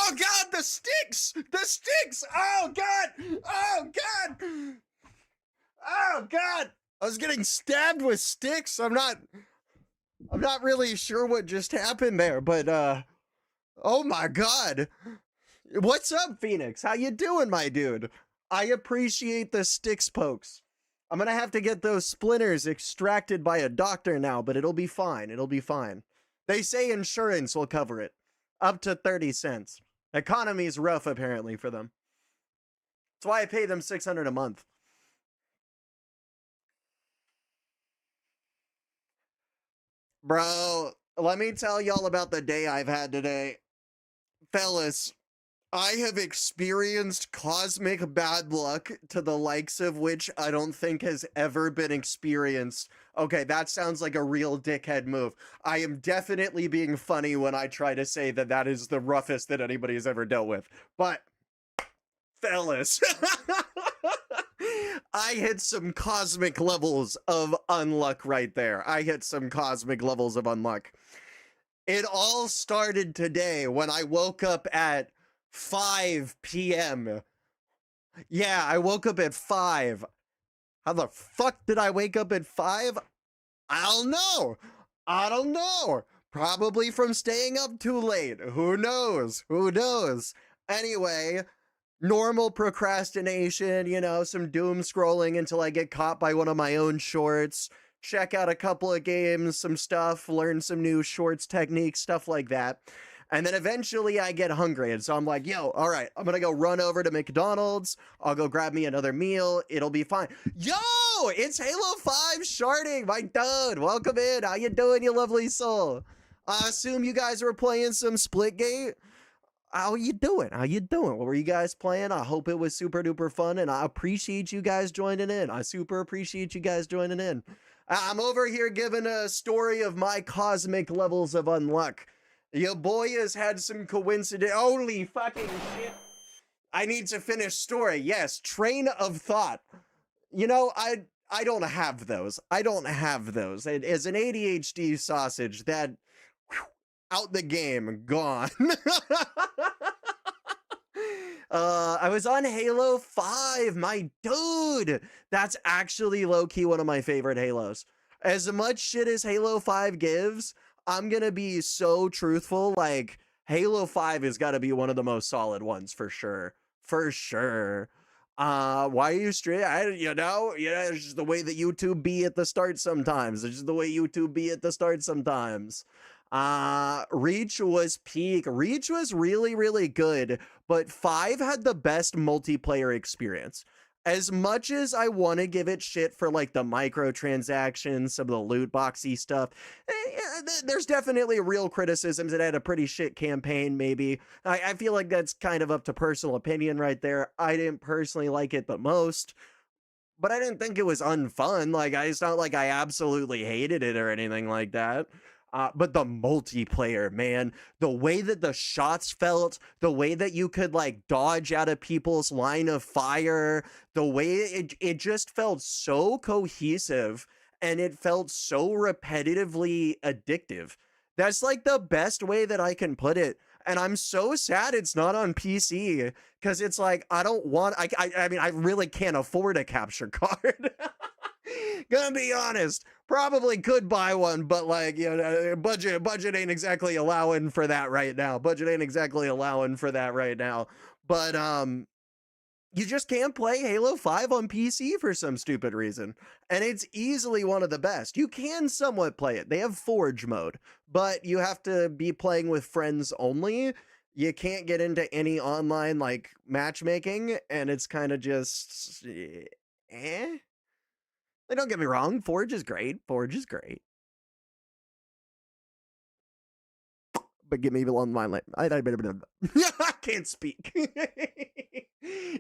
Oh God, the sticks! The sticks! Oh God! Oh God! Oh God! I was getting stabbed with sticks. I'm not really sure what just happened there, but oh my God. What's up, Phoenix? How you doing, my dude? I appreciate the sticks pokes. I'm gonna have to get those splinters extracted by a doctor now, but it'll be fine. It'll be fine. They say insurance will cover it. Up to 30 cents. Economy's rough, apparently, for them. That's why I pay them $600 a month. Bro, let me tell y'all about the day I've had today. Fellas, I have experienced cosmic bad luck to the likes of which I don't think has ever been experienced. Okay, that sounds like a real dickhead move. I am definitely being funny when I try to say that that is the roughest that anybody has ever dealt with. But, fellas, I hit some cosmic levels of unluck right there. I hit some cosmic levels of unluck. It all started today when I woke up at 5 p.m. Yeah, I woke up at 5. How the fuck did I wake up at 5? I don't know. I don't know. Probably from staying up too late. Who knows? Who knows? Anyway, normal procrastination, you know, some doom scrolling until I get caught by one of my own shorts. Check out a couple of games, some stuff, learn some new shorts techniques, stuff like that. And then eventually I get hungry. And so I'm like, yo, all right, I'm going to go run over to McDonald's. I'll go grab me another meal. It'll be fine. Yo, it's Halo 5 sharding, my dude. Welcome in. How you doing, you lovely soul? I assume you guys were playing some Splitgate. How you doing? How you doing? What were you guys playing? I hope it was super duper fun. And I appreciate you guys joining in. I super appreciate you guys joining in. I'm over here giving a story of my cosmic levels of unluck. Your boy has had some coincidence. Holy fucking shit. I need to finish story. Yes, train of thought. You know, I don't have those. I don't have those. As an ADHD sausage, that out the game, gone. I was on Halo 5, my dude. That's actually low-key one of my favorite Halos. As much shit as Halo 5 gives, I'm gonna be so truthful, like, Halo 5 has got to be one of the most solid ones, for sure. For sure. Why are you straight? You know, it's just the way that YouTube be at the start sometimes. It's just the way YouTube be at the start sometimes. Reach was peak. Reach was really, really good, but 5 had the best multiplayer experience. As much as I want to give it shit for like the microtransactions, some of the loot boxy stuff, there's definitely real criticisms. It had a pretty shit campaign, maybe. I feel like that's kind of up to personal opinion right there. I didn't personally like it the most, but I didn't think it was unfun. Like, it's not like I absolutely hated it or anything like that. But the multiplayer, man, the way that the shots felt, the way that you could like dodge out of people's line of fire, the way it just felt so cohesive and it felt so repetitively addictive. That's like the best way that I can put it. And I'm so sad it's not on PC because it's like, I don't want, I mean, I really can't afford a capture card. Gonna be honest, probably could buy one, but like, you know, budget ain't exactly allowing for that right now. Budget ain't exactly allowing for that right now. But you just can't play Halo 5 on PC for some stupid reason. And it's easily one of the best. You can somewhat play it. They have Forge mode, but you have to be playing with friends only. You can't get into any online like matchmaking, and it's kind of just eh. Don't get me wrong, Forge is great. Forge is great. But give me the one line. I can't speak.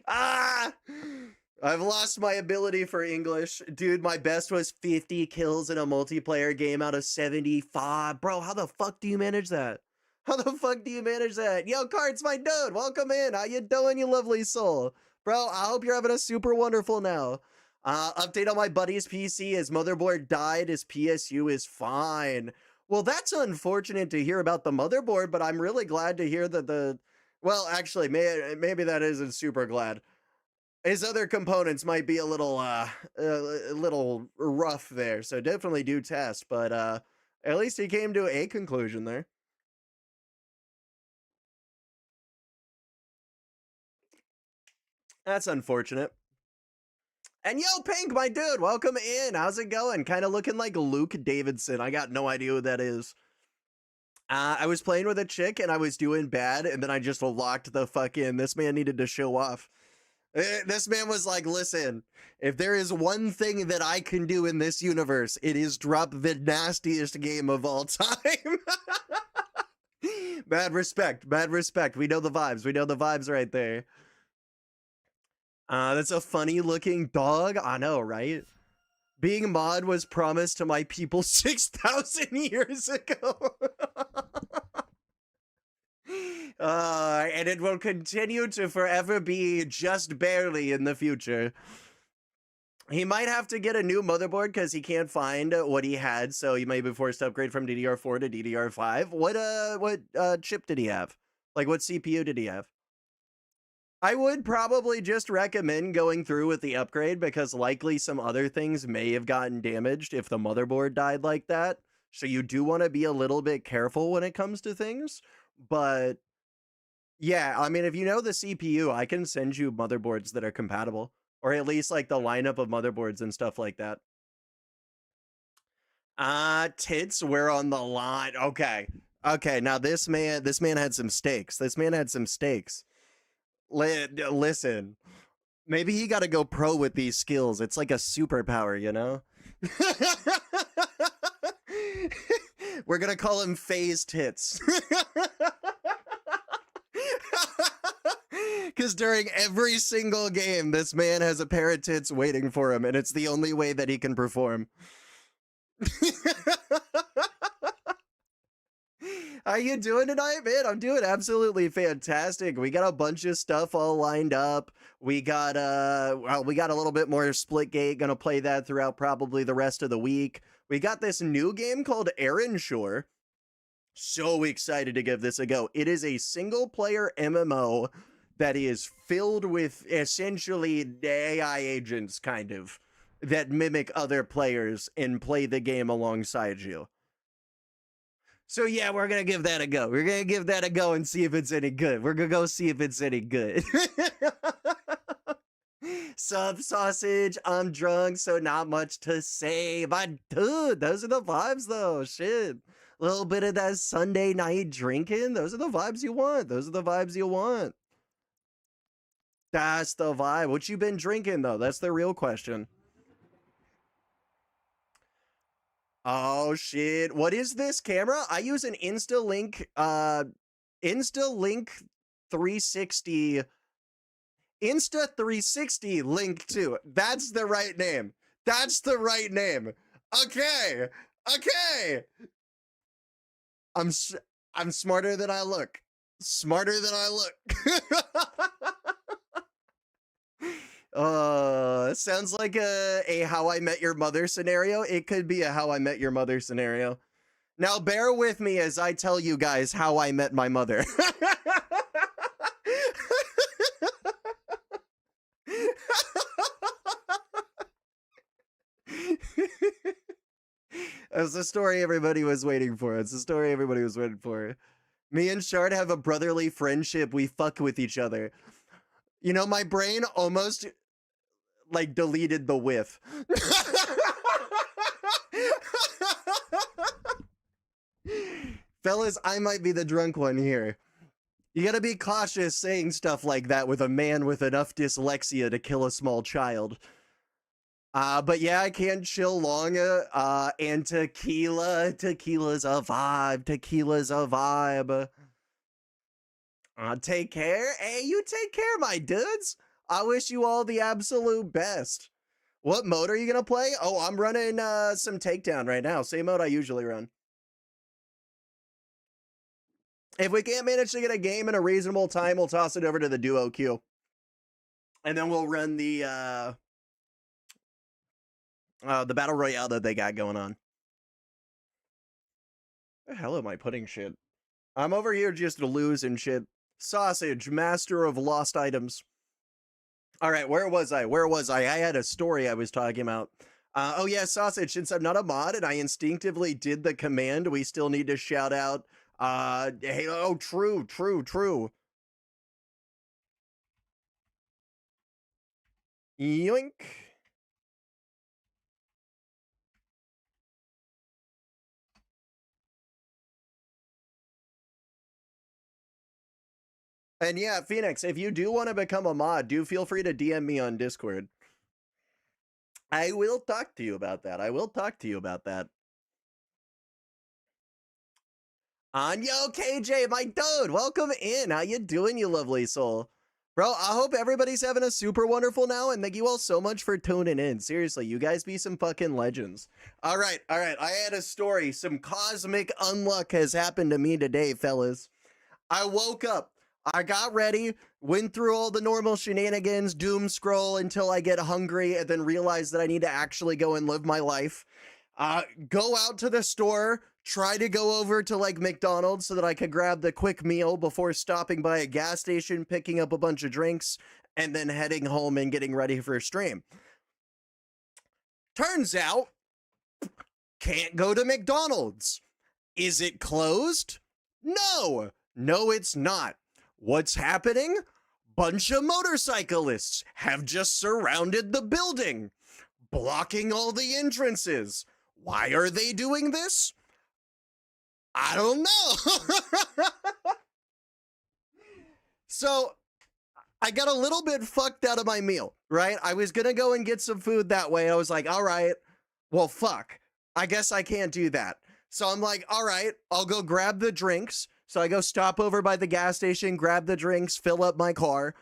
I've lost my ability for English. Dude, my best was 50 kills in a multiplayer game out of 75. Bro, how the fuck do you manage that? How the fuck do you manage that? Yo, Cards, my dude, welcome in. How you doing, you lovely soul? Bro, I hope you're having a super wonderful now. Update on my buddy's PC. His motherboard died. His PSU is fine. Well, that's unfortunate to hear about the motherboard, but I'm really glad to hear that Well, actually, maybe that isn't super glad. His other components might be a little rough there, so definitely do test, but at least he came to a conclusion there. That's unfortunate. And yo, Pink, my dude, welcome in. How's it going? Kind of looking like Luke Davidson. I got no idea who that is. I was playing with a chick and I was doing bad, and then I just locked the fuck in. This man needed to show off. This man was like, listen, if there is one thing that I can do in this universe, it is drop the nastiest game of all time. Bad respect, bad respect. We know the vibes. We know the vibes right there. That's a funny looking dog. I know, right? Being mod was promised to my people 6,000 years ago. And it will continue to forever be just barely in the future. He might have to get a new motherboard because he can't find what he had, so he may be forced to upgrade from DDR4 to DDR5. What chip did he have? Like, what CPU did he have? I would probably just recommend going through with the upgrade because likely some other things may have gotten damaged if the motherboard died like that. So you do want to be a little bit careful when it comes to things. But yeah, I mean, if you know the CPU, I can send you motherboards that are compatible, or at least like the lineup of motherboards and stuff like that. Tits were on the line. Okay. Okay, now this man had some stakes. This man had some stakes. Listen, maybe he got to go pro with these skills. It's like a superpower, you know? We're going to call him phase tits. Because during every single game, this man has a pair of tits waiting for him, and it's the only way that he can perform. How you doing tonight, man? I'm doing absolutely fantastic. We got a bunch of stuff all lined up. We got we got a little bit more Splitgate. Gonna play that throughout probably the rest of the week. We got this new game called ErenShor. So excited to give this a go. It is a single player MMO that is filled with essentially AI agents, kind of, that mimic other players and play the game alongside you. So yeah, we're gonna give that a go. We're gonna give that a go and see if it's any good. We're gonna go see if it's any good. Sub sausage, I'm drunk, so not much to say. But dude, those are the vibes though. Shit. A little bit of that Sunday night drinking. Those are the vibes you want. Those are the vibes you want. That's the vibe. What you been drinking though? That's the real question. Oh shit. What is this camera? I use an InstaLink 360 Insta360 Link 2. That's the right name. That's the right name. Okay. Okay. I'm smarter than I look. Smarter than I look. Sounds like a How I Met Your Mother scenario. It could be a How I Met Your Mother scenario. Now bear with me as I tell you guys how I met my mother. That's the story everybody was waiting for. It's the story everybody was waiting for. Me and Shard have a brotherly friendship. We fuck with each other. You know, my brain almost like deleted the whiff. Fellas, I might be the drunk one here. You gotta be cautious saying stuff like that with a man with enough dyslexia to kill a small child. But yeah, I can't chill long. And tequila's a vibe. Tequila's a vibe. Take care. Hey, you take care, my dudes. I wish you all the absolute best. What mode are you gonna play? Oh, I'm running some Takedown right now. Same mode I usually run. If we can't manage to get a game in a reasonable time, we'll toss it over to the duo queue. And then we'll run the battle royale that they got going on. Where the hell am I putting shit? I'm over here just losing shit. Sausage, master of lost items. All right, where was I? I had a story I was talking about. Oh yeah, Sausage, since I'm not a mod and I instinctively did the command, we still need to shout out, hey, oh, true. Yoink. And yeah, Phoenix, if you do want to become a mod, do feel free to DM me on Discord. I will talk to you about that. Anyo KJ, my dude, welcome in. How you doing, you lovely soul? Bro, I hope everybody's having a super wonderful now, and thank you all so much for tuning in. Seriously, you guys be some fucking legends. All right. I had a story. Some cosmic unluck has happened to me today, fellas. I woke up, I got ready, went through all the normal shenanigans, doom scroll until I get hungry, and then realize that I need to actually go and live my life. Go out to the store, try to go over to like McDonald's so that I could grab the quick meal before stopping by a gas station, picking up a bunch of drinks, and then heading home and getting ready for a stream. Turns out, can't go to McDonald's. Is it closed? No, it's not. What's happening? Bunch of motorcyclists have just surrounded the building, blocking all the entrances. Why are they doing this? I don't know. So I got a little bit fucked out of my meal, right? I was gonna go and get some food that way. I was like, all right, well, fuck. I guess I can't do that. So I'm like, all right, I'll go grab the drinks. So I go stop over by the gas station, grab the drinks, fill up my car,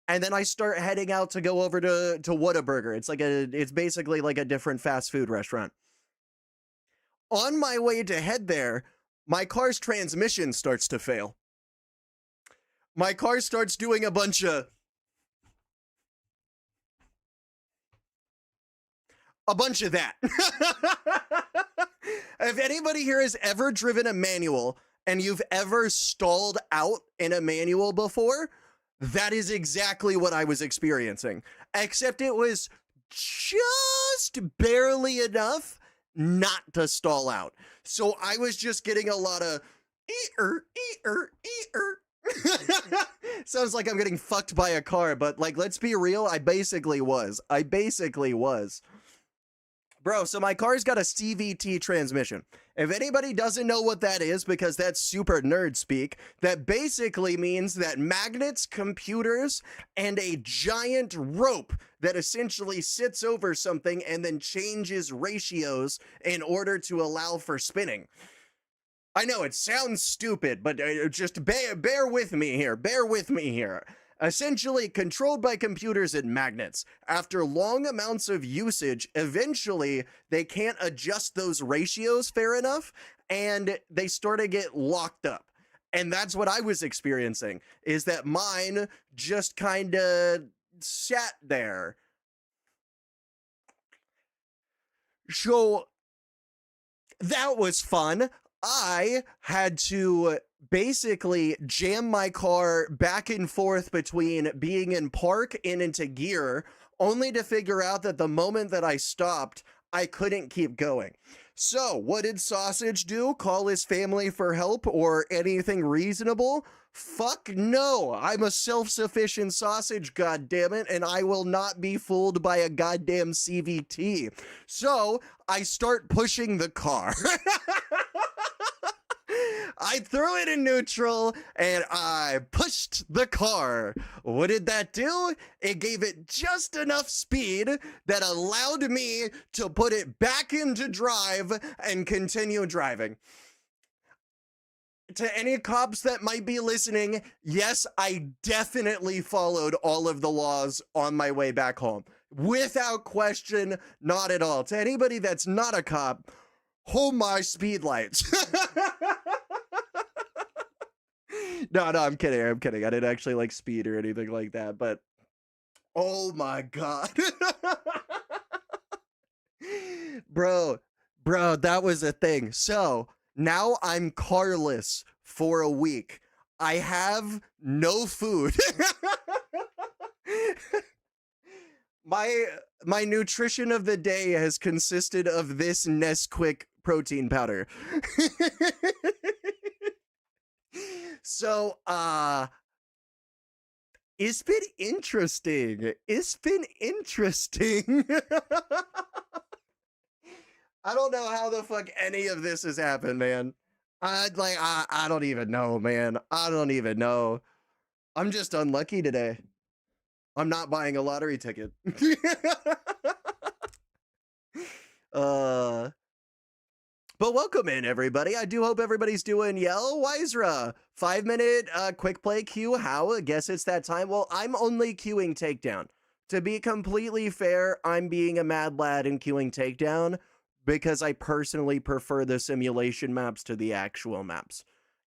and then I start heading out to go over to Whataburger. It's basically like a different fast food restaurant. On my way to head there, my car's transmission starts to fail. My car starts doing a bunch of that. If anybody here has ever driven a manual and you've ever stalled out in a manual before, that is exactly what I was experiencing. Except it was just barely enough not to stall out. So I was just getting a lot of ear. Sounds like I'm getting fucked by a car, but like, let's be real, I basically was. Bro, so my car's got a CVT transmission. If anybody doesn't know what that is, because that's super nerd speak, that basically means that magnets, computers, and a giant rope that essentially sits over something and then changes ratios in order to allow for spinning. I know it sounds stupid, but just bear with me here. Essentially controlled by computers and magnets. After long amounts of usage, eventually they can't adjust those ratios fair enough, and they start to get locked up. And that's what I was experiencing, is that mine just kind of sat there. So that was fun. I had to basically jam my car back and forth between being in park and into gear, only to figure out that the moment that I stopped, I couldn't keep going. So what did Sausage do? Call his family for help or anything reasonable? Fuck no. I'm a self-sufficient sausage, goddammit, and I will not be fooled by a goddamn CVT. So I start pushing the car. I threw it in neutral and I pushed the car. What did that do? It gave it just enough speed that allowed me to put it back into drive and continue driving. To any cops that might be listening, yes, I definitely followed all of the laws on my way back home. Without question, not at all. To anybody that's not a cop, hold my speed lights. No, I'm kidding. I didn't actually like speed or anything like that, but oh my God. Bro, that was a thing. So now I'm carless for a week. I have no food. My nutrition of the day has consisted of this Nesquik protein powder. So, it's been interesting. It's been interesting. I don't know how the fuck any of this has happened, man. I don't even know, man. I don't even know. I'm just unlucky today. I'm not buying a lottery ticket. But welcome in, everybody. I do hope everybody's doing Yell Wisera. 5-minute quick play queue. How? I guess it's that time. Well, I'm only queuing Takedown. To be completely fair, I'm being a mad lad in queuing Takedown because I personally prefer the simulation maps to the actual maps.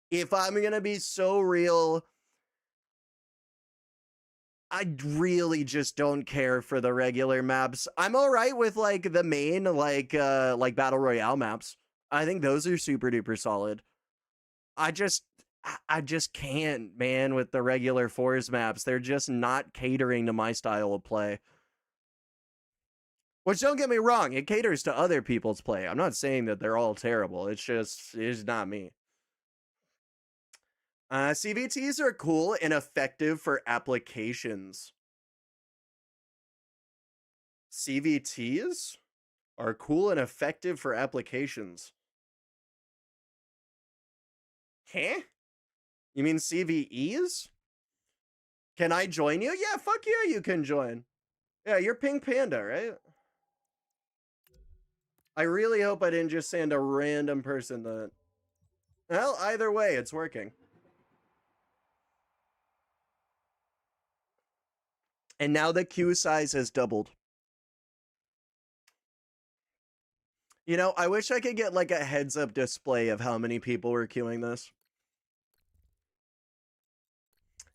If I'm going to be so real, I really just don't care for the regular maps. I'm all right with like the main like Battle Royale maps. I think those are super duper solid. I just can't, man, with the regular Force maps. They're just not catering to my style of play. Which, don't get me wrong, it caters to other people's play. I'm not saying that they're all terrible. It's not me. CVTs are cool and effective for applications. CVTs are cool and effective for applications. Huh? You mean CVEs? Can I join you? Yeah, fuck yeah, you can join. Yeah, you're Pink Panda, right? I really hope I didn't just send a random person that... Well, either way, it's working. And now the queue size has doubled. You know, I wish I could get like a heads-up display of how many people were queuing this.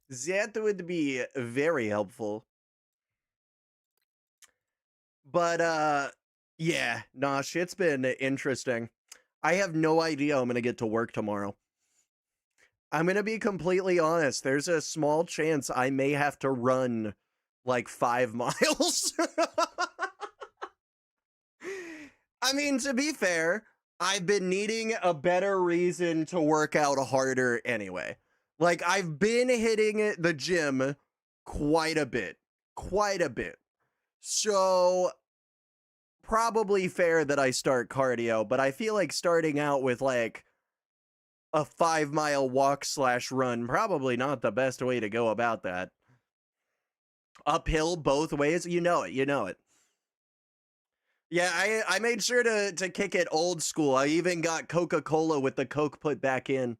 That would be very helpful. But, yeah, nah, shit's been interesting. I have no idea I'm gonna get to work tomorrow. I'm gonna be completely honest. There's a small chance I may have to run like 5 miles. I mean, to be fair, I've been needing a better reason to work out harder anyway. Like, I've been hitting the gym quite a bit. So, probably fair that I start cardio, but I feel like starting out with like a 5-mile walk/run, probably not the best way to go about that. Uphill both ways, you know it. Yeah, I made sure to kick it old school. I even got Coca-Cola with the Coke put back in.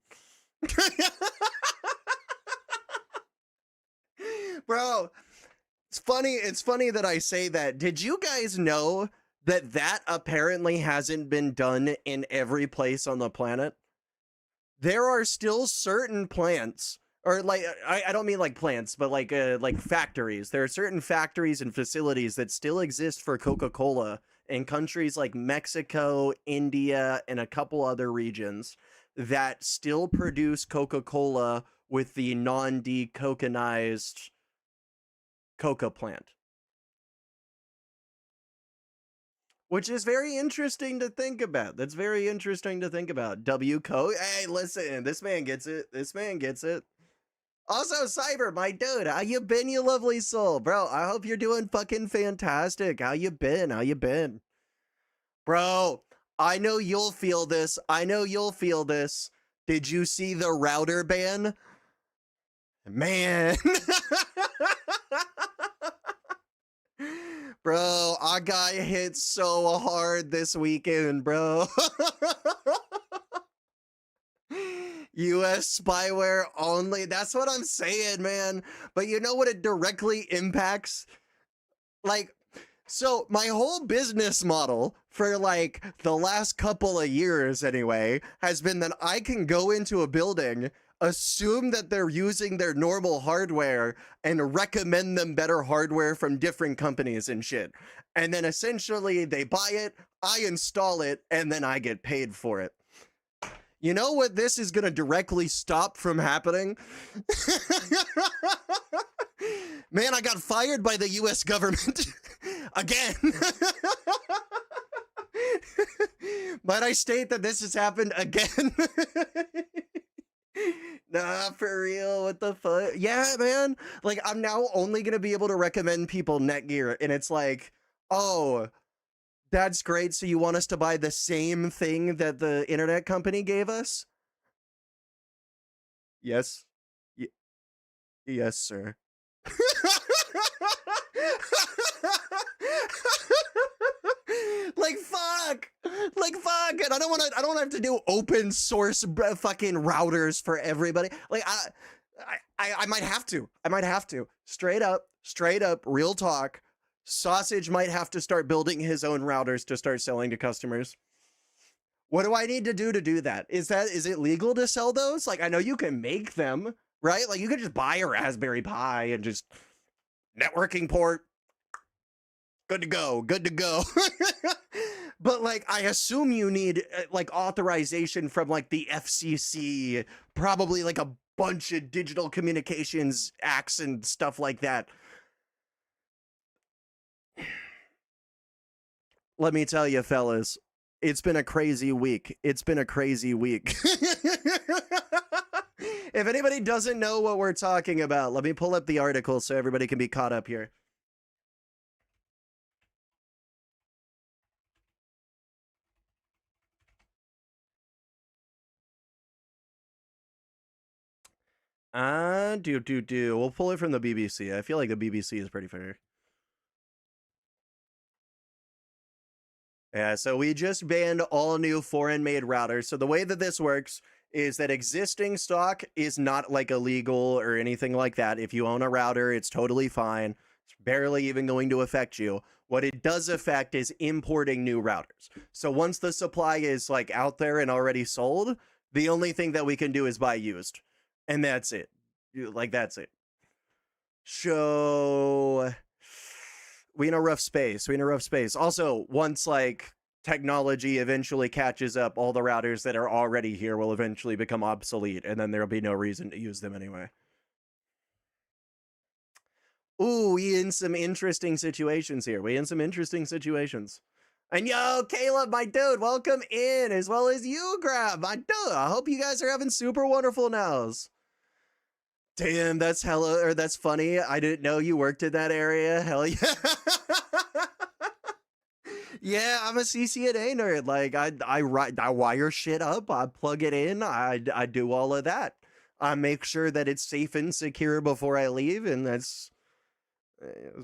Bro, it's funny that I say that. Did you guys know that apparently hasn't been done in every place on the planet? There are still certain plants, or like, I don't mean like plants, but like factories. There are certain factories and facilities that still exist for Coca-Cola in countries like Mexico, India, and a couple other regions that still produce Coca-Cola with the non-decoconized coca plant. Which is very interesting to think about. That's very interesting to think about. W-Co. Hey, listen, this man gets it. This man gets it. Also, Cyber, my dude, how you been, you lovely soul? Bro, I hope you're doing fucking fantastic. How you been? How you been? Bro, I know you'll feel this. I know you'll feel this. Did you see the router ban? Man. Bro, I got hit so hard this weekend, bro. US spyware only. That's what I'm saying, man. But you know what it directly impacts? Like, so my whole business model for like the last couple of years anyway has been that I can go into a building, assume that they're using their normal hardware, and recommend them better hardware from different companies and shit. And then essentially they buy it, I install it, and then I get paid for it. You know what this is going to directly stop from happening? Man, I got fired by the US government. Again. Might I state that this has happened again? Nah, for real, what the fuck? Yeah, man. Like, I'm now only gonna be able to recommend people Netgear, and it's like, oh, that's great, so you want us to buy the same thing that the internet company gave us? Yes. Y yes, sir. Like fuck, and I don't want to have to do open source fucking routers for everybody. Like I might have to, straight up, real talk. Sausage might have to start building his own routers to start selling to customers. What do I need to do that? Is it legal to sell those? Like, I know you can make them, right? Like, you could just buy a Raspberry Pi and just networking port. Good to go. But like, I assume you need like authorization from like the FCC, probably like a bunch of digital communications acts and stuff like that. Let me tell you, fellas, it's been a crazy week. If anybody doesn't know what we're talking about, let me pull up the article so everybody can be caught up here. We'll pull it from the BBC. I feel like the BBC is pretty fair. Yeah, so we just banned all new foreign-made routers. So the way that this works is that existing stock is not like illegal or anything like that. If you own a router, it's totally fine. It's barely even going to affect you. What it does affect is importing new routers. So once the supply is like out there and already sold, the only thing that we can do is buy used. And that's it. Like, that's it. So we in a rough space. Also, once like technology eventually catches up, all the routers that are already here will eventually become obsolete, and then there'll be no reason to use them anyway. Ooh, we in some interesting situations here. And yo, Caleb, my dude, welcome in, as well as you, Grab, my dude. I hope you guys are having super wonderful nows. Damn, that's funny. I didn't know you worked in that area. Hell yeah. Yeah, I'm a CCNA nerd. Like, I wire shit up, I plug it in, I do all of that. I make sure that it's safe and secure before I leave, and that's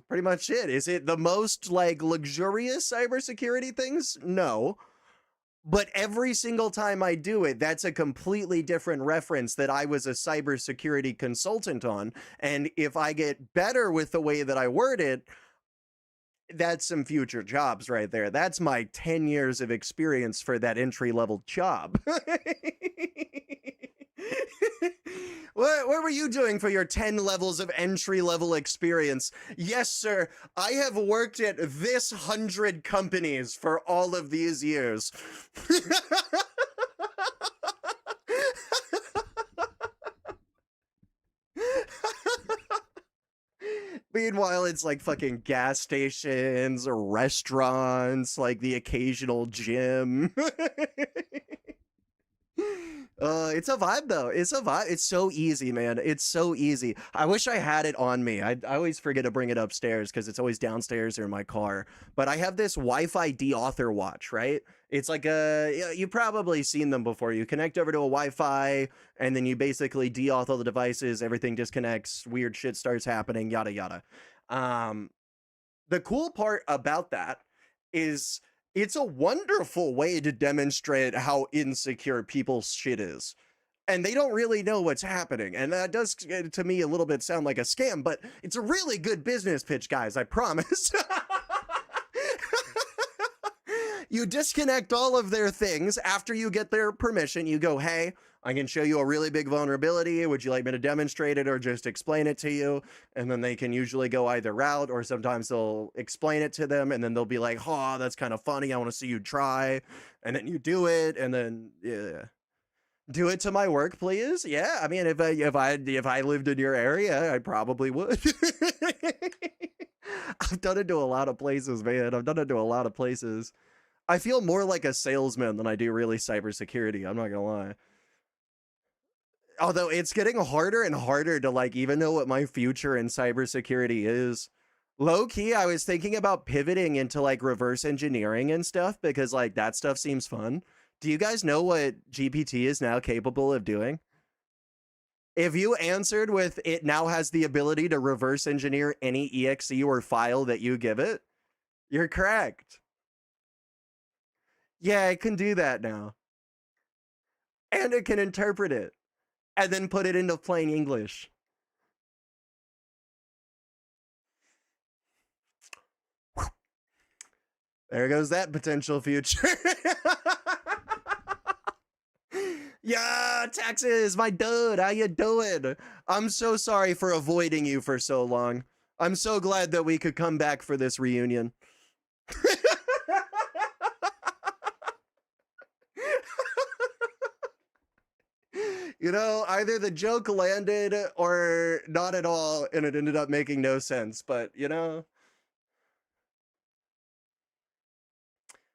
pretty much it. Is it the most like luxurious cybersecurity things? No. But every single time I do it, that's a completely different reference that I was a cybersecurity consultant on. And if I get better with the way that I word it, that's some future jobs right there. That's my 10 years of experience for that entry-level job. What were you doing for your 10 levels of entry-level experience? Yes, sir. I have worked at this 100 companies for all of these years. Meanwhile, it's like fucking gas stations, restaurants, like the occasional gym. It's a vibe though. It's a vibe. It's so easy, man. It's so easy. I wish I had it on me. I always forget to bring it upstairs because it's always downstairs or in my car. But I have this Wi-Fi deauthor watch, right? It's like you've probably seen them before. You connect over to a Wi-Fi and then you basically deauth all the devices. Everything disconnects. Weird shit starts happening. Yada yada. The cool part about that is it's a wonderful way to demonstrate how insecure people's shit is. And they don't really know what's happening. And that does, to me, a little bit sound like a scam, but it's a really good business pitch, guys, I promise. You disconnect all of their things after you get their permission. You go, hey, I can show you a really big vulnerability. Would you like me to demonstrate it or just explain it to you? And then they can usually go either route, or sometimes they'll explain it to them and then they'll be like, oh, that's kind of funny. I want to see you try. And then you do it. And then, yeah. Do it to my work, please. Yeah, I mean, if I lived in your area, I probably would. I've done it to a lot of places, man. I've done it to a lot of places. I feel more like a salesman than I do really cybersecurity. I'm not gonna lie. Although it's getting harder and harder to like even know what my future in cybersecurity is. Low key, I was thinking about pivoting into like reverse engineering and stuff because like that stuff seems fun. Do you guys know what GPT is now capable of doing? If you answered with it now has the ability to reverse engineer any exe or file that you give it, you're correct. Yeah, it can do that now. And it can interpret it and then put it into plain English. There goes that potential future. Yeah, Texas, my dude, how you doing? I'm so sorry for avoiding you for so long. I'm so glad that we could come back for this reunion. You know, either the joke landed or not at all, and it ended up making no sense, but you know.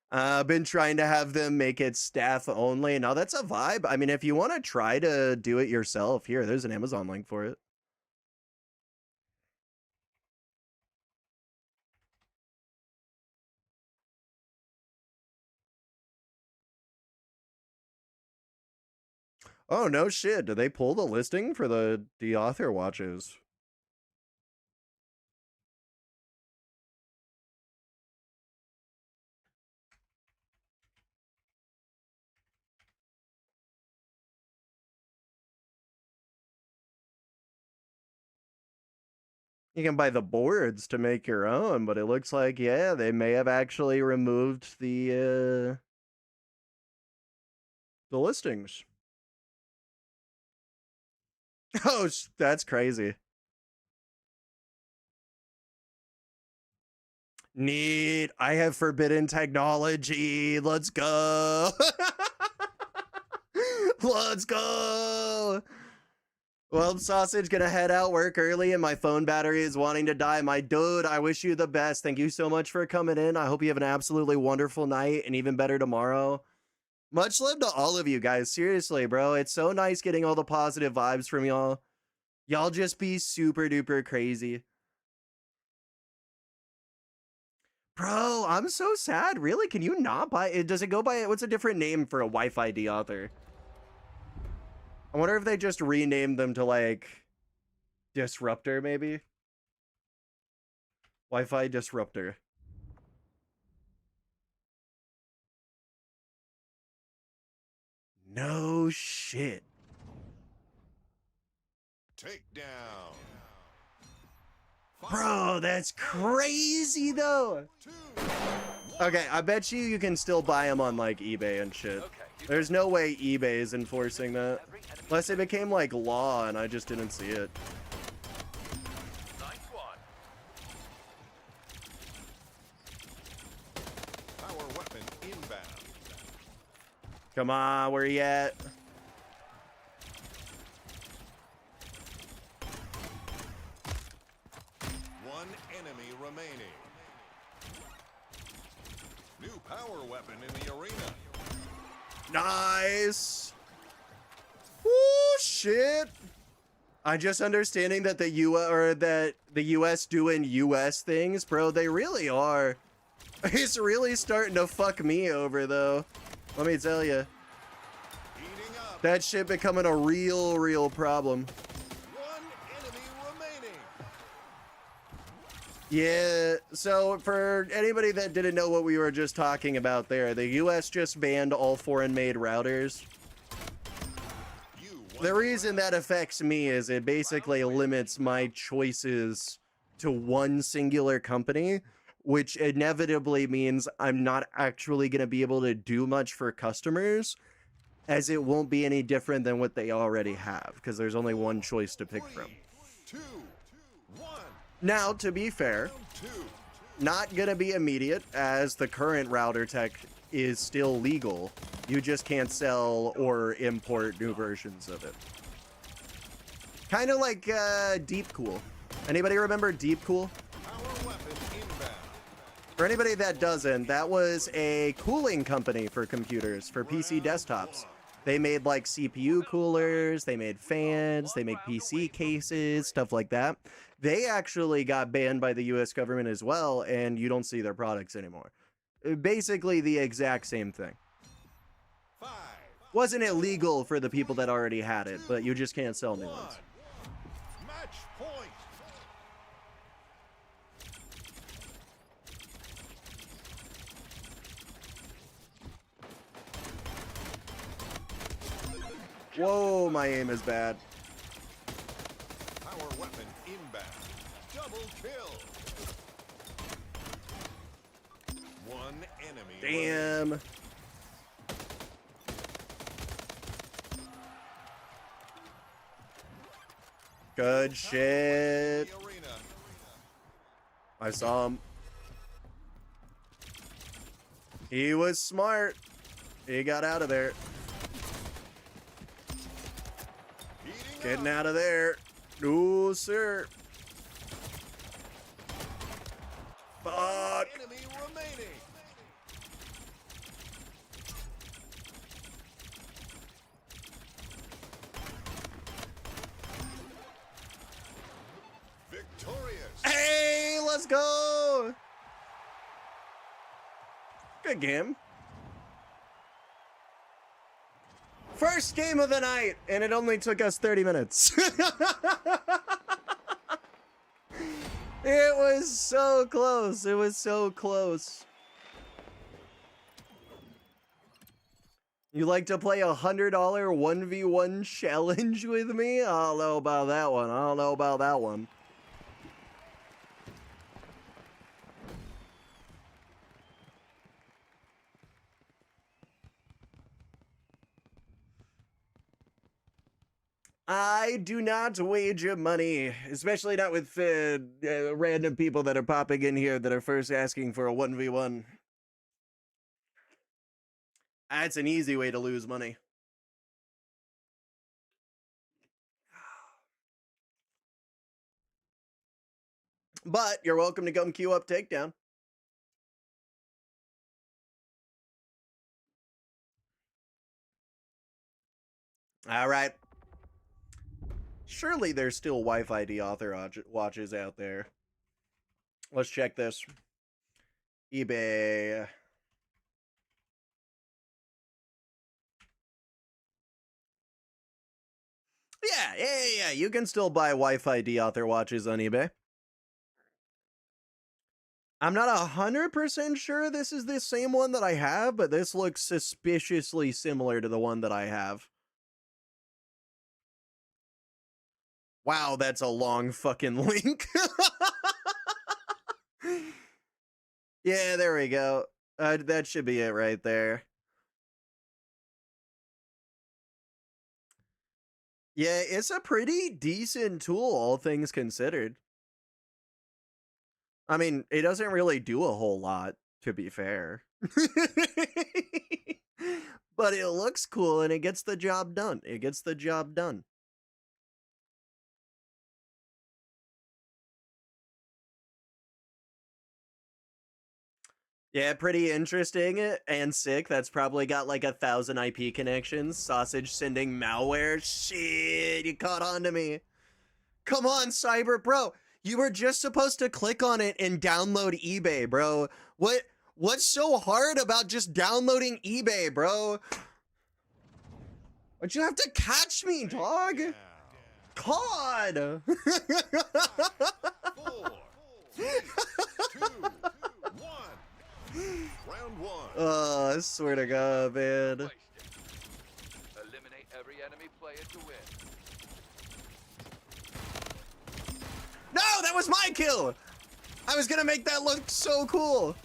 I've been trying to have them make it staff only. Now that's a vibe. I mean, if you want to try to do it yourself, here, there's an Amazon link for it. Oh, no shit. Did they pull the listing for the author watches? You can buy the boards to make your own, but it looks like, yeah, they may have actually removed the listings. Oh, that's crazy. Neat. I have forbidden technology. Let's go. Let's go. Well, Sausage, gonna head out work early and my phone battery is wanting to die. My dude, I wish you the best. Thank you so much for coming in. I hope you have an absolutely wonderful night and even better tomorrow. Much love to all of you guys. Seriously, bro. It's so nice getting all the positive vibes from y'all. Y'all just be super duper crazy. Bro, I'm so sad. Really? Can you not buy it? Does it go by, what's a different name for a Wi-Fi D author? I wonder if they just renamed them to like Disruptor, maybe? Wi-Fi Disruptor. No shit. Takedown. Bro, that's crazy though. Okay, I bet you can still buy them on like eBay and shit. There's no way eBay is enforcing that. Unless it became like law and I just didn't see it. Power weapon inbound. Come on, where you at? One enemy remaining. New power weapon in the arena. Nice. Woo, shit. I'm just understanding that the US doing US things, bro. They really are. It's really starting to fuck me over, though. Let me tell you. That shit becoming a real problem. One enemy remaining. Yeah, so for anybody that didn't know what we were just talking about there, the US just banned all foreign-made routers. The reason that affects me is it basically limits my choices to one singular company, which inevitably means I'm not actually going to be able to do much for customers, as it won't be any different than what they already have, because there's only one choice to pick from. 3, 2, 1. Now, to be fair, not going to be immediate, as the current router tech is still legal. You just can't sell or import new versions of it. Kind of like Deep Cool. Anybody remember Deep Cool? Power weapon inbound. For anybody that doesn't, that was a cooling company for computers, for PC desktops. They made like CPU coolers, they made fans, they make PC cases, stuff like that. They actually got banned by the US government as well, and you don't see their products anymore. Basically the exact same thing. 5, Wasn't illegal for the people that already had it, but you just can't sell new 1. ones. Match point. Whoa, my aim is bad. Power weapon inbound. Double kill. One enemy. Damn. Good shit. The arena. I saw him. He was smart. He got out of there. Heating Getting up. out of there. No, sir. Fuck. Enemy remaining. Victorious. Hey, let's go. Good game. First game of the night, and it only took us 30 minutes. It was so close. It was so close. You like to play a $100 1v1 challenge with me? I don't know about that one. I don't know about that one. I do not wager money, especially not with random people that are popping in here that are first asking for a 1v1. That's an easy way to lose money. But you're welcome to come queue up takedown. All right. Surely there's still Wi-Fi author watches out there. Let's check this. eBay. Yeah. You can still buy Wi-Fi author watches on eBay. I'm not 100% sure this is the same one that I have, but this looks suspiciously similar to the one that I have. Wow, that's a long fucking link. Yeah, there we go. That should be it right there. Yeah, it's a pretty decent tool, all things considered. I mean, it doesn't really do a whole lot, to be fair. But it looks cool and it gets the job done. It gets the job done. Yeah, pretty interesting and sick. That's probably got like 1,000 IP connections. Sausage sending malware. Shit, you caught on to me. Come on, Cyber Bro. You were just supposed to click on it and download eBay, bro. What's so hard about just downloading eBay, bro? Why'd you have to catch me, dog? God. 4, 3, 2, 1. Round 1. Oh, I swear to God, man. Eliminate every enemy player to win. No, that was my kill. I was gonna make that look so cool.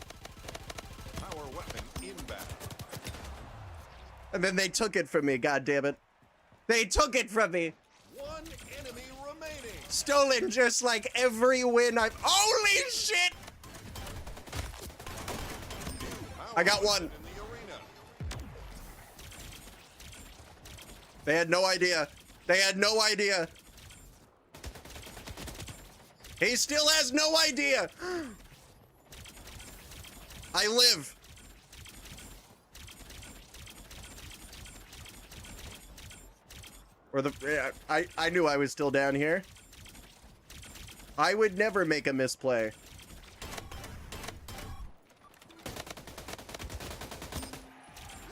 Power weapon inbound. And then they took it from me, God damn it. They took it from me. One enemy remaining. Stolen just like every win I've... Holy shit! Power I got weapon one. in the arena. They had no idea. They had no idea. He still has no idea. I live. Or the I knew I was still down here. I would never make a misplay.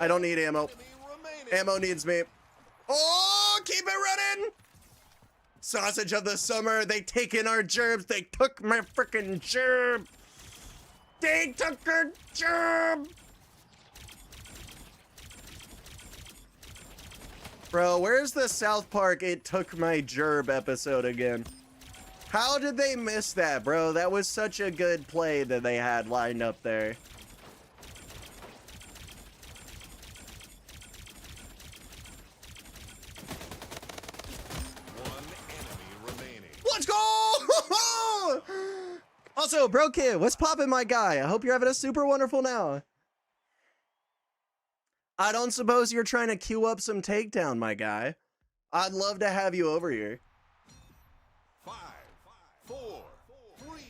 I don't need ammo. Enemy remaining. Ammo needs me. Oh, keep it running! Sausage of the summer. They taken our gerbs. They took my freaking gerb. They took our gerb. Bro, where's the South Park "It Took My Gerb" episode again? How did they miss that, bro? That was such a good play that they had lined up there. One enemy remaining. Let's go! Also, bro kid, what's poppin', my guy? I hope you're having a super wonderful now. I don't suppose you're trying to queue up some takedown, my guy. I'd love to have you over here. 5, 4, 3,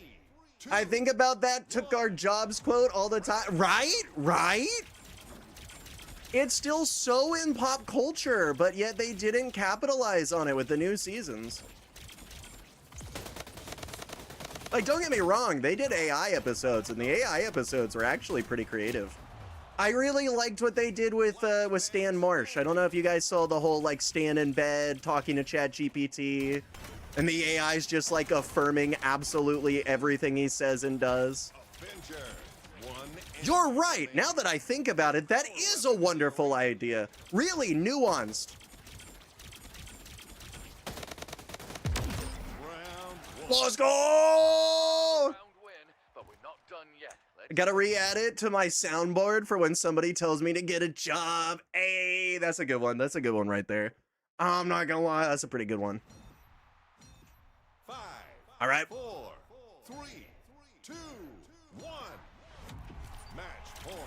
2. I think about that "took our jobs" quote all the time. Right? Right? It's still so in pop culture, but yet they didn't capitalize on it with the new seasons. Like, don't get me wrong, they did AI episodes, and the AI episodes were actually pretty creative. I really liked what they did with Stan Marsh. I don't know if you guys saw the whole, like, Stan in bed talking to ChatGPT, and the AI's just, like, affirming absolutely everything he says and does. Avenger. One enemy You're right. remaining. Now that I think about it, that is a wonderful idea. Really nuanced. Round 1. Let's go! Round win, but we're not done yet. I gotta re-add it to my soundboard for when somebody tells me to get a job. Hey, that's a good one. That's a good one right there. I'm not gonna lie, that's a pretty good one. 5, All right. 4, 3, 2, 1. Match point.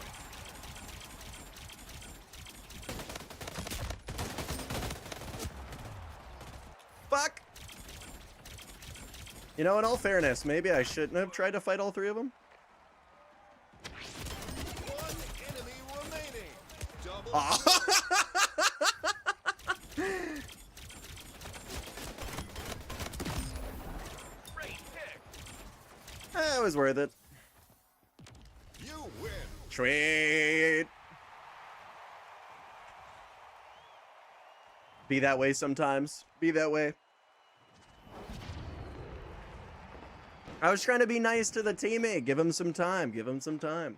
Fuck. You know, in all fairness, maybe I shouldn't have tried to fight all three of them. One enemy remaining. Double. Oh. Great pick. It was worth it. You win. Sweet. Be that way sometimes. Be that way. I was trying to be nice to the teammate. Give him some time. Give him some time.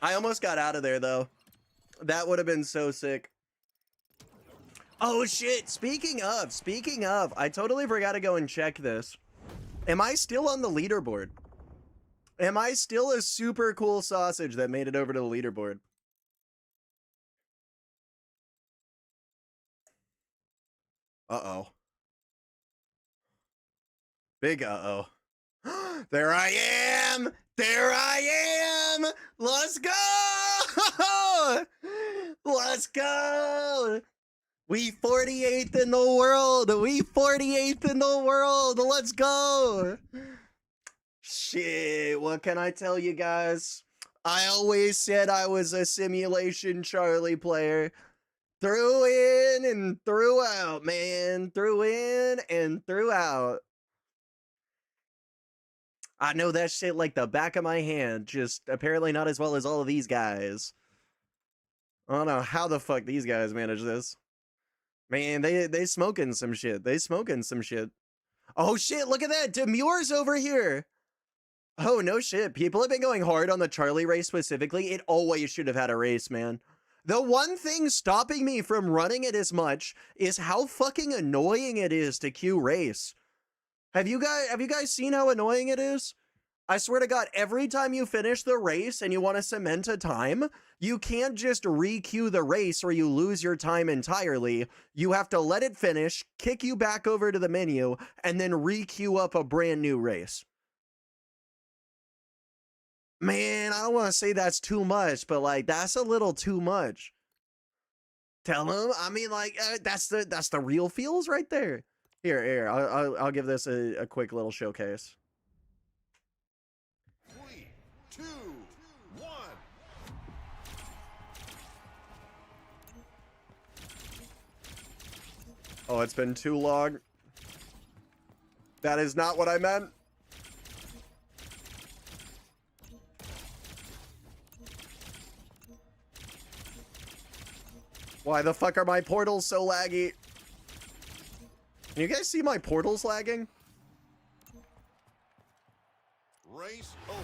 I almost got out of there, though. That would have been so sick. Oh, shit. Speaking of, I totally forgot to go and check this. Am I still on the leaderboard? Am I still a super cool sausage that made it over to the leaderboard? Uh-oh. Big uh-oh. There I am! There I am! Let's go! Let's go! We 48th in the world! We 48th in the world! Let's go! Shit, what can I tell you guys? I always said I was a Simulation Charlie player. Through in and through out, man. Through in and through out. I know that shit like the back of my hand. Just apparently not as well as all of these guys. I don't know how the fuck these guys manage this. Man, they smoking some shit. They smoking some shit. Oh shit, look at that. Demur's over here. Oh, no shit. People have been going hard on the Charlie race specifically. It always should have had a race, man. The one thing stopping me from running it as much is how fucking annoying it is to queue race. Have you guys seen how annoying it is? I swear to God, every time you finish the race and you want to cement a time, you can't just re-queue the race or you lose your time entirely. You have to let it finish, kick you back over to the menu, and then re-queue up a brand new race. Man, I don't want to say that's too much, but like that's a little too much. Tell him. I mean, like that's the real feels right there. Here, I'll give this a quick little showcase. 3, 2, 1. Oh, it's been too long. That is not what I meant. Why the fuck are my portals so laggy? Can you guys see my portals lagging? Race over.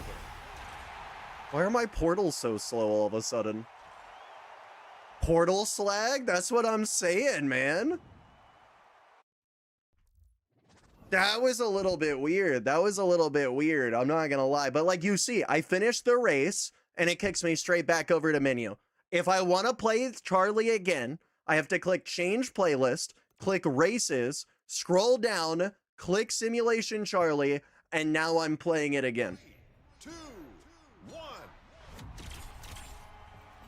Why are my portals so slow all of a sudden? Portal slag? That's what I'm saying, man. That was a little bit weird. That was a little bit weird. I'm not gonna lie. But like you see, I finished the race and it kicks me straight back over to menu. If I want to play Charlie again, I have to click change playlist, click races, scroll down, click simulation Charlie, and now I'm playing it again. 2, 1.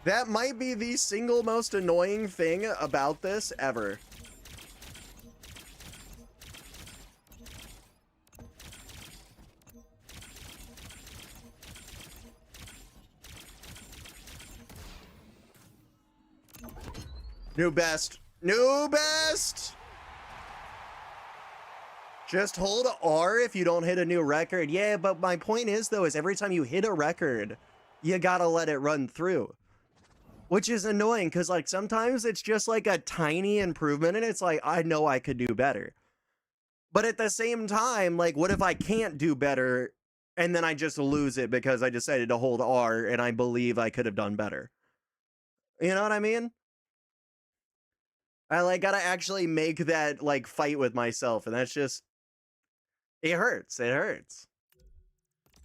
That might be the single most annoying thing about this ever. New best. New best! Just hold R if you don't hit a new record. Yeah, but my point is, though, is every time you hit a record, you gotta let it run through. Which is annoying, because, like, sometimes it's just, like, a tiny improvement, and it's like, I know I could do better. But at the same time, like, what if I can't do better, and then I just lose it because I decided to hold R, and I believe I could have done better? You know what I mean? I like gotta actually make that like fight with myself, and that's just it hurts. It hurts.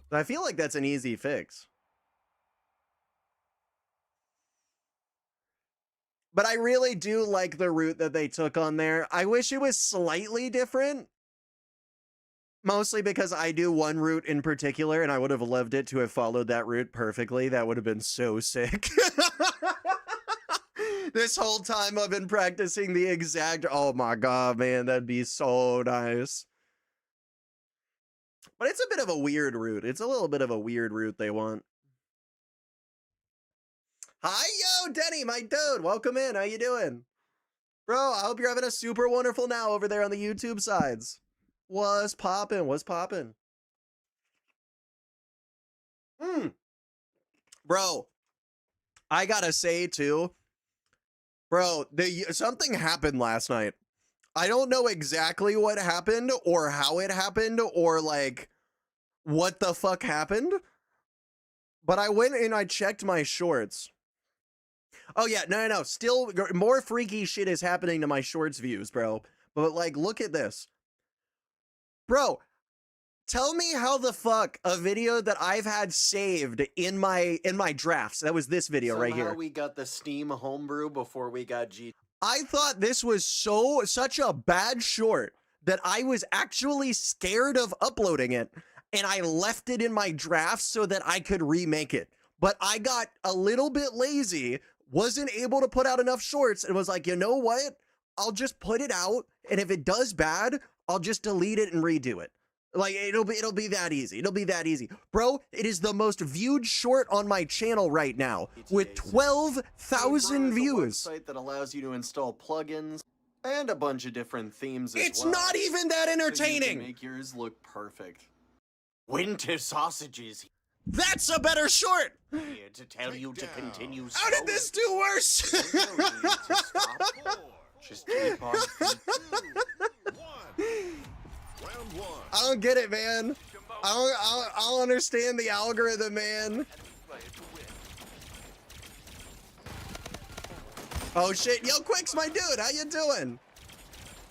I feel like that's an easy fix. But I really do like the route that they took on there. I wish it was slightly different. Mostly because I do one route in particular, and I would have loved it to have followed that route perfectly. That would have been so sick. This whole time I've been practicing the exact, oh my god, man, that'd be so nice. But it's a bit of a weird route. It's a little bit of a weird route they want. Hi, yo, Denny, my dude. Welcome in. How you doing? Bro, I hope you're having a super wonderful now over there on the YouTube sides. What's poppin'? What's poppin'? Bro, I gotta say, too, bro, something happened last night. I don't know exactly what happened or how it happened or like what the fuck happened. But I went and I checked my shorts. Oh yeah, no. Still more freaky shit is happening to my shorts views, bro. But like, look at this. Bro, tell me how the fuck a video that I've had saved in my drafts. That was this video right here. Somehow we got the Steam homebrew before we got I thought this was such a bad short that I was actually scared of uploading it, and I left it in my drafts so that I could remake it. But I got a little bit lazy, wasn't able to put out enough shorts, and was like, you know what? I'll just put it out, and if it does bad, I'll just delete it and redo it. Like, it'll be that easy. It'll be that easy. Bro, it is the most viewed short on my channel right now with 12,000 views. Website that allows you to install plugins and a bunch of different themes as It's well. not even that So you can entertaining. make yours look perfect. Winter sausages That's a better short. here to tell you to Takedown. continue. How did this do worse? There's no need to stop. 4, Just keep on. 2, 1. Round 1. I don't get it, man. I don't understand the algorithm, man. Oh shit, yo, Quick's my dude. How you doing?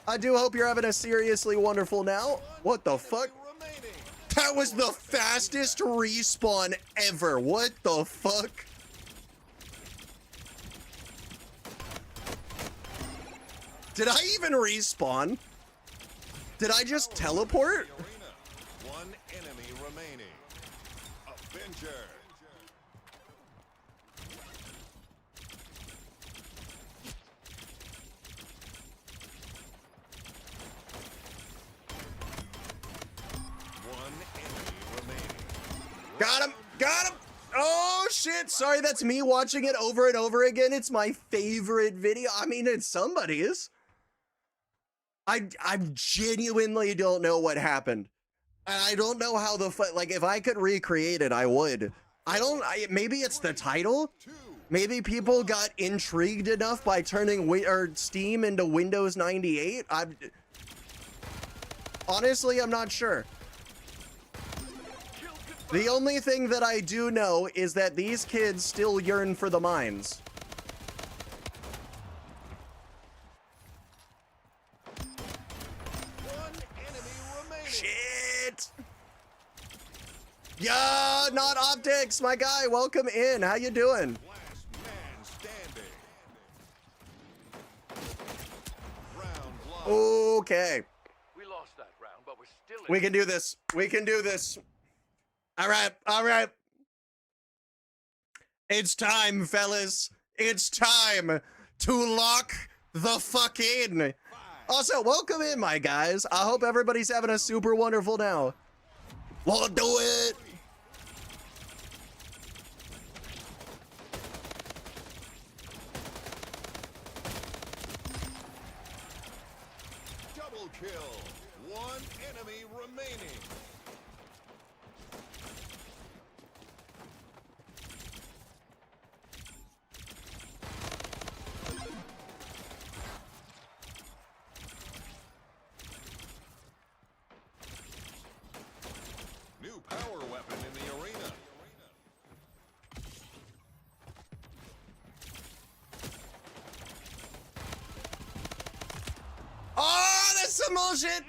I do hope you're having a seriously wonderful now. What the fuck? Remaining. That was the fastest respawn ever. What the fuck? Did I even respawn? Did I just teleport? Arena. One enemy remaining. Avenger. Got him! Got him! Oh shit! Sorry, that's me watching it over and over again. It's my favorite video. I mean, it's somebody's. I genuinely don't know what happened. And I don't know how like, if I could recreate it, I would. Maybe it's the title? Maybe people got intrigued enough by turning Steam into Windows 98? Honestly, I'm not sure. The only thing that I do know is that these kids still yearn for the mines. One enemy remaining. Shit! Yeah, not optics, my guy. Welcome in. How you doing? Last man standing. Round one. Okay, We lost that round, but we're still in. we can do this. We can do this. All right, all right. It's time, fellas. It's time to lock the fuck in. Also, welcome in, my guys. I hope everybody's having a super wonderful now. We'll do it. Double kill. One enemy remaining. New power weapon in the arena. Oh, that's some bullshit.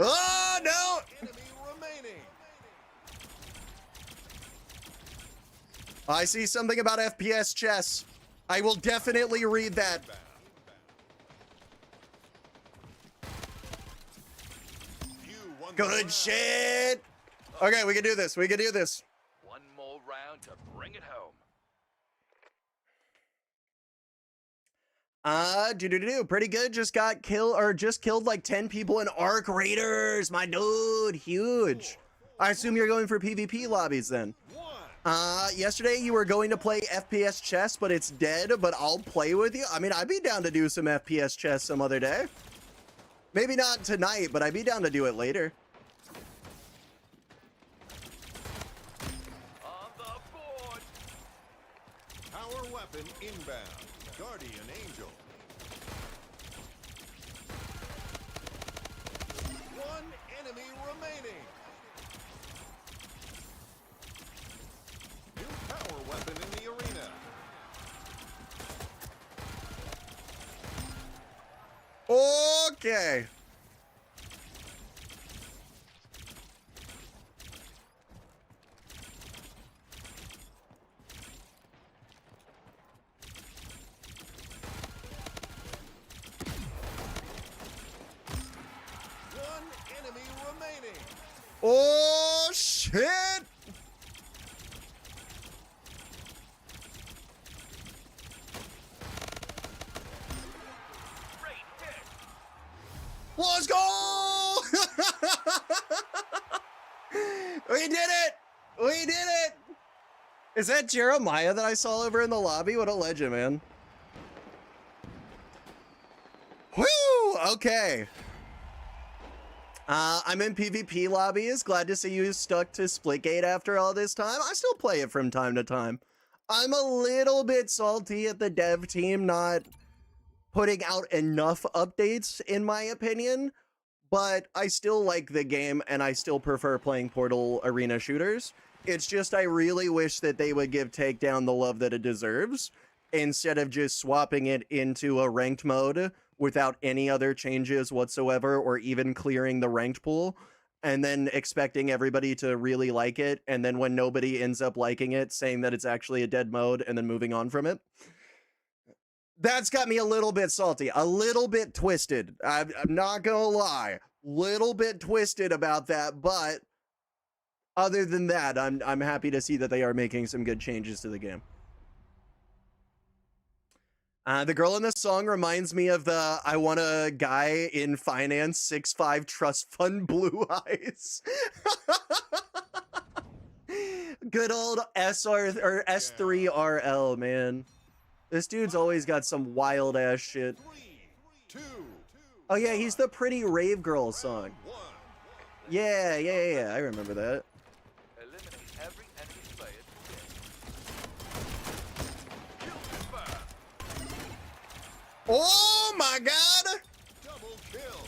Oh, no. Enemy remaining. I see something about FPS chess. I will definitely read that. You won the Good round. shit. Okay, we can do this. We can do this. One more round to bring it home. Pretty good. Just killed like 10 people in Arc Raiders. My dude, huge. I assume you're going for PvP lobbies then. One. Yesterday you were going to play FPS chess, but it's dead, but I'll play with you. I mean, I'd be down to do some FPS chess some other day. Maybe not tonight, but I'd be down to do it later. On the board. Power weapon inbound. Guardian Angel. One enemy remaining. New power weapon in the arena. Okay. One enemy remaining. Oh, shit. Great hit. Let's go! We did it! We did it! Is that Jeremiah that I saw over in the lobby? What a legend, man. Woo! Okay. I'm in PvP lobbies. Glad to see you stuck to Splitgate after all this time. I still play it from time to time. I'm a little bit salty at the dev team not putting out enough updates, in my opinion, but I still like the game and I still prefer playing Portal Arena shooters. It's just I really wish that they would give Takedown the love that it deserves instead of just swapping it into a ranked mode without any other changes whatsoever or even clearing the ranked pool and then expecting everybody to really like it, and then when nobody ends up liking it, saying that it's actually a dead mode and then moving on from it. That's got me a little bit salty, a little bit twisted. I'm not gonna lie, little bit twisted about that, but other than that, I'm happy to see that they are making some good changes to the game. The girl in this song reminds me of the I want a guy in finance 6'5" trust fund blue eyes. Good old SR or S3RL, man. This dude's always got some wild ass shit. 3, 2, Oh yeah, he's the Pretty Rave Girl song. 1. Yeah, I remember that. Eliminate every enemy player to kill confirmed. Oh my god! Double kill.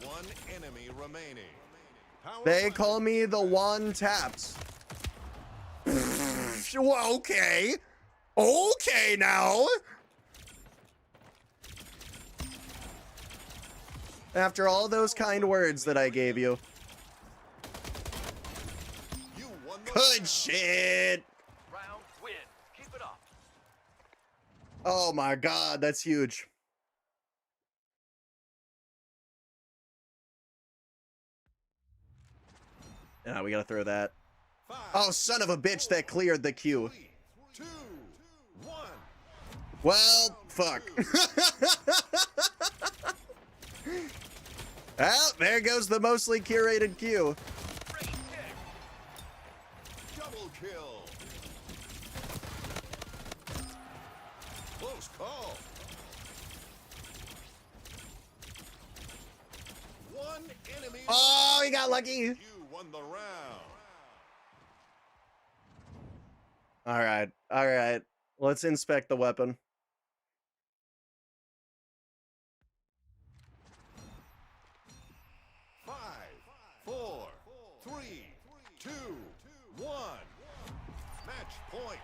One enemy remaining. Power They weapon. call me the One Taps. Well, okay. Okay now. After all those kind words that I gave you. You won the Good round. shit. Round win. Keep it up. Oh my god, that's huge. Yeah, we gotta throw that. 5, Oh, son of a bitch, that cleared the queue. 3, 2, 1. Well, fuck. Well, there goes the mostly curated queue. Great kick. Double kill. Close call. One enemy. Oh, he got lucky. You won the round. All right. Let's inspect the weapon. Five, 4, 3, 2, 1. Match point.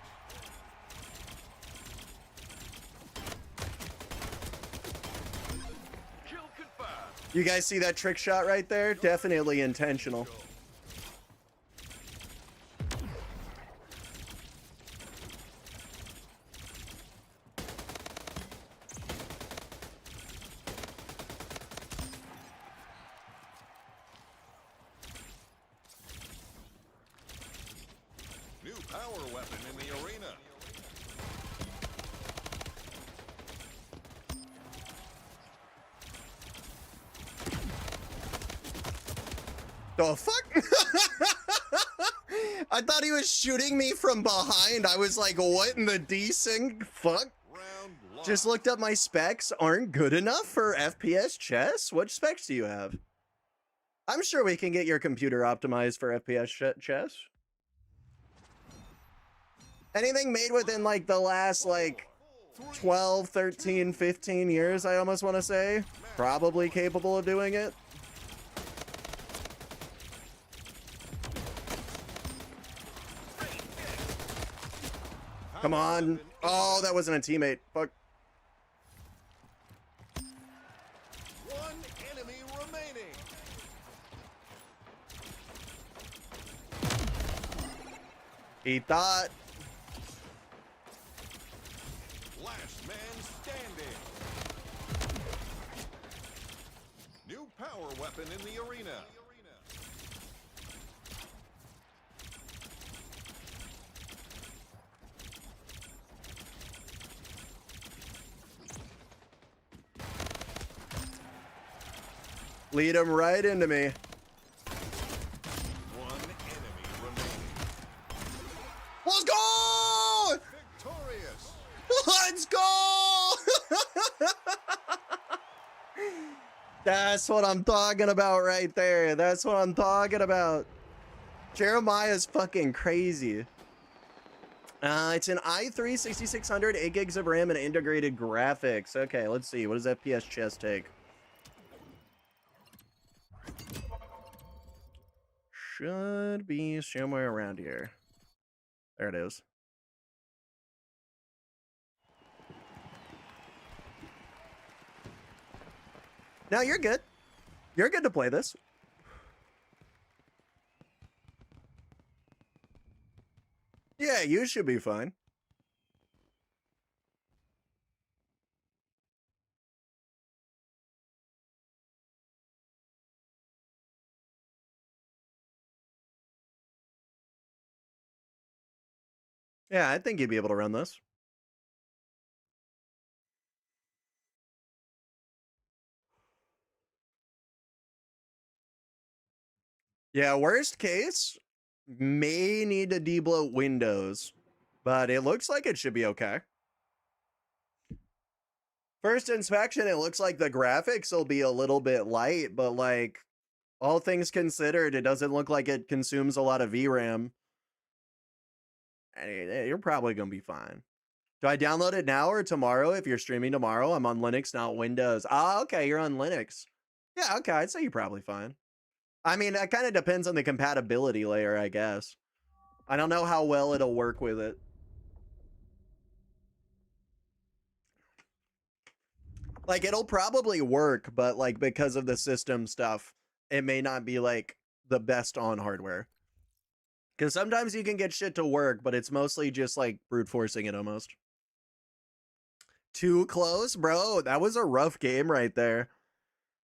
Kill confirmed. You guys see that trick shot right there? Definitely intentional. New power weapon in the arena. The fuck? I thought he was shooting me from behind. I was like, what in the desync? Fuck. Round lost. Just looked up my specs. Aren't good enough for FPS chess? What specs do you have? I'm sure we can get your computer optimized for FPS chess. Anything made within like the last like 12, 13, 15 years, I almost want to say. Probably capable of doing it. Come on. Oh, that wasn't a teammate. Fuck. One enemy remaining. He thought. Last man standing. New power weapon in the arena. Lead him right into me. One enemy remaining. Let's go! Victorious. Let's go! That's what I'm talking about right there. That's what I'm talking about. Jeremiah's fucking crazy. It's an i3 6600, 8 gigs of RAM, and integrated graphics. Okay, let's see. What does FPS chess take? Should be somewhere around here. There it is. No, you're good. You're good to play this. Yeah, you should be fine. Yeah, I think you'd be able to run this. Yeah, worst case, may need to debloat Windows, but it looks like it should be okay. First inspection, it looks like the graphics will be a little bit light, but like all things considered, it doesn't look like it consumes a lot of VRAM. You're probably gonna be fine. Do I download it now or tomorrow? If you're streaming tomorrow, I'm on Linux, not Windows. Ah, okay, you're on Linux. Yeah, okay, I'd say you're probably fine. I mean, that kind of depends on the compatibility layer, I guess. I don't know how well it'll work with it. Like, it'll probably work, but like because of the system stuff, it may not be like the best on hardware. Because sometimes you can get shit to work, but it's mostly just like brute forcing it almost. Too close, bro. That was a rough game right there.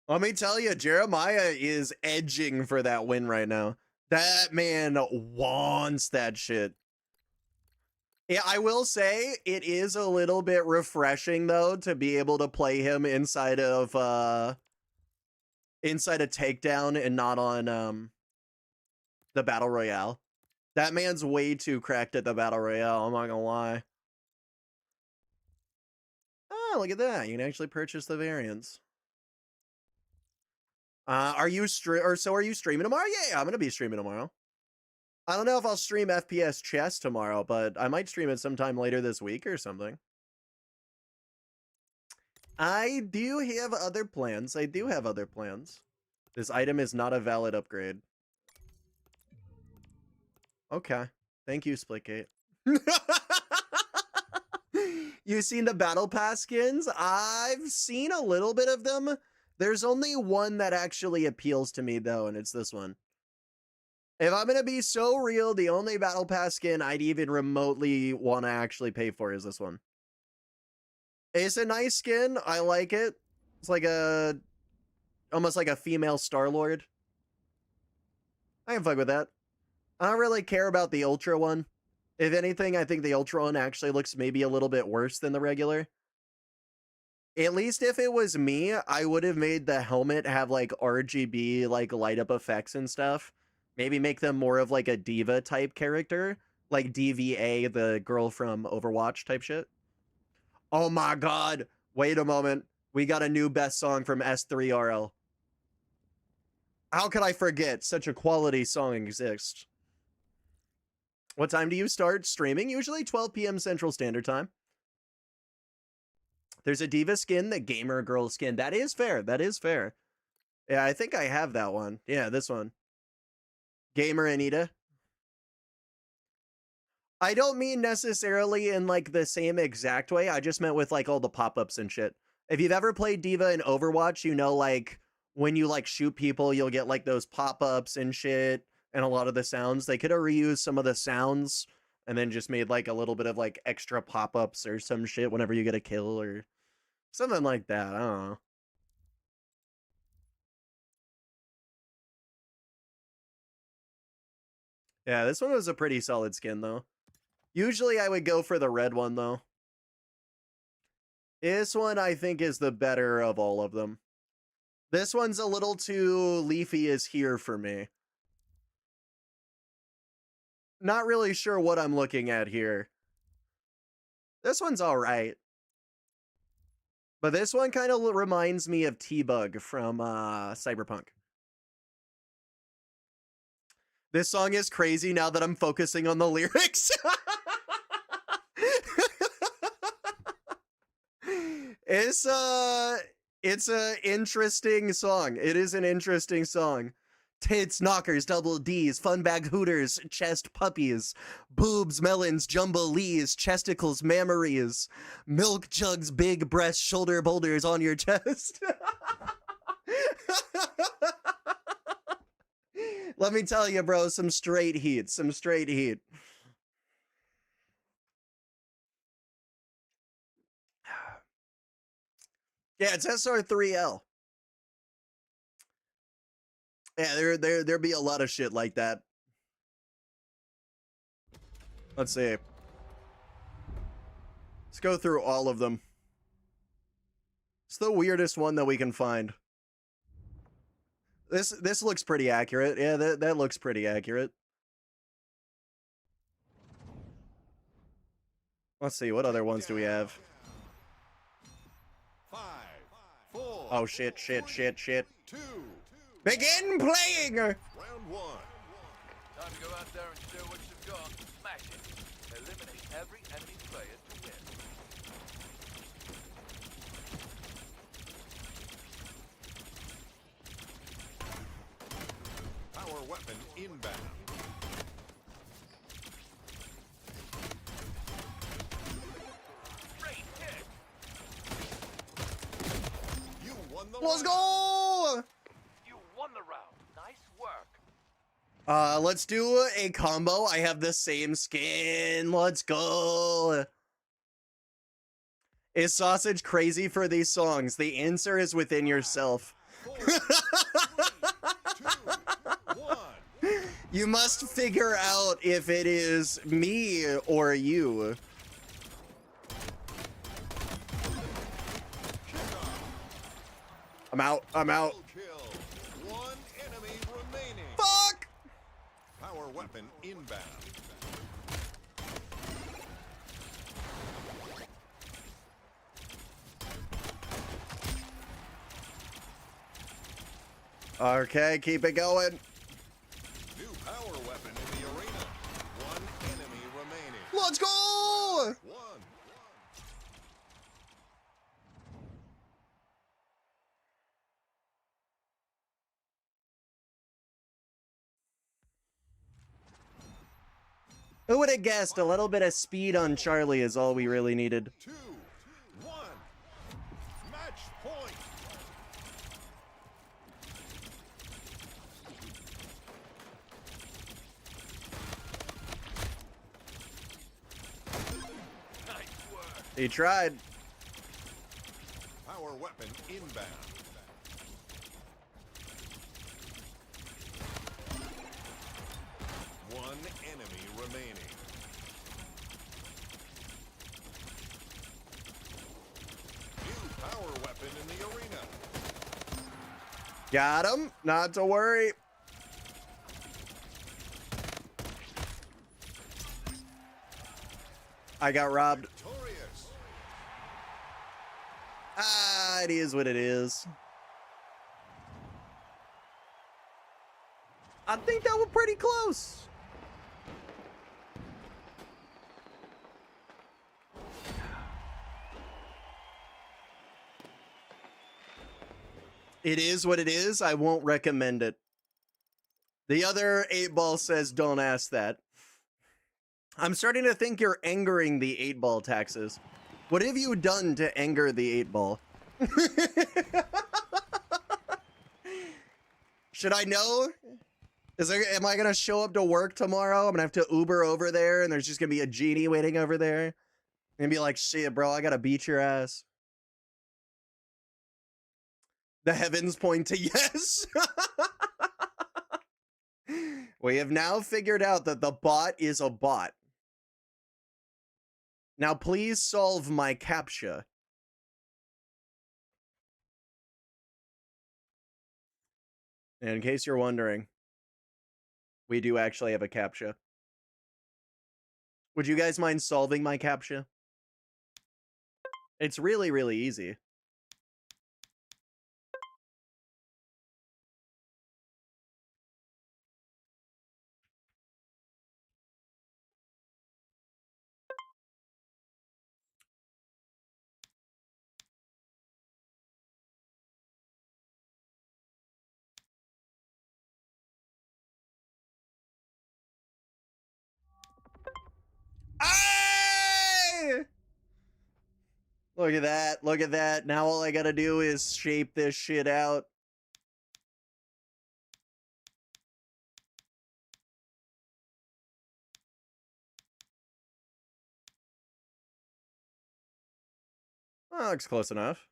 Let me tell you, Jeremiah is edging for that win right now. That man wants that shit. Yeah, I will say it is a little bit refreshing though to be able to play him inside of a takedown and not on the battle royale. That man's way too cracked at the battle royale, I'm not gonna lie. Oh, look at that. You can actually purchase the variants. Are you streaming tomorrow? Yeah, I'm gonna be streaming tomorrow. I don't know if I'll stream FPS chess tomorrow, but I might stream it sometime later this week or something. I do have other plans. I do have other plans. This item is not a valid upgrade. Okay. Thank you, Splitgate. You've seen the Battle Pass skins? I've seen a little bit of them. There's only one that actually appeals to me, though, and it's this one. If I'm going to be so real, the only Battle Pass skin I'd even remotely want to actually pay for is this one. It's a nice skin. I like it. It's like almost like a female Star-Lord. I can fuck with that. I don't really care about the Ultra one. If anything, I think the Ultra one actually looks maybe a little bit worse than the regular. At least if it was me, I would have made the helmet have like RGB, like light up effects and stuff. Maybe make them more of like a diva type character, like DVA, the girl from Overwatch type shit. Oh my god. Wait a moment. We got a new best song from S3RL. How could I forget? Such a quality song exists. What time do you start streaming? Usually 12 p.m. Central Standard Time. There's a diva skin, the gamer girl skin. That is fair. That is fair. Yeah, I think I have that one. Yeah, this one. Gamer Anita. I don't mean necessarily in like the same exact way. I just meant with like all the pop-ups and shit. If you've ever played diva in Overwatch, you know like when you like shoot people, you'll get like those pop-ups and shit. And a lot of the sounds, they could have reused some of the sounds and then just made like a little bit of like extra pop-ups or some shit whenever you get a kill or something like that. I don't know. Yeah, this one was a pretty solid skin though. Usually I would go for the red one though. This one I think is the better of all of them. This one's a little too leafy is here for me. Not really sure what I'm looking at here. This one's all right. But this one kind of reminds me of T-Bug from Cyberpunk. This song is crazy now that I'm focusing on the lyrics. It's a interesting song. It is an interesting song. Tits, knockers, double D's, fun bag hooters, chest puppies, boobs, melons, jumbo-lees, chesticles, mammaries, milk jugs, big breasts, shoulder boulders on your chest. Let me tell you, bro, some straight heat, some straight heat. Yeah, it's SR3L. Yeah, there'd be a lot of shit like that. Let's see. Let's go through all of them. It's the weirdest one that we can find. This looks pretty accurate. Yeah, that looks pretty accurate. Let's see, what other ones do we have? 5, 4. Oh shit, shit, shit, shit. 2. Begin playing! Round 1. Time to go out there and show what you've got. Smash it. Eliminate every enemy player to win. Power weapon inbound. Great hit. You won the Let's round. go! You won the round. Nice work. Let's do a combo. I have the same skin. Let's go. Is Sausage crazy for these songs? The answer is within yourself. 4, 3, 2, 1. You must figure out if it is me or you. I'm out. I'm out. Double kill. One enemy remaining. Fuck! Power weapon inbound. Okay, keep it going. New power weapon in the arena. One enemy remaining. Let's go! 1. Who would have guessed a little bit of speed on Charlie is all we really needed. 2, 1. Match point. Nice work. He tried. Power weapon inbound. One enemy remaining. New power weapon in the arena. Got him. Not to worry. I got robbed. Victorious. Ah, it is what it is. I think that was pretty close. It is what it is. I won't recommend it. The other 8-ball says don't ask that. I'm starting to think you're angering the 8-ball taxes. What have you done to anger the 8-ball? Should I know? Am I gonna show up to work tomorrow? I'm gonna have to Uber over there and there's just gonna be a genie waiting over there. And be like, shit, bro, I gotta beat your ass. The heavens point to yes. We have now figured out that the bot is a bot. Now please solve my CAPTCHA. And in case you're wondering, we do actually have a CAPTCHA. Would you guys mind solving my CAPTCHA? It's really, really easy. Ay! Look at that. Look at that. Now all I gotta do is shape this shit out. Well, looks close enough.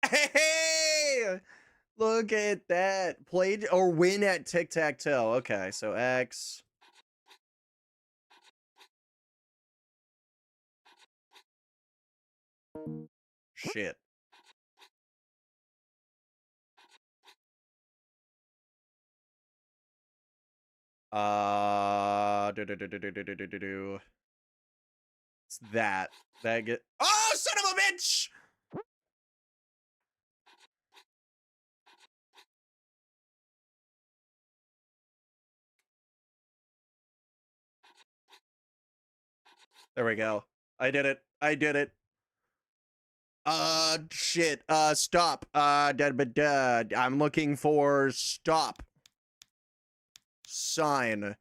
Hey! Look at that. Played or win at tic-tac-toe. Okay, so X. Shit. Do. It's that. That get. Oh, son of a bitch! There we go. I did it. I did it. Shit. Stop. I'm looking for stop. Sign.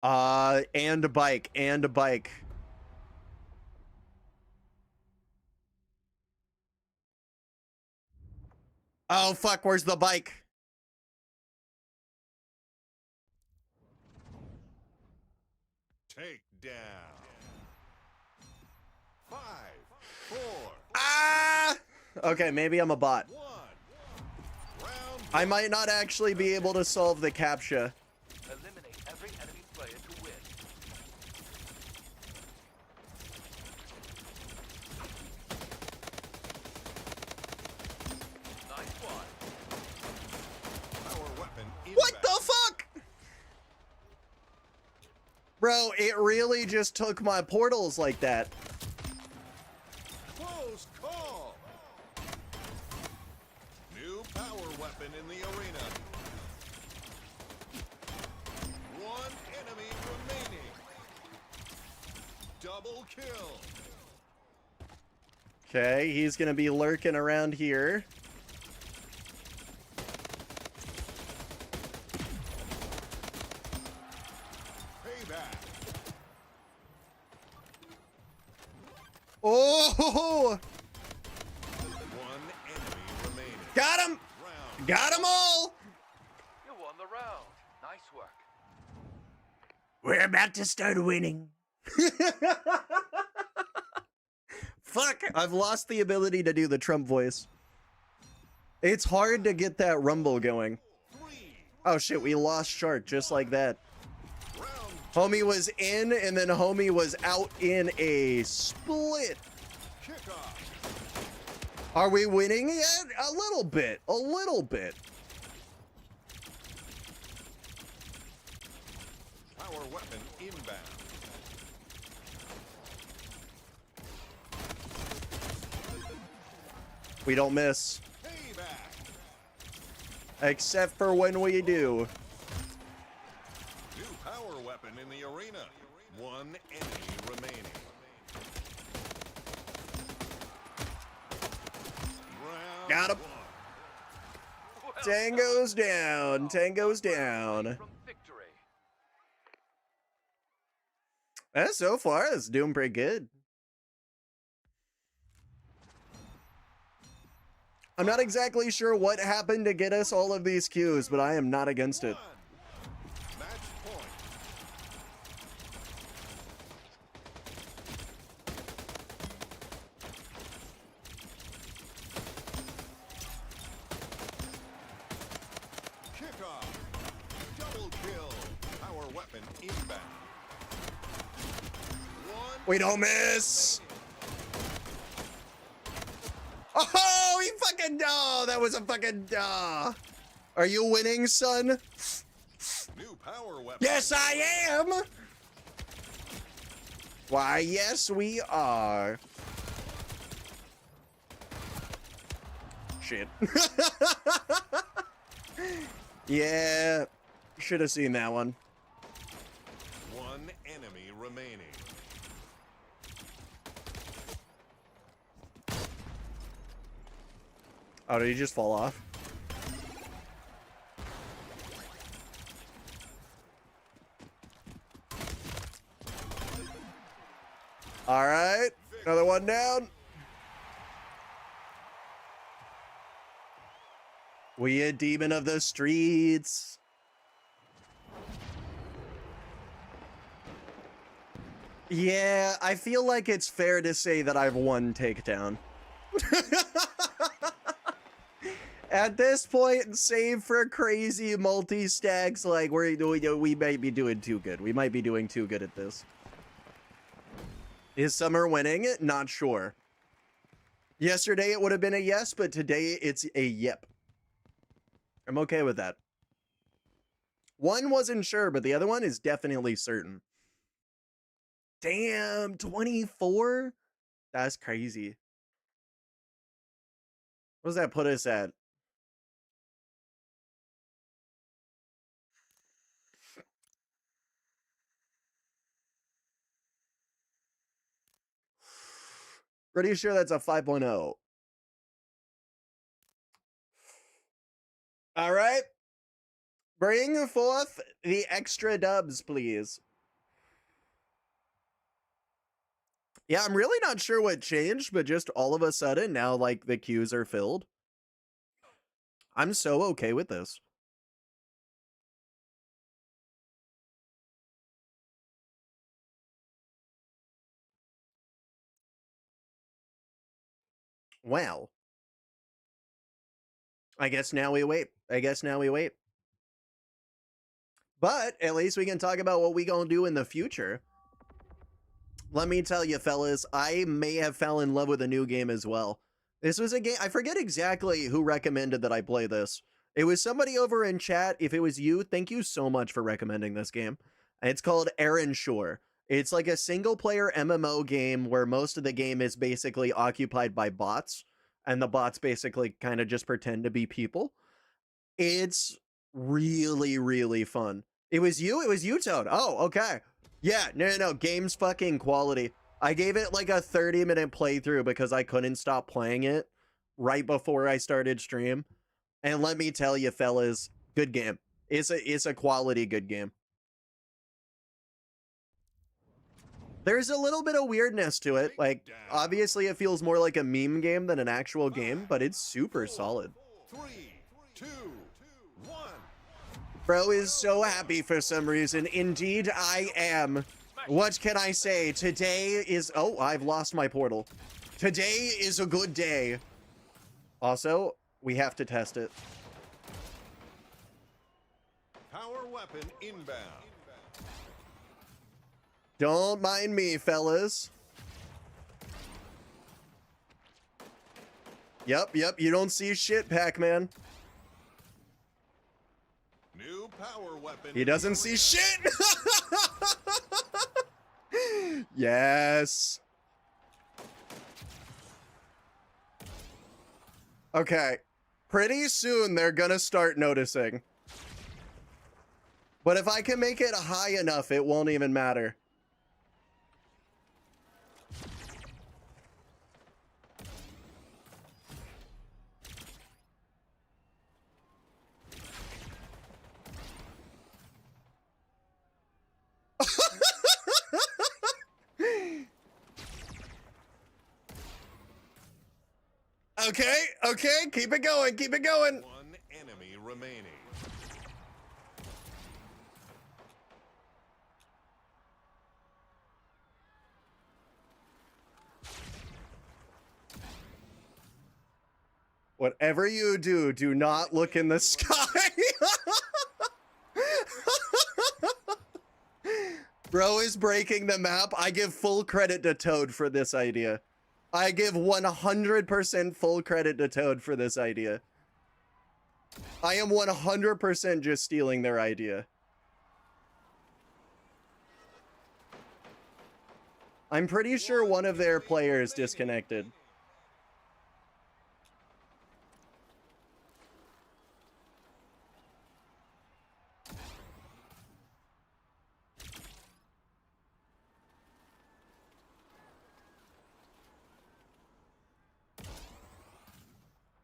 And a bike. And a bike. Oh, fuck. Where's the bike? Take down. 5, 4, Ah! Okay, maybe I'm a bot. 1. Round I might not actually be able to solve the CAPTCHA. Eliminate every enemy player to win. Nice one. power weapon inbound. What the fuck? Bro, it really just took my portals like that. Close call. New power weapon in the arena. One enemy remaining. Double kill. Okay, he's gonna be lurking around here. Payback. Oh! One enemy remaining. Got him! Round. Got them all! You won the round. Nice work. We're about to start winning. Fuck, I've lost the ability to do the Trump voice. It's hard to get that rumble going. 3. Oh shit, we lost Shark just like that. Round. Homie was in, and then homie was out in a split. Kickoff. Are we winning yet? A little bit. A little bit. Power weapon inbound. We don't miss. Payback. Except for when we do. New power weapon in the arena. One enemy remaining. Round Got him. 1. Well Tango's done. down. Tango's down. From victory. So far, it's doing pretty good. I'm not exactly sure what happened to get us all of these cues, but I am not against it. 1. Match point. Kickoff. Double kill. Power weapon inbound. One. We don't miss. Oh, he fucking, oh, that was a fucking, Are you winning, son? New power weapon. Yes, I am. Why, yes, we are. Shit. Yeah, should have seen that one. One enemy remaining. Oh, did he just fall off? All right, another one down. We a demon of the streets. Yeah, I feel like it's fair to say that I've won Takedown. At this point, save for crazy multi-stacks, like we might be doing too good. We might be doing too good at this. Is Summer winning? Not sure. Yesterday it would have been a yes, but today it's a yep. I'm okay with that. One wasn't sure, but the other one is definitely certain. Damn, 24? That's crazy. What does that put us at? Pretty sure that's a 5.0. All right. Bring forth the extra dubs, please. Yeah, I'm really not sure what changed, but just all of a sudden now, like, the queues are filled. I'm so okay with this. Wow. I guess now we wait. But at least we can talk about what we gonna do in the future. Let me tell you, fellas, I may have fell in love with a new game as well. This was a game, I forget exactly who recommended that I play this. It was somebody over in chat. If it was you, thank you so much for recommending this game. It's called ErenShor. It's like a single-player MMO game where most of the game is basically occupied by bots, and the bots basically kind of just pretend to be people. It's really, really fun. It was you, Toad. Oh, okay. Yeah, no, game's fucking quality. I gave it like a 30-minute playthrough because I couldn't stop playing it right before I started stream. And let me tell you, fellas, good game. It's a quality good game. There's a little bit of weirdness to it. Like, obviously it feels more like a meme game than an actual game, but it's super solid. 3, 2, 1. Bro is so happy for some reason. Indeed, I am. What can I say? Today is... Oh, I've lost my portal. Today is a good day. Also, we have to test it. Power weapon inbound. Don't mind me, fellas. Yep, you don't see shit, Pac-Man. New power weapon. He doesn't see shit! Yes. Okay. Pretty soon they're gonna start noticing. But if I can make it high enough, it won't even matter. Okay, keep it going. One enemy remaining. Whatever you do, do not look in the sky. Bro is breaking the map. I give full credit to Toad for this idea. I give 100% full credit to Toad for this idea. I am 100% just stealing their idea. I'm pretty sure one of their players disconnected.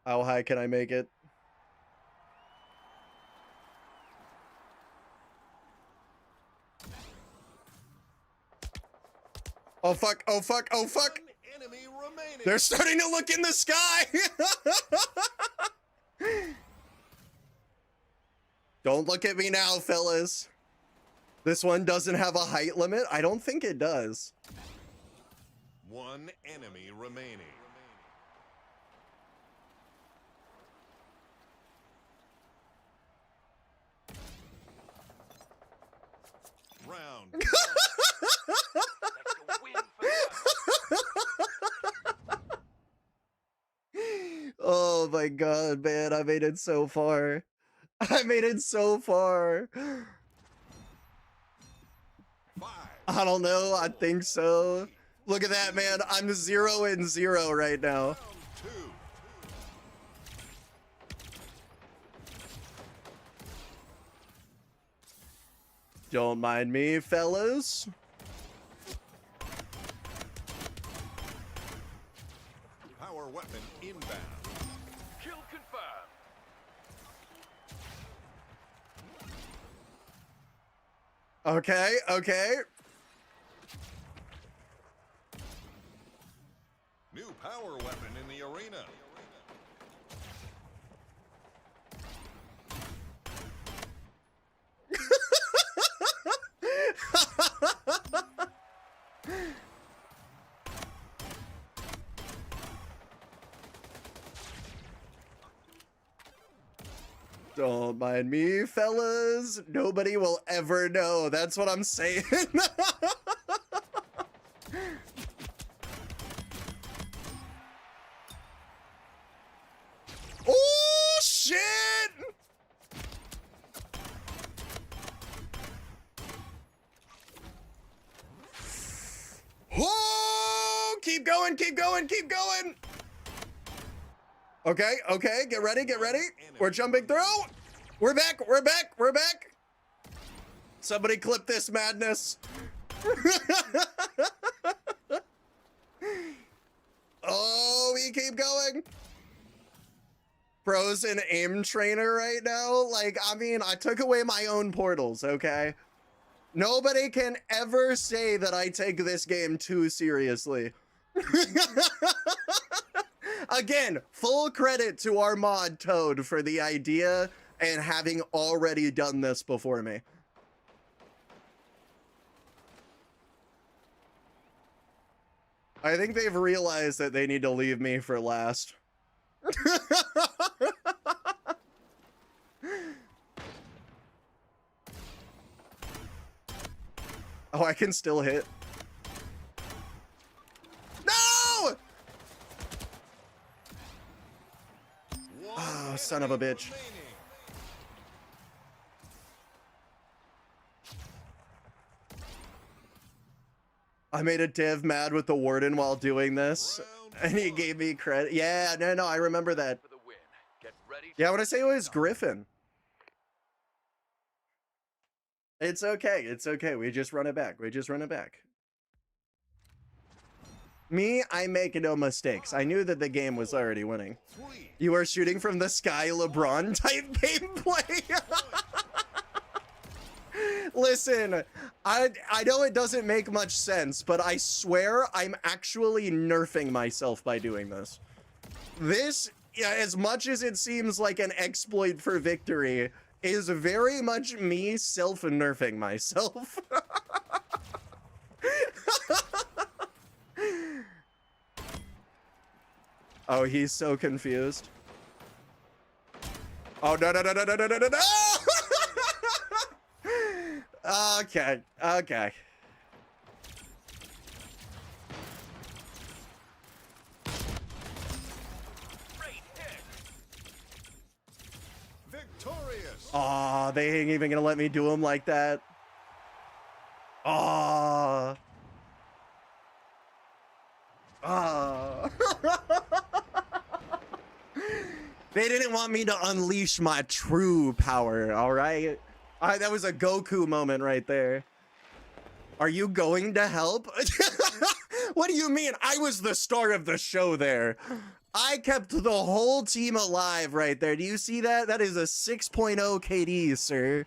How high can I make it? Oh fuck, oh fuck, oh fuck! One enemy remaining. They're starting to look in the sky! Don't look at me now, fellas. This one doesn't have a height limit? I don't think it does. One enemy remaining. round. That's a win for us. Oh my god, man, I made it so far. I made it so far. 5, I don't know, I think so. Look at that, man. I'm 0-0 right now. round 2. Don't mind me, fellas. Power weapon inbound. Kill confirmed. Okay, okay. New power weapon in the arena. Don't mind me, fellas. Nobody will ever know. That's what I'm saying. Oh, shit! Oh, keep going, keep going, keep going. Okay, okay, get ready, get ready. We're jumping through. We're back, we're back, we're back. Somebody clip this madness. Oh, we keep going. Frozen aim trainer right now. Like, I mean, I took away my own portals, okay? Nobody can ever say that I take this game too seriously. Again, full credit to our mod Toad for the idea and having already done this before me. I think they've realized that they need to leave me for last. Oh, I can still hit. No! Oh, son of a bitch. Remaining. I made a dev mad with the warden while doing this, Round and he 1. gave me credit. Yeah, no, I remember that. For the win. Get ready. Yeah, I want to say it was Griffin. It's okay, it's okay. We just run it back. We just run it back. Me, I make no mistakes. I knew that the game was already winning. 3. You are shooting from the sky, LeBron type gameplay. Listen, I know it doesn't make much sense, but I swear I'm actually nerfing myself by doing this. This, yeah, as much as it seems like an exploit for victory, is very much me self-nerfing myself. Oh, he's so confused. Oh, no, no, no, no, no, no, no, no, no! Okay, okay. Great hit. Victorious. Aw, they ain't even gonna let me do him like that. Aw. Aw. They didn't want me to unleash my true power, alright? That was a Goku moment right there. Are you going to help? What do you mean? I was the star of the show there. I kept the whole team alive right there. Do you see that? That is a 6.0 KD, sir.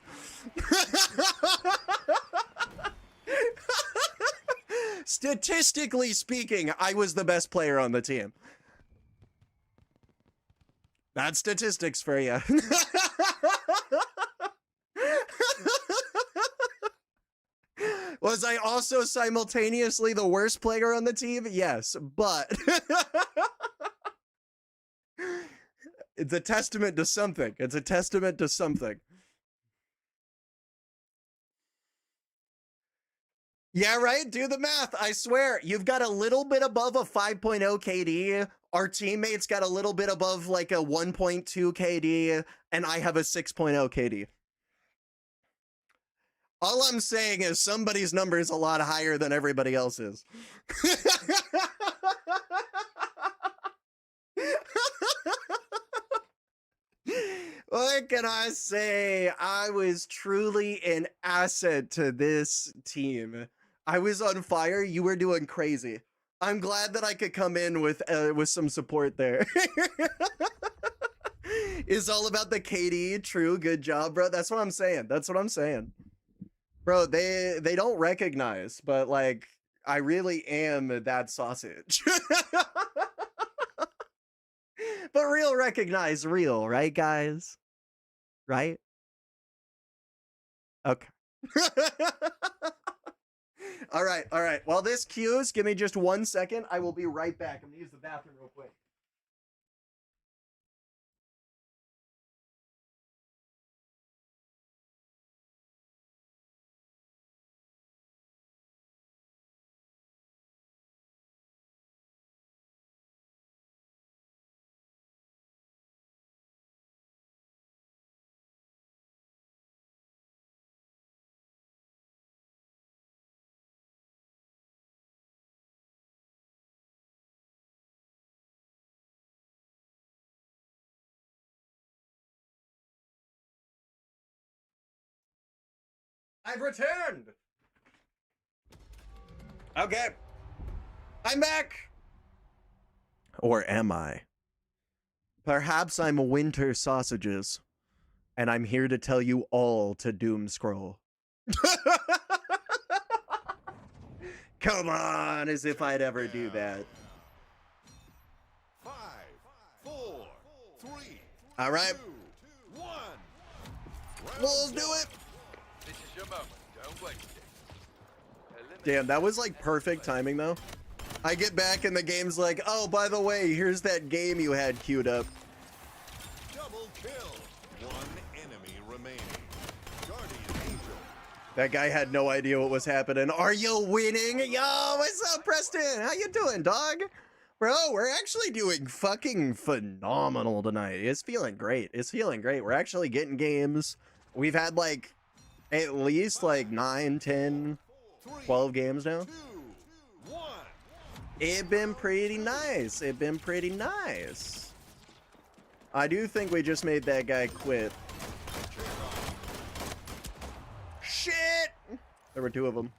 Statistically speaking, I was the best player on the team. That's statistics for you. Was I also simultaneously the worst player on the team? Yes, but it's a testament to something. It's a testament to something. Yeah, right? Do the math. I swear. You've got a little bit above a 5.0 KD. Our teammates got a little bit above like a 1.2 KD. And I have a 6.0 KD. All I'm saying is somebody's number is a lot higher than everybody else's. What can I say? I was truly an asset to this team. I was on fire. You were doing crazy. I'm glad that I could come in with some support there. It's all about the KD. True. Good job, bro. That's what I'm saying. That's what I'm saying. Bro, they don't recognize, but like I really am that sausage. But real recognize real, right, guys? Right? Okay. All right, all right. While this queues, give me just 1 second. I will be right back. I'm gonna use the bathroom real quick. I've returned. Okay. I'm back. Or am I? Perhaps I'm winter sausages, and I'm here to tell you all to doom scroll. Come on, as if I'd ever do that. 5, 4, 3, All right, 2, 1. we'll do it. This is your moment. Don't waste it. Eliminate Damn, that was like perfect timing though. I get back and the game's like, oh, by the way, here's that game you had queued up. Double kill. One enemy remaining. Guardian Angel. That guy had no idea what was happening. Are you winning? Yo, what's up, Preston? How you doing, dog? Bro, we're actually doing fucking phenomenal tonight. It's feeling great. It's feeling great. We're actually getting games. We've had like at least like 9, 10, 12 games now. 2, 1. It been pretty nice. It been pretty nice. I do think we just made that guy quit. Shit! There were 2 of them.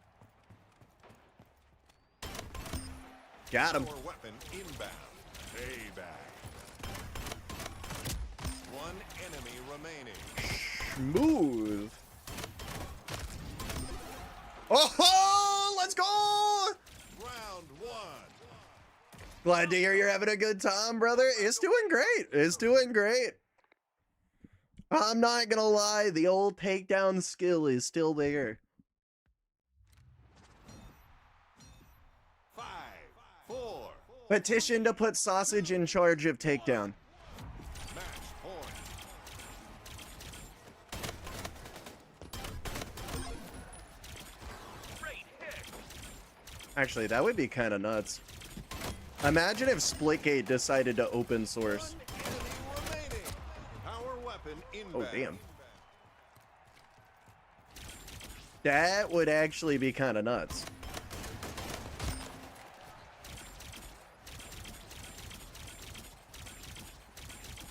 Got him. Power weapon inbound. Payback. One enemy remaining. Smooth. Oh, let's go! Round 1. Glad to hear you're having a good time, brother. It's doing great. It's doing great. I'm not gonna lie, the old takedown skill is still there. 5, 4. Petition to put Sausage in charge of takedown. Match point. great hit. Actually, that would be kind of nuts. Imagine if Splitgate decided to open source. One enemy remaining. Power weapon Oh, inbound. damn. That would actually be kind of nuts.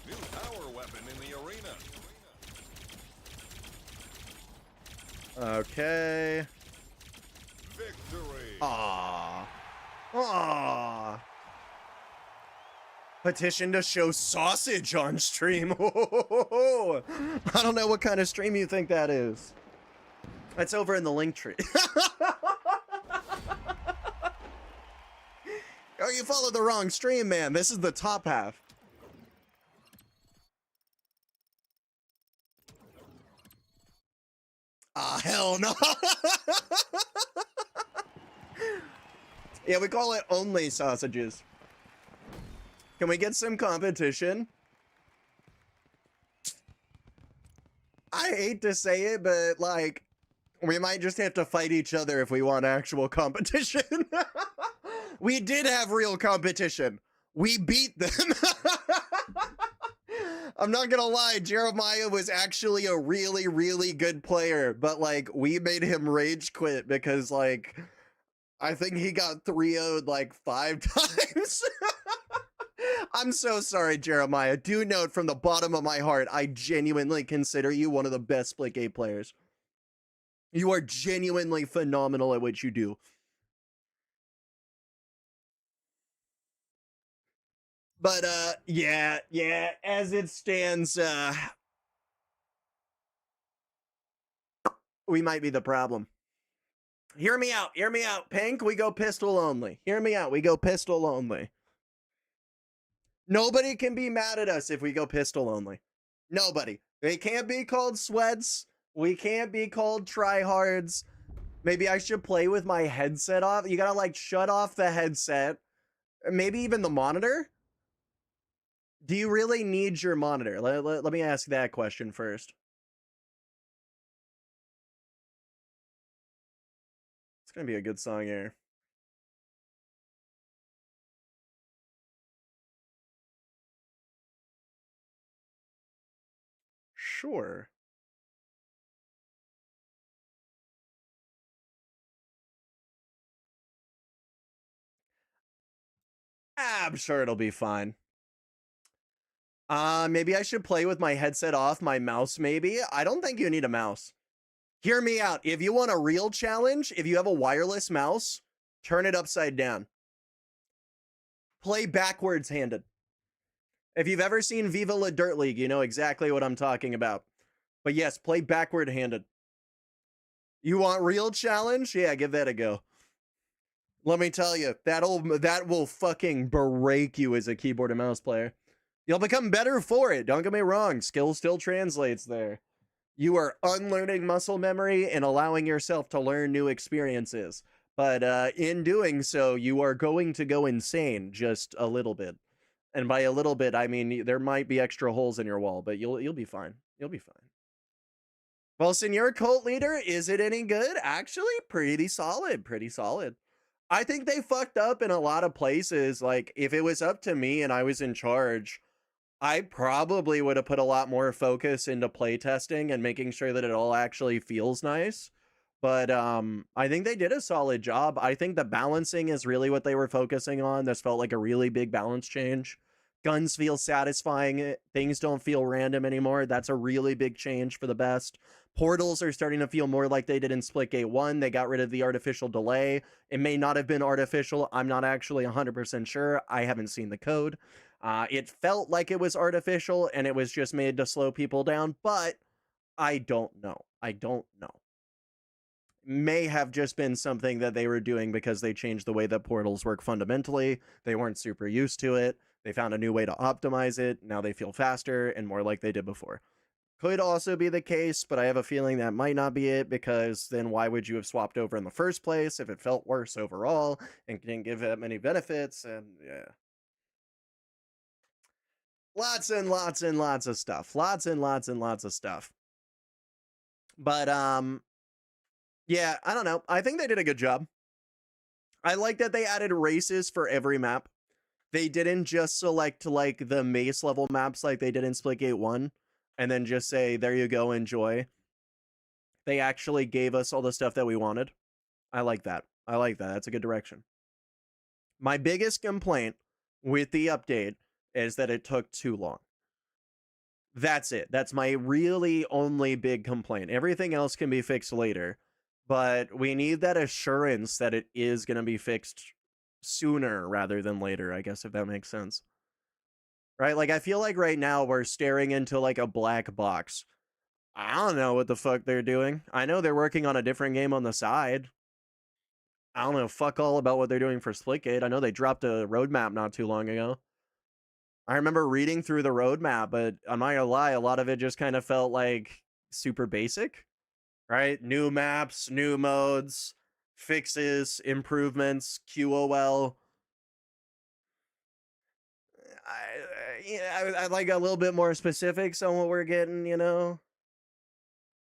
New power weapon in the arena. Okay. Victory. Aww. Aww. Petition to show Sausage on stream. I don't know what kind of stream you think that is. That's over in the link tree. Oh, you followed the wrong stream, man. This is the top half. Ah, hell no. Yeah, we call it only sausages. Can we get some competition? I hate to say it, but like, We might just have to fight each other if we want actual competition. We did have real competition. We beat them. I'm not gonna lie, Jeremiah was actually a really, really good player, but like we made him rage quit because like I think he got 3-0'd like 5 times. I'm so sorry, Jeremiah. Do note from the bottom of my heart, I genuinely consider you one of the best Splitgate players. You are genuinely phenomenal at what you do. But yeah, as it stands, we might be the problem. Hear me out, Pink, we go pistol only. Hear me out, we go pistol only. Nobody can be mad at us if we go pistol only. Nobody. They can't be called sweats. We can't be called tryhards. Maybe I should play with my headset off. You gotta like shut off the headset. Maybe even the monitor. Do you really need your monitor? Let me ask that question first. It's gonna be a good song here. Sure. I'm sure it'll be fine. Maybe I should play with my headset off, my mouse maybe? I don't think you need a mouse. Hear me out. If you want a real challenge, if you have a wireless mouse, turn it upside down. Play backwards handed. If you've ever seen Viva La Dirt League, you know exactly what I'm talking about. But yes, play backward handed. You want real challenge? Yeah, give that a go. Let me tell you, that will fucking break you as a keyboard and mouse player. You'll become better for it. Don't get me wrong. Skill still translates there. You are unlearning muscle memory and allowing yourself to learn new experiences. But in doing so, you are going to go insane just a little bit. And by a little bit, I mean there might be extra holes in your wall, but you'll be fine. You'll be fine. Well, Senor Cult Leader, is it any good? Actually, pretty solid. Pretty solid. I think they fucked up in a lot of places. Like, if it was up to me and I was in charge, I probably would have put a lot more focus into playtesting and making sure that it all actually feels nice. But I think they did a solid job. I think the balancing is really what they were focusing on. This felt like a really big balance change. Guns feel satisfying. Things don't feel random anymore. That's a really big change for the best. Portals are starting to feel more like they did in Splitgate 1. They got rid of the artificial delay. It may not have been artificial. I'm not actually 100% sure. I haven't seen the code. It felt like it was artificial and it was just made to slow people down, but I don't know. I don't know. May have just been something that they were doing because they changed the way that portals work fundamentally. They weren't super used to it. They found a new way to optimize it. Now they feel faster and more like they did before. Could also be the case, but I have a feeling that might not be it, because then why would you have swapped over in the first place if it felt worse overall and didn't give that many benefits? And yeah. Lots and lots and lots of stuff. Lots and lots and lots of stuff. But yeah, I don't know. I think they did a good job. I like that they added races for every map. They didn't just select like the mace level maps like they did in Splitgate 1 and then just say, there you go, enjoy. They actually gave us all the stuff that we wanted. I like that. I like that. That's a good direction. My biggest complaint with the update is that it took too long. That's it. That's my really only big complaint. Everything else can be fixed later, but we need that assurance that it is going to be fixed sooner rather than later, I guess, if that makes sense. Right? Like, I feel like right now we're staring into like a black box. I don't know what the fuck they're doing. I know they're working on a different game on the side. I don't know fuck all about what they're doing for Splitgate. I know they dropped a roadmap not too long ago. I remember reading through the roadmap, but I'm not gonna lie, a lot of it just kind of felt like super basic, right? New maps, new modes, fixes, improvements, QOL. I'd like a little bit more specifics on what we're getting, you know?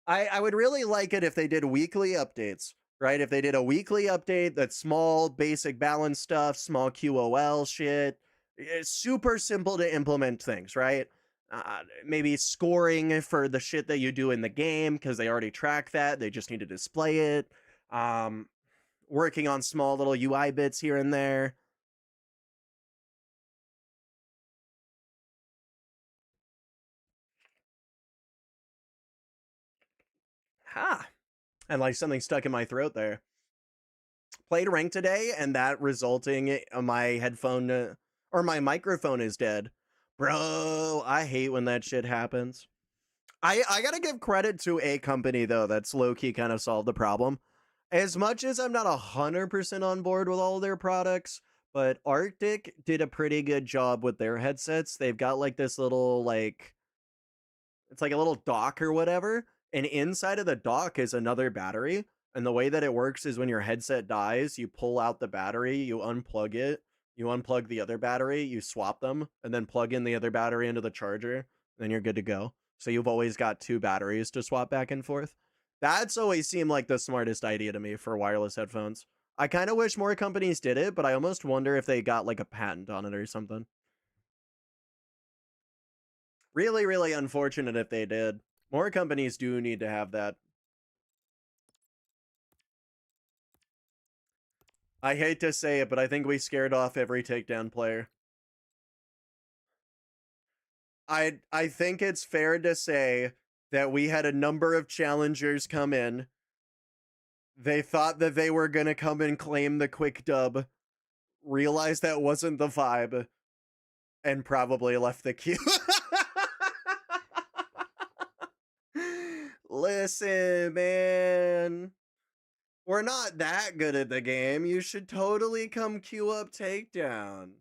I would really like it if they did weekly updates, right? If they did a weekly update that's small, basic balance stuff, small QOL shit. It's super simple to implement things, right? Maybe scoring for the shit that you do in the game because they already track that. They just need to display it. Working on small little UI bits here and there. Ha! And like something stuck in my throat there. Played rank today, and that resulting in my headphone or my microphone is dead. Bro, I hate when that shit happens. I gotta give credit to a company though that's low-key kind of solved the problem. As much as I'm not 100% on board with all their products, but Arctic did a pretty good job with their headsets. They've got like this little like it's like a little dock or whatever, and inside of the dock is another battery. And the way that it works is when your headset dies, you pull out the battery, you unplug it, you unplug the other battery, you swap them, and then plug in the other battery into the charger, then you're good to go. So you've always got two batteries to swap back and forth. That's always seemed like the smartest idea to me for wireless headphones. I kind of wish more companies did it, but I almost wonder if they got like a patent on it or something. Really, really unfortunate if they did. More companies do need to have that. I hate to say it, but I think we scared off every takedown player. I think it's fair to say that we had a number of challengers come in. They thought that they were going to come and claim the quick dub, realized that wasn't the vibe, and probably left the queue. Listen, man. We're not that good at the game. You should totally come queue up takedown.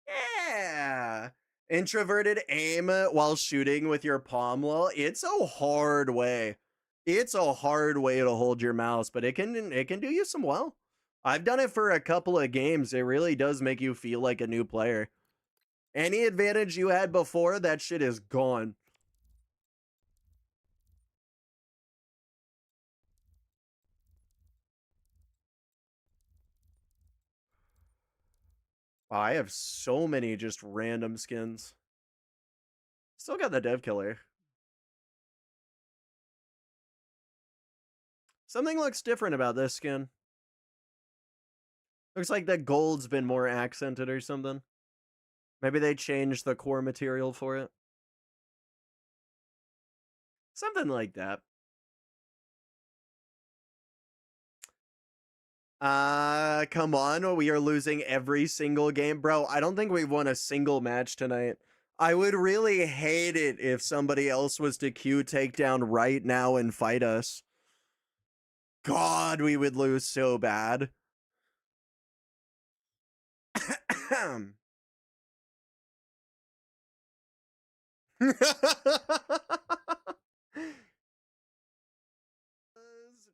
Yeah. Introverted aim while shooting with your palm well. It's a hard way. It's a hard way to hold your mouse, but it can do you some well. I've done it for a couple of games. It really does make you feel like a new player. Any advantage you had before, that shit is gone. Wow, I have so many just random skins. Still got the dev killer. Something looks different about this skin. Looks like the gold's been more accented or something. Maybe they changed the core material for it. Something like that. Come on. We are losing every single game. Bro, I don't think we've won a single match tonight. I would really hate it if somebody else was to queue takedown right now and fight us. God, we would lose so bad.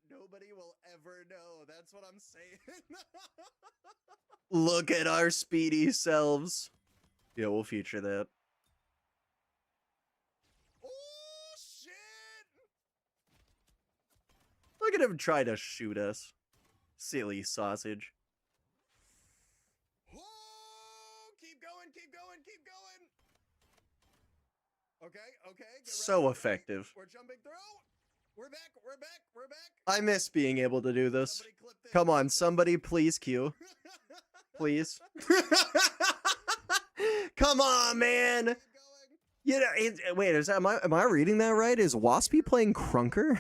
Nobody will ever know. That's what I'm saying. Look at our speedy selves. Yeah, we'll feature that. Oh, shit! Look at him try to shoot us. Silly sausage. Oh, keep going, keep going, keep going. Okay. So effective. We're jumping through. We're back. I miss being able to do this. Come on, somebody please queue. Please. Come on, man. You know, wait, am I reading that right? Is Waspy playing Crunker?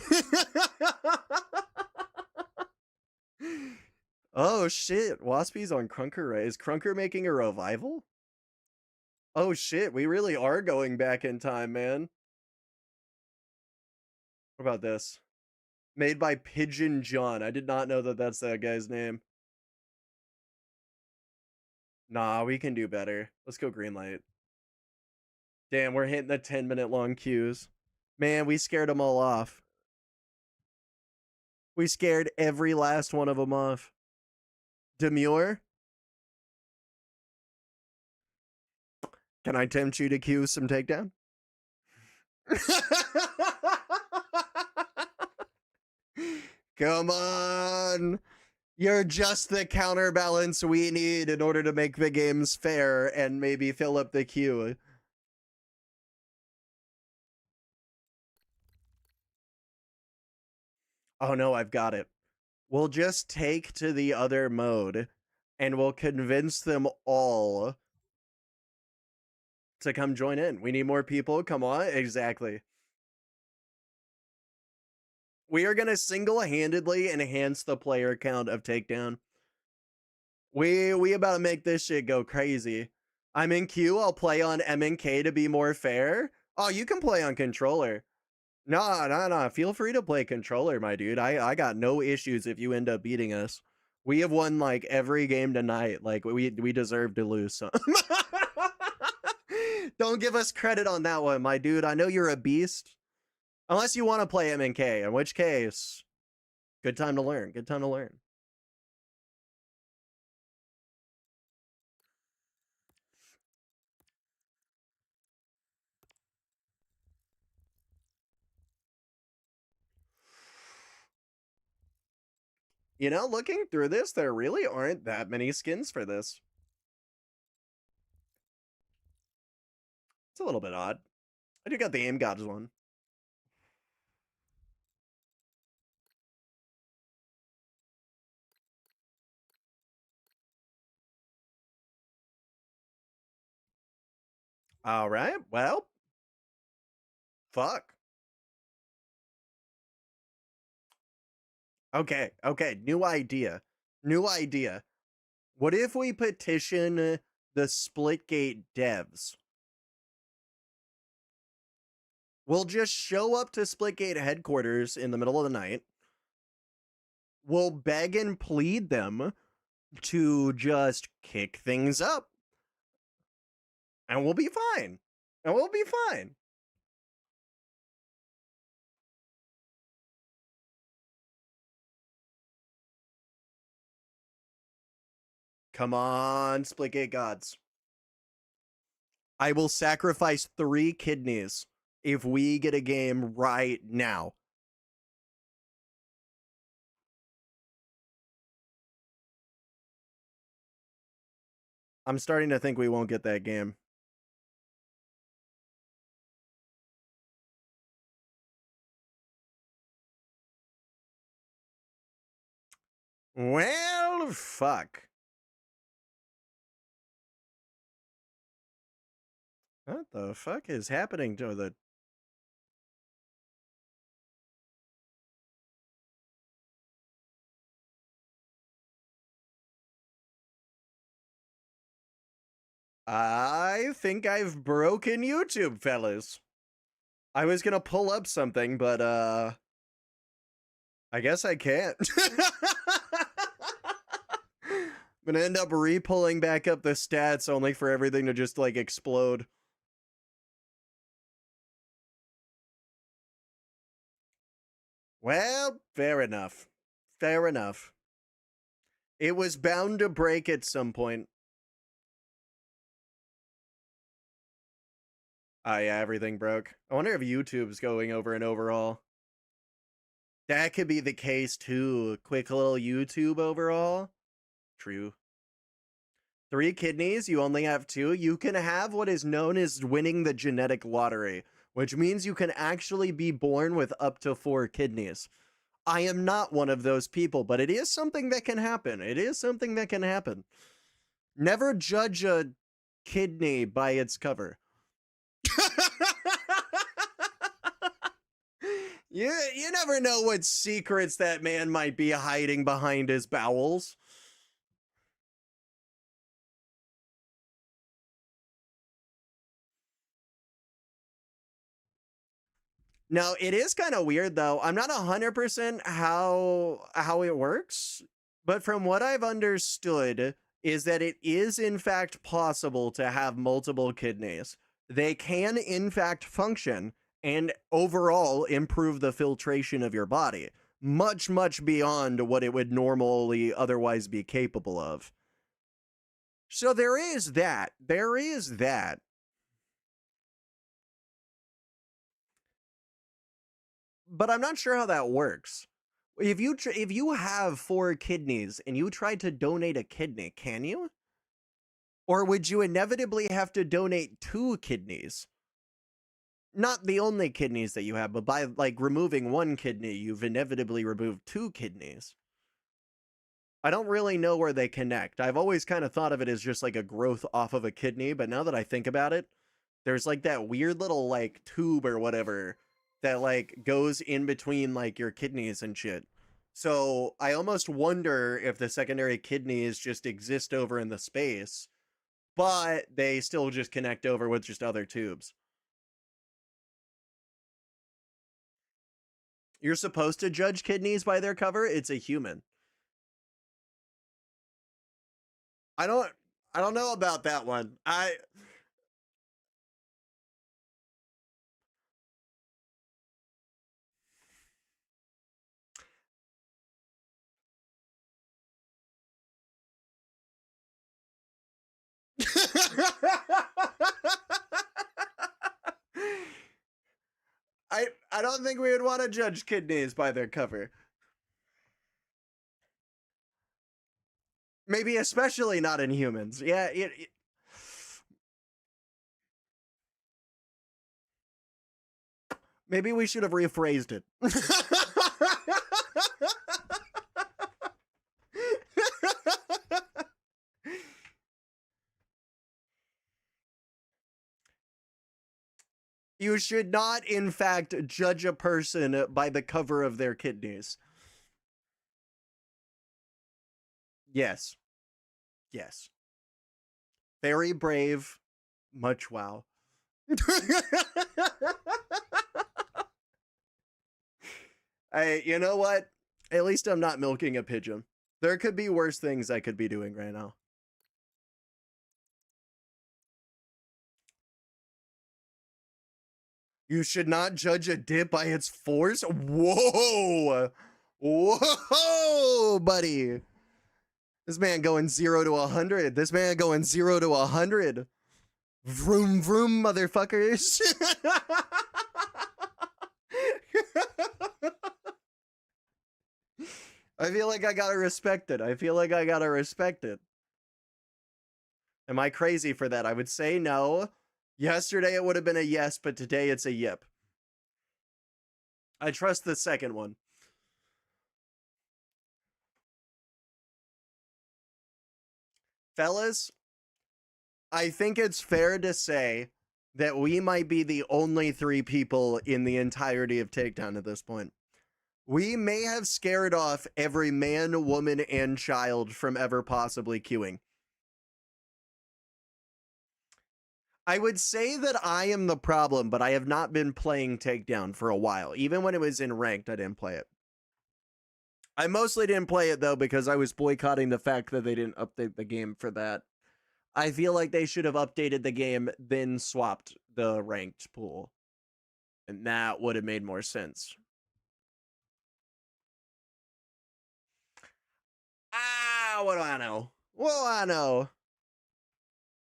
Oh shit, Waspy's on Crunker, right? Is Crunker making a revival? Oh shit, we really are going back in time, man. What about this? Made by Pigeon John. I did not know that that's that guy's name. Nah, we can do better. Let's go green light. Damn, we're hitting the 10-minute long queues. Man, we scared them all off. We scared every last one of them off. Demure? Can I tempt you to queue some takedown? Come on. You're just the counterbalance we need in order to make the games fair and maybe fill up the queue. Oh no, I've got it. We'll just take to the other mode and we'll convince them all to come join in. We need more people. Come on. Exactly. We are going to single-handedly enhance the player count of Takedown. We about to make this shit go crazy. I'm in queue. I'll play on MNK to be more fair. Oh, you can play on controller. No. Feel free to play controller, my dude. I got no issues if you end up beating us. We have won like every game tonight. Like we deserve to lose some. Don't give us credit on that one, my dude. I know you're a beast. Unless you want to play MNK, in which case, good time to learn. Good time to learn. You know, looking through this, there really aren't that many skins for this. It's a little bit odd. I do got the Aim Gods one. All right, well, fuck. Okay, new idea. New idea. What if we petition the Splitgate devs? We'll just show up to Splitgate headquarters in the middle of the night. We'll beg and plead them to just kick things up. And we'll be fine. And we'll be fine. Come on, Splitgate gods. I will sacrifice 3 kidneys if we get a game right now. I'm starting to think we won't get that game. Well, fuck. What the fuck is happening to the... I think I've broken YouTube, fellas. I was gonna pull up something, but, I guess I can't. I'm gonna end up re-pulling back up the stats only for everything to just, like, explode. Well, fair enough. Fair enough. It was bound to break at some point. Oh, yeah, everything broke. I wonder if YouTube's going over an overall. That could be the case, too. Quick little YouTube overall. True. 3 kidneys, you only have 2. You can have what is known as winning the genetic lottery, which means you can actually be born with up to 4 kidneys. I am not one of those people, but it is something that can happen. It is something that can happen. Never judge a kidney by its cover. You never know what secrets that man might be hiding behind his bowels. No, it is kind of weird though. I'm not 100% how it works, but from what I've understood is that it is in fact possible to have multiple kidneys. They can in fact function and overall improve the filtration of your body, much beyond what it would normally otherwise be capable of. So there is that. There is that. But I'm not sure how that works. if you have 4 kidneys and you try to donate a kidney, can you? Or would you inevitably have to donate 2 kidneys? Not the only kidneys that you have, but by like removing 1 kidney, you've inevitably removed 2 kidneys. I don't really know where they connect. I've always kind of thought of it as just like a growth off of a kidney, but now that I think about it, there's like that weird little like tube or whatever that like goes in between like your kidneys and shit. So I almost wonder if the secondary kidneys just exist over in the space, but they still just connect over with just other tubes. You're supposed to judge kidneys by their cover. It's a human. I don't know about that one. I don't think we would want to judge kidneys by their cover. Maybe especially not in humans. Yeah, maybe we should have rephrased it. You should not, in fact, judge a person by the cover of their kidneys. Yes. Yes. Very brave. Much wow. You know what? At least I'm not milking a pigeon. There could be worse things I could be doing right now. You should not judge a dip by its force? Whoa! Whoa, buddy! This man going 0 to 100. This man going 0 to 100. Vroom, vroom, motherfuckers. I feel like I gotta respect it. I feel like I gotta respect it. Am I crazy for that? I would say no. Yesterday it would have been a yes, but today it's a yip. I trust the second one. Fellas, I think it's fair to say that we might be the only 3 people in the entirety of Takedown at this point. We may have scared off every man, woman, and child from ever possibly queuing. I would say that I am the problem, but I have not been playing Takedown for a while. Even when it was in ranked, I didn't play it. I mostly didn't play it, though, because I was boycotting the fact that they didn't update the game for that. I feel like they should have updated the game, then swapped the ranked pool. And that would have made more sense. What do I know? What do I know?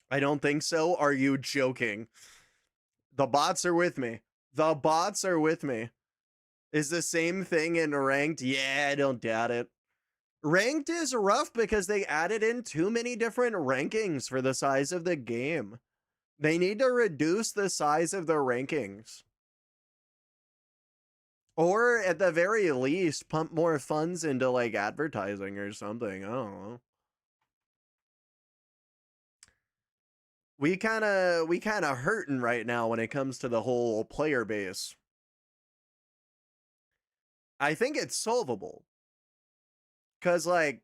I don't think so. Are you joking? The bots are with me. The bots are with me. Is the same thing in ranked? Yeah, I don't doubt it. Ranked is rough because they added in too many different rankings for the size of the game. They need to reduce the size of the rankings. Or at the very least, pump more funds into like advertising or something. I don't know. We kind of hurting right now when it comes to the whole player base. I think it's solvable. Cause like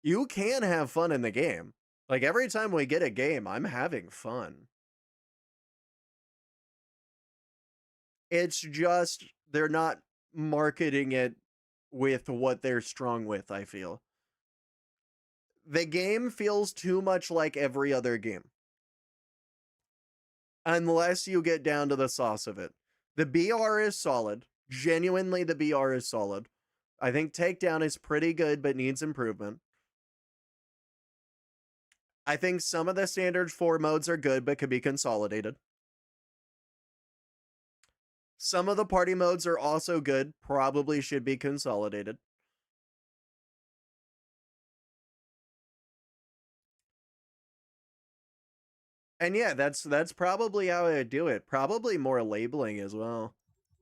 you can have fun in the game. Like every time we get a game, I'm having fun. It's just they're not marketing it with what they're strong with, I feel. The game feels too much like every other game. Unless you get down to the sauce of it. The BR is solid. Genuinely, the BR is solid. I think Takedown is pretty good, but needs improvement. I think some of the standard 4 modes are good, but could be consolidated. Some of the party modes are also good, probably should be consolidated. And yeah, that's probably how I would do it. Probably more labeling as well.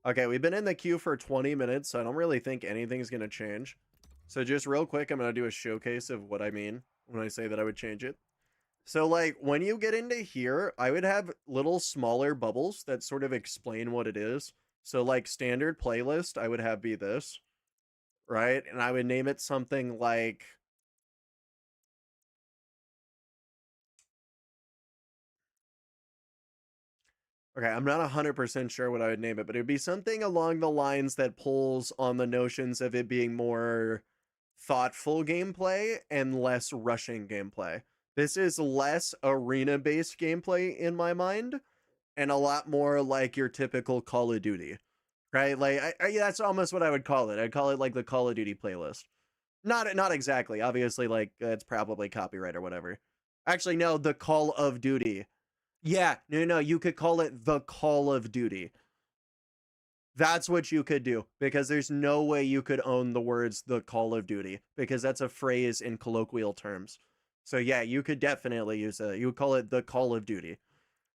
Okay, we've been in the queue for 20 minutes, so I don't really think anything's going to change. So just real quick, I'm going to do a showcase of what I mean when I say that I would change it. So like when you get into here, I would have little smaller bubbles that sort of explain what it is. So like standard playlist, I would have be this, right? And I would name it something like, okay, I'm not 100% sure what I would name it, but it would be something along the lines that pulls on the notions of it being more thoughtful gameplay and less rushing gameplay. This is less arena-based gameplay in my mind and a lot more like your typical Call of Duty, right? Like that's almost what I would call it. I'd call it like the Call of Duty playlist. Not exactly. Obviously, like it's probably copyright or whatever. Actually, no, the Call of Duty. Yeah, no, you could call it the Call of Duty. That's what you could do because there's no way you could own the words the Call of Duty because that's a phrase in colloquial terms. So yeah, you could definitely use it. You would call it the Call of Duty.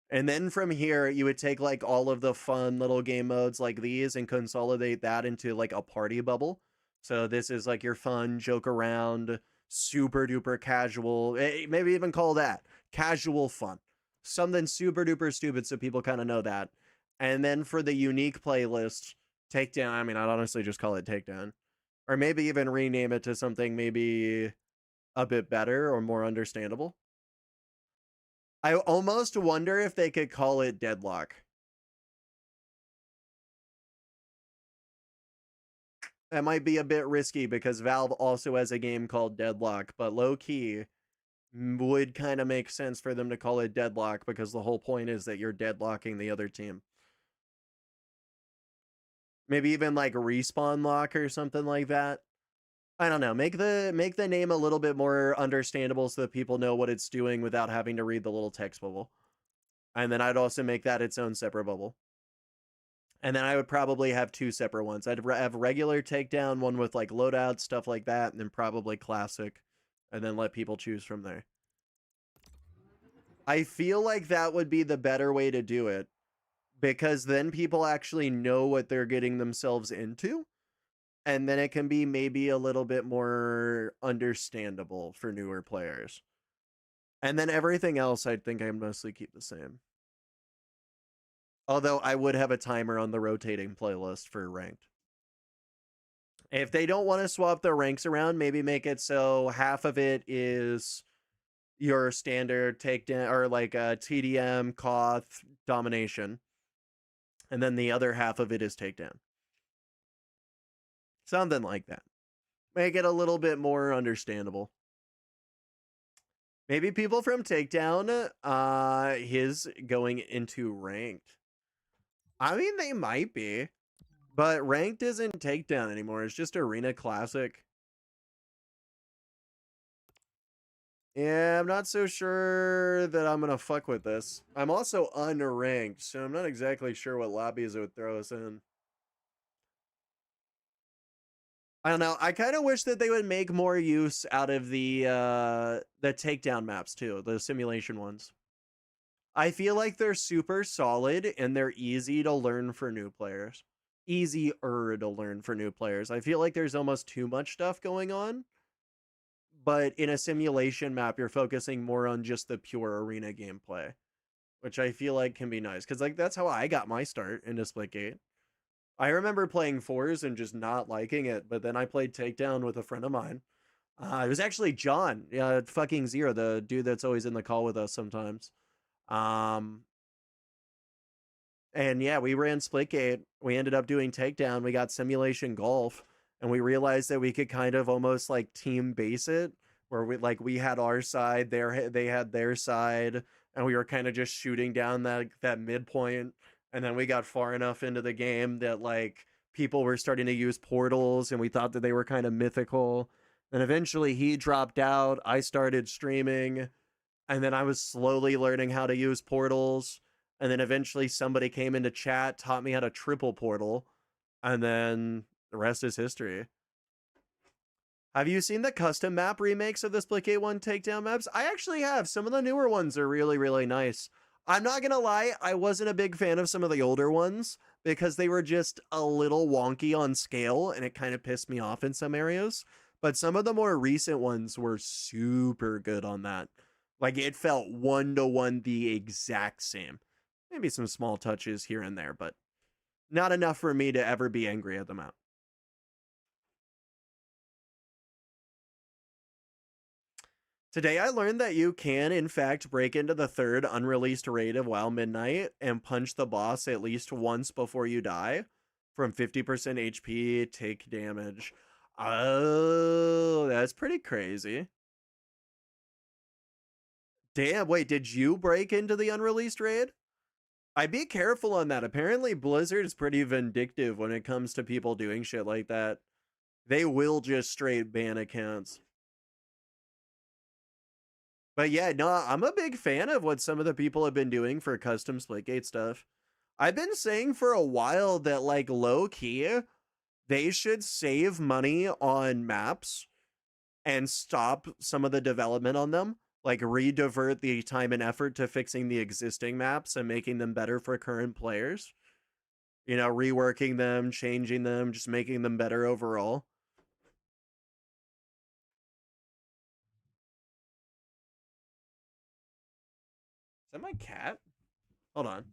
And then from here, you would take like all of the fun little game modes like these and consolidate that into like a party bubble. So this is like your fun joke around, super duper casual, maybe even call that casual fun. Something super duper stupid so people kind of know that. And then for the unique playlist, Takedown, I mean, I'd honestly just call it Takedown. Or maybe even rename it to something maybe a bit better or more understandable. I almost wonder if they could call it Deadlock. That might be a bit risky because Valve also has a game called Deadlock, but low key would kind of make sense for them to call it Deadlock because the whole point is that you're deadlocking the other team. Maybe even like Respawn Lock or something like that. I don't know. Make the name a little bit more understandable so that people know what it's doing without having to read the little text bubble. And then I'd also make that its own separate bubble. And then I would probably have two separate ones. I'd have regular Takedown, one with like loadout, stuff like that, and then probably classic, and then let people choose from there. I feel like that would be the better way to do it because then people actually know what they're getting themselves into. And then it can be maybe a little bit more understandable for newer players. And then everything else, I think I mostly keep the same. Although I would have a timer on the rotating playlist for ranked. If they don't want to swap their ranks around, maybe make it so half of it is your standard takedown or like a TDM, Koth, domination. And then the other half of it is takedown. Something like that. Make it a little bit more understandable. Maybe people from Takedown, his going into ranked. I mean, they might be, but ranked isn't Takedown anymore. It's just Arena Classic. Yeah, I'm not so sure that I'm gonna fuck with this. I'm also unranked, so I'm not exactly sure what lobbies it would throw us in. I don't know. I kind of wish that they would make more use out of the takedown maps too, the simulation ones. I feel like they're super solid and they're easy to learn for new players. Easier to learn for new players. I feel like there's almost too much stuff going on. But in a simulation map, you're focusing more on just the pure arena gameplay, which I feel like can be nice. Because like that's how I got my start into Splitgate. I remember playing fours and just not liking it, but then I played Takedown with a friend of mine. It was actually John, fucking Zero, the dude that's always in the call with us sometimes. And yeah, we ran Splitgate. We ended up doing Takedown. We got Simulation Golf, and we realized that we could kind of almost like team base it, where we had our side, they had their side, and we were kind of just shooting down that midpoint. And then we got far enough into the game that like people were starting to use portals, and we thought that they were kind of mythical. And eventually he dropped out. I started streaming, and then I was slowly learning how to use portals. And then eventually somebody came into chat, taught me how to triple portal, and then the rest is history. Have you seen the custom map remakes of the Splitgate 1 takedown maps? I actually have. Some of the newer ones are really, really nice. I'm not gonna lie, I wasn't a big fan of some of the older ones because they were just a little wonky on scale and it kind of pissed me off in some areas. But some of the more recent ones were super good on that. Like it felt 1-to-1 the exact same. Maybe some small touches here and there, but not enough for me to ever be angry at them out. Today I learned that you can, in fact, break into the third unreleased raid of WoW Midnight and punch the boss at least once before you die from 50% HP, take damage. Oh, that's pretty crazy. Damn, wait, did you break into the unreleased raid? I'd be careful on that. Apparently, Blizzard is pretty vindictive when it comes to people doing shit like that. They will just straight ban accounts. But yeah, no, I'm a big fan of what some of the people have been doing for custom Splitgate stuff. I've been saying for a while that, like, low key, they should save money on maps and stop some of the development on them. Like, re-divert the time and effort to fixing the existing maps and making them better for current players. You know, reworking them, changing them, just making them better overall. Is that my cat? Hold on.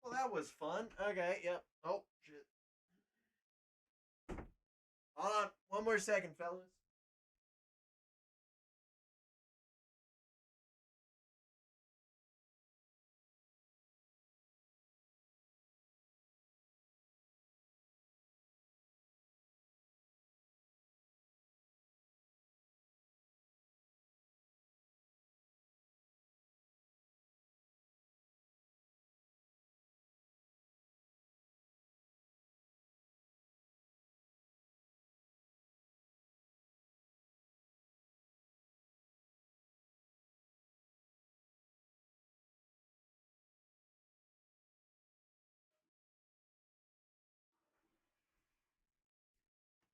Well, that was fun. Okay, yep. Oh, shit. Hold on. One more second, fellas.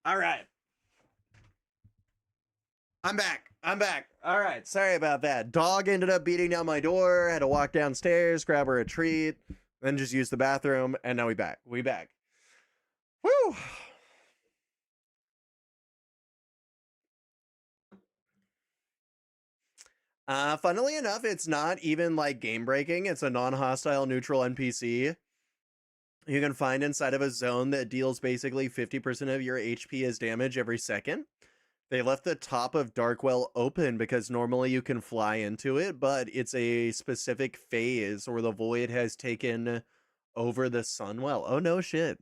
All right. I'm back. I'm back. All right. Sorry about that. Dog ended up beating down my door. Had to walk downstairs, grab her a treat, then just use the bathroom, and now we back. We back. Woo! Funnily enough, it's not even like game breaking. It's a non-hostile neutral NPC you can find inside of a zone that deals basically 50% of your HP as damage every second. They left the top of Darkwell open because normally you can fly into it, but it's a specific phase where the void has taken over the Sunwell. Oh no shit.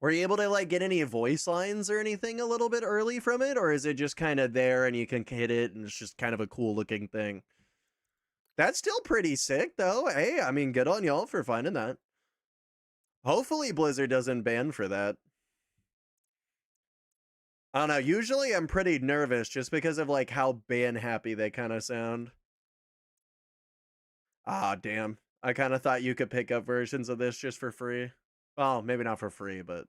Were you able to like get any voice lines or anything a little bit early from it, or is it just kind of there and you can hit it and it's just kind of a cool looking thing? That's still pretty sick though. Hey, I mean, good on y'all for finding that. Hopefully Blizzard doesn't ban for that. I don't know. Usually I'm pretty nervous just because of like how ban happy they kind of sound. Ah, damn. I kind of thought you could pick up versions of this just for free. Well, maybe not for free, but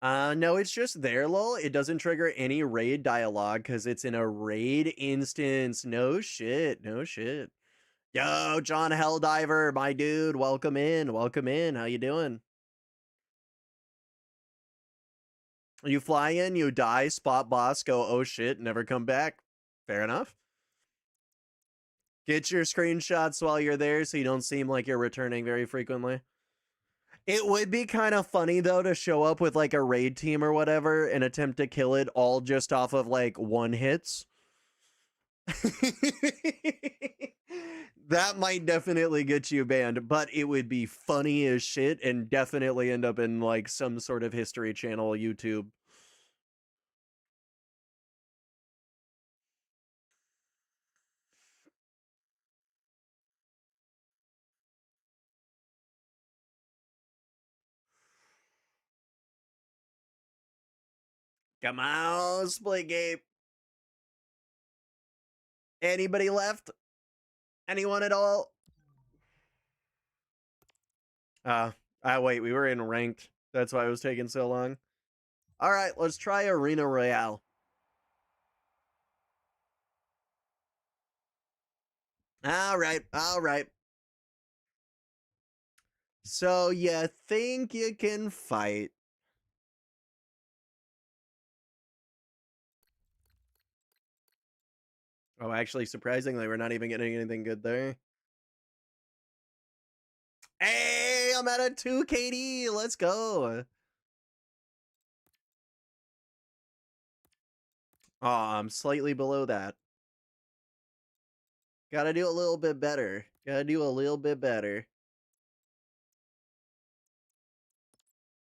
no, it's just there, lol. It doesn't trigger any raid dialogue because it's in a raid instance. No shit. No shit. Yo, John Helldiver, my dude, welcome in. Welcome in. How you doing? You fly in, you die, spot boss, go, oh shit, never come back. Fair enough. Get your screenshots while you're there so you don't seem like you're returning very frequently. It would be kind of funny though to show up with like a raid team or whatever and attempt to kill it all just off of like one hits. That might definitely get you banned, but it would be funny as shit and definitely end up in like some sort of History Channel YouTube. Come on, Splitgate. Anybody left? Anyone at all? Wait, we were in ranked. That's why it was taking so long. All right, let's try Arena Royale. All right. So you think you can fight? Oh, actually, surprisingly, we're not even getting anything good there. Hey, I'm at a 2 KD. Let's go. Oh, I'm slightly below that. Gotta do a little bit better.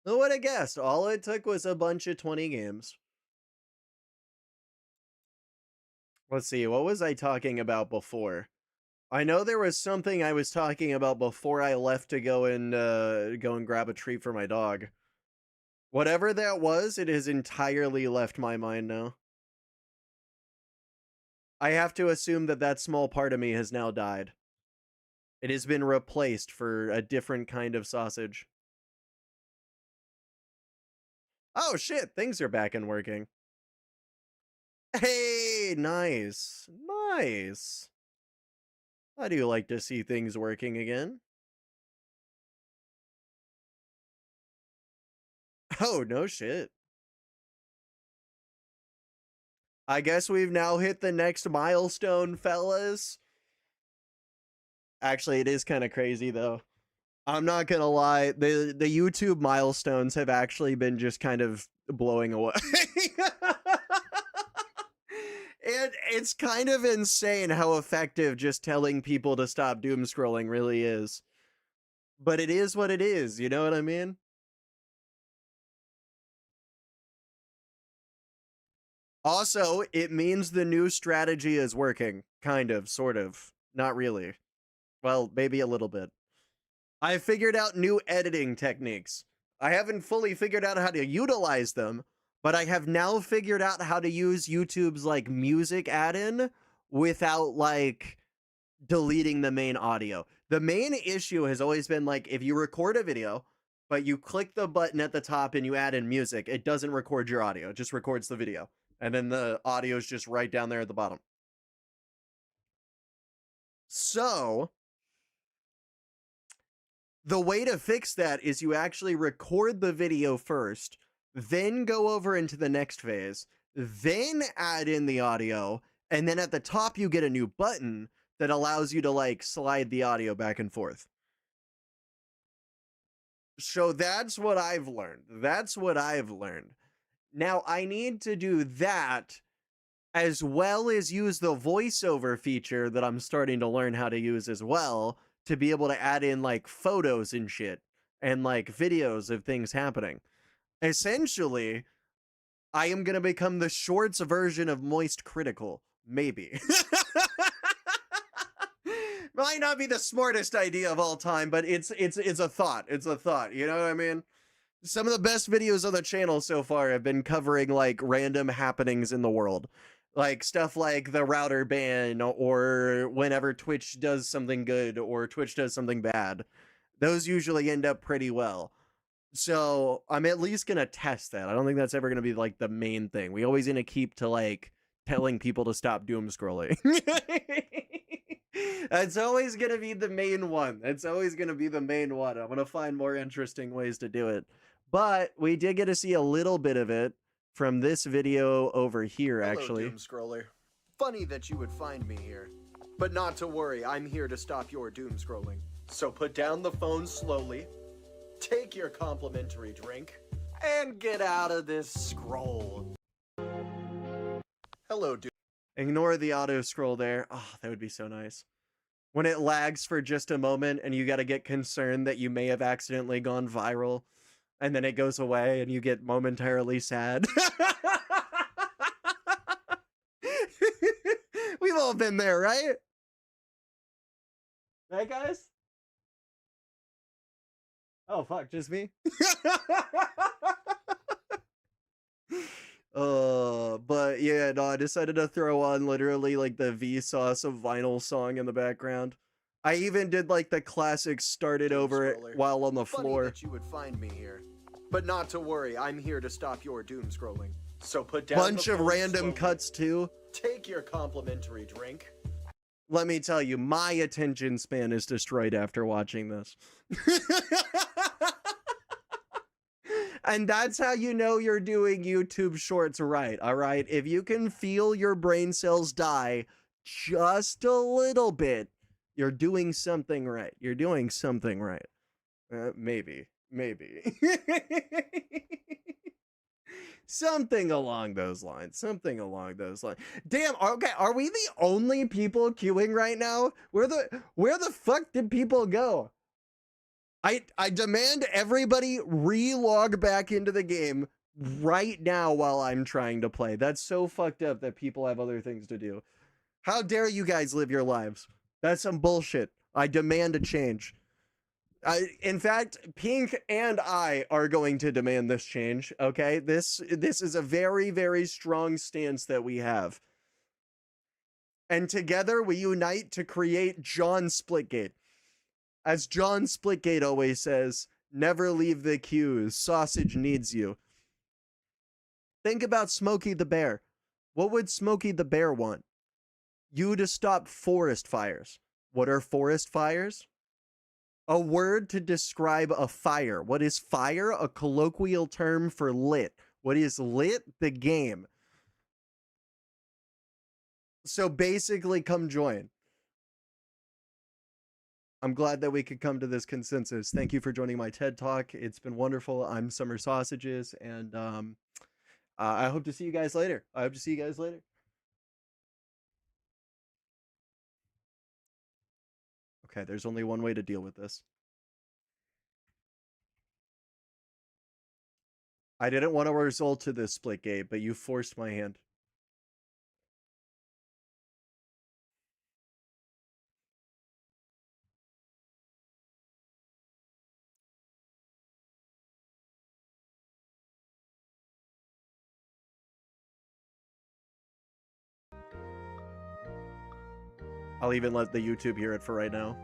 Who would have guessed? All it took was a bunch of 20 games. Let's see, what was I talking about before? I know there was something I was talking about before I left to go and grab a treat for my dog. Whatever that was, it has entirely left my mind now. I have to assume that that small part of me has now died. It has been replaced for a different kind of sausage. Oh shit, things are back and working. Hey, nice. Nice. I do like to see things working again. Oh, no shit. I guess we've now hit the next milestone, fellas. Actually, it is kind of crazy, though. I'm not gonna lie, the YouTube milestones have actually been just kind of blowing away. And it's kind of insane how effective just telling people to stop doom scrolling really is. But it is what it is, you know what I mean? Also, it means the new strategy is working. Kind of, sort of. Not really. Well, maybe a little bit. I figured out new editing techniques. I haven't fully figured out how to utilize them, but I have now figured out how to use YouTube's like music add-in without like deleting the main audio. The main issue has always been like if you record a video, but you click the button at the top and you add in music, it doesn't record your audio, it just records the video. And then the audio is just right down there at the bottom. So, the way to fix that is you actually record the video first, then go over into the next phase, then add in the audio, and then at the top you get a new button that allows you to like slide the audio back and forth. So that's what I've learned. Now I need to do that as well as use the voiceover feature that I'm starting to learn how to use as well to be able to add in like photos and shit and like videos of things happening. Essentially, I am going to become the shorts version of Moist Critical, maybe. Might not be the smartest idea of all time, but it's a thought. It's a thought, you know what I mean? Some of the best videos on the channel so far have been covering like random happenings in the world. Like stuff like the router ban or whenever Twitch does something good or Twitch does something bad. Those usually end up pretty well. So I'm at least going to test that. I don't think that's ever going to be like the main thing. We always going to keep to like telling people to stop doom scrolling. That's always going to be the main one. I'm going to find more interesting ways to do it. But we did get to see a little bit of it from this video over here, actually. Hello, doom scroller. Funny that you would find me here. But not to worry, I'm here to stop your doom scrolling. So put down the phone slowly, take your complimentary drink, and get out of this scroll. Hello, dude. Ignore the auto scroll there. Oh, that would be so nice. When it lags for just a moment and you got to get concerned that you may have accidentally gone viral, and then it goes away and you get momentarily sad. We've all been there, right? Right, guys? Oh, fuck, just me? But yeah, no, I decided to throw on literally like the Vsauce of vinyl song in the background. I even did like the classic started over it Scroller. while on the Funny floor. that you would find me here. But not to worry, I'm here to stop your doom scrolling. So put down Bunch the of phone random slowly. cuts too. Take your complimentary drink. Let me tell you, my attention span is destroyed after watching this. And that's how you know you're doing YouTube Shorts right, all right? If you can feel your brain cells die just a little bit, you're doing something right. You're doing something right. Maybe. Something along those lines. Damn, okay, are we the only people queuing right now? Where the fuck did people go? I demand everybody re-log back into the game right now while I'm trying to play. That's so fucked up that people have other things to do. How dare you guys live your lives? That's some bullshit. I demand a change. In fact, Pink and I are going to demand this change, okay? This is a very, very strong stance that we have. And together we unite to create John Splitgate. As John Splitgate always says, never leave the queues. Sausage needs you. Think about Smokey the Bear. What would Smokey the Bear want? You to stop forest fires. What are forest fires? A word to describe a fire. What is fire? A colloquial term for lit. What is lit? The game. So basically, come join. I'm glad that we could come to this consensus. Thank you for joining my TED Talk. It's been wonderful. I'm Summer Sausages, and I hope to see you guys later. Okay, there's only one way to deal with this. I didn't want to result to this Splitgate, but you forced my hand. I'll even let the YouTube hear it for right now.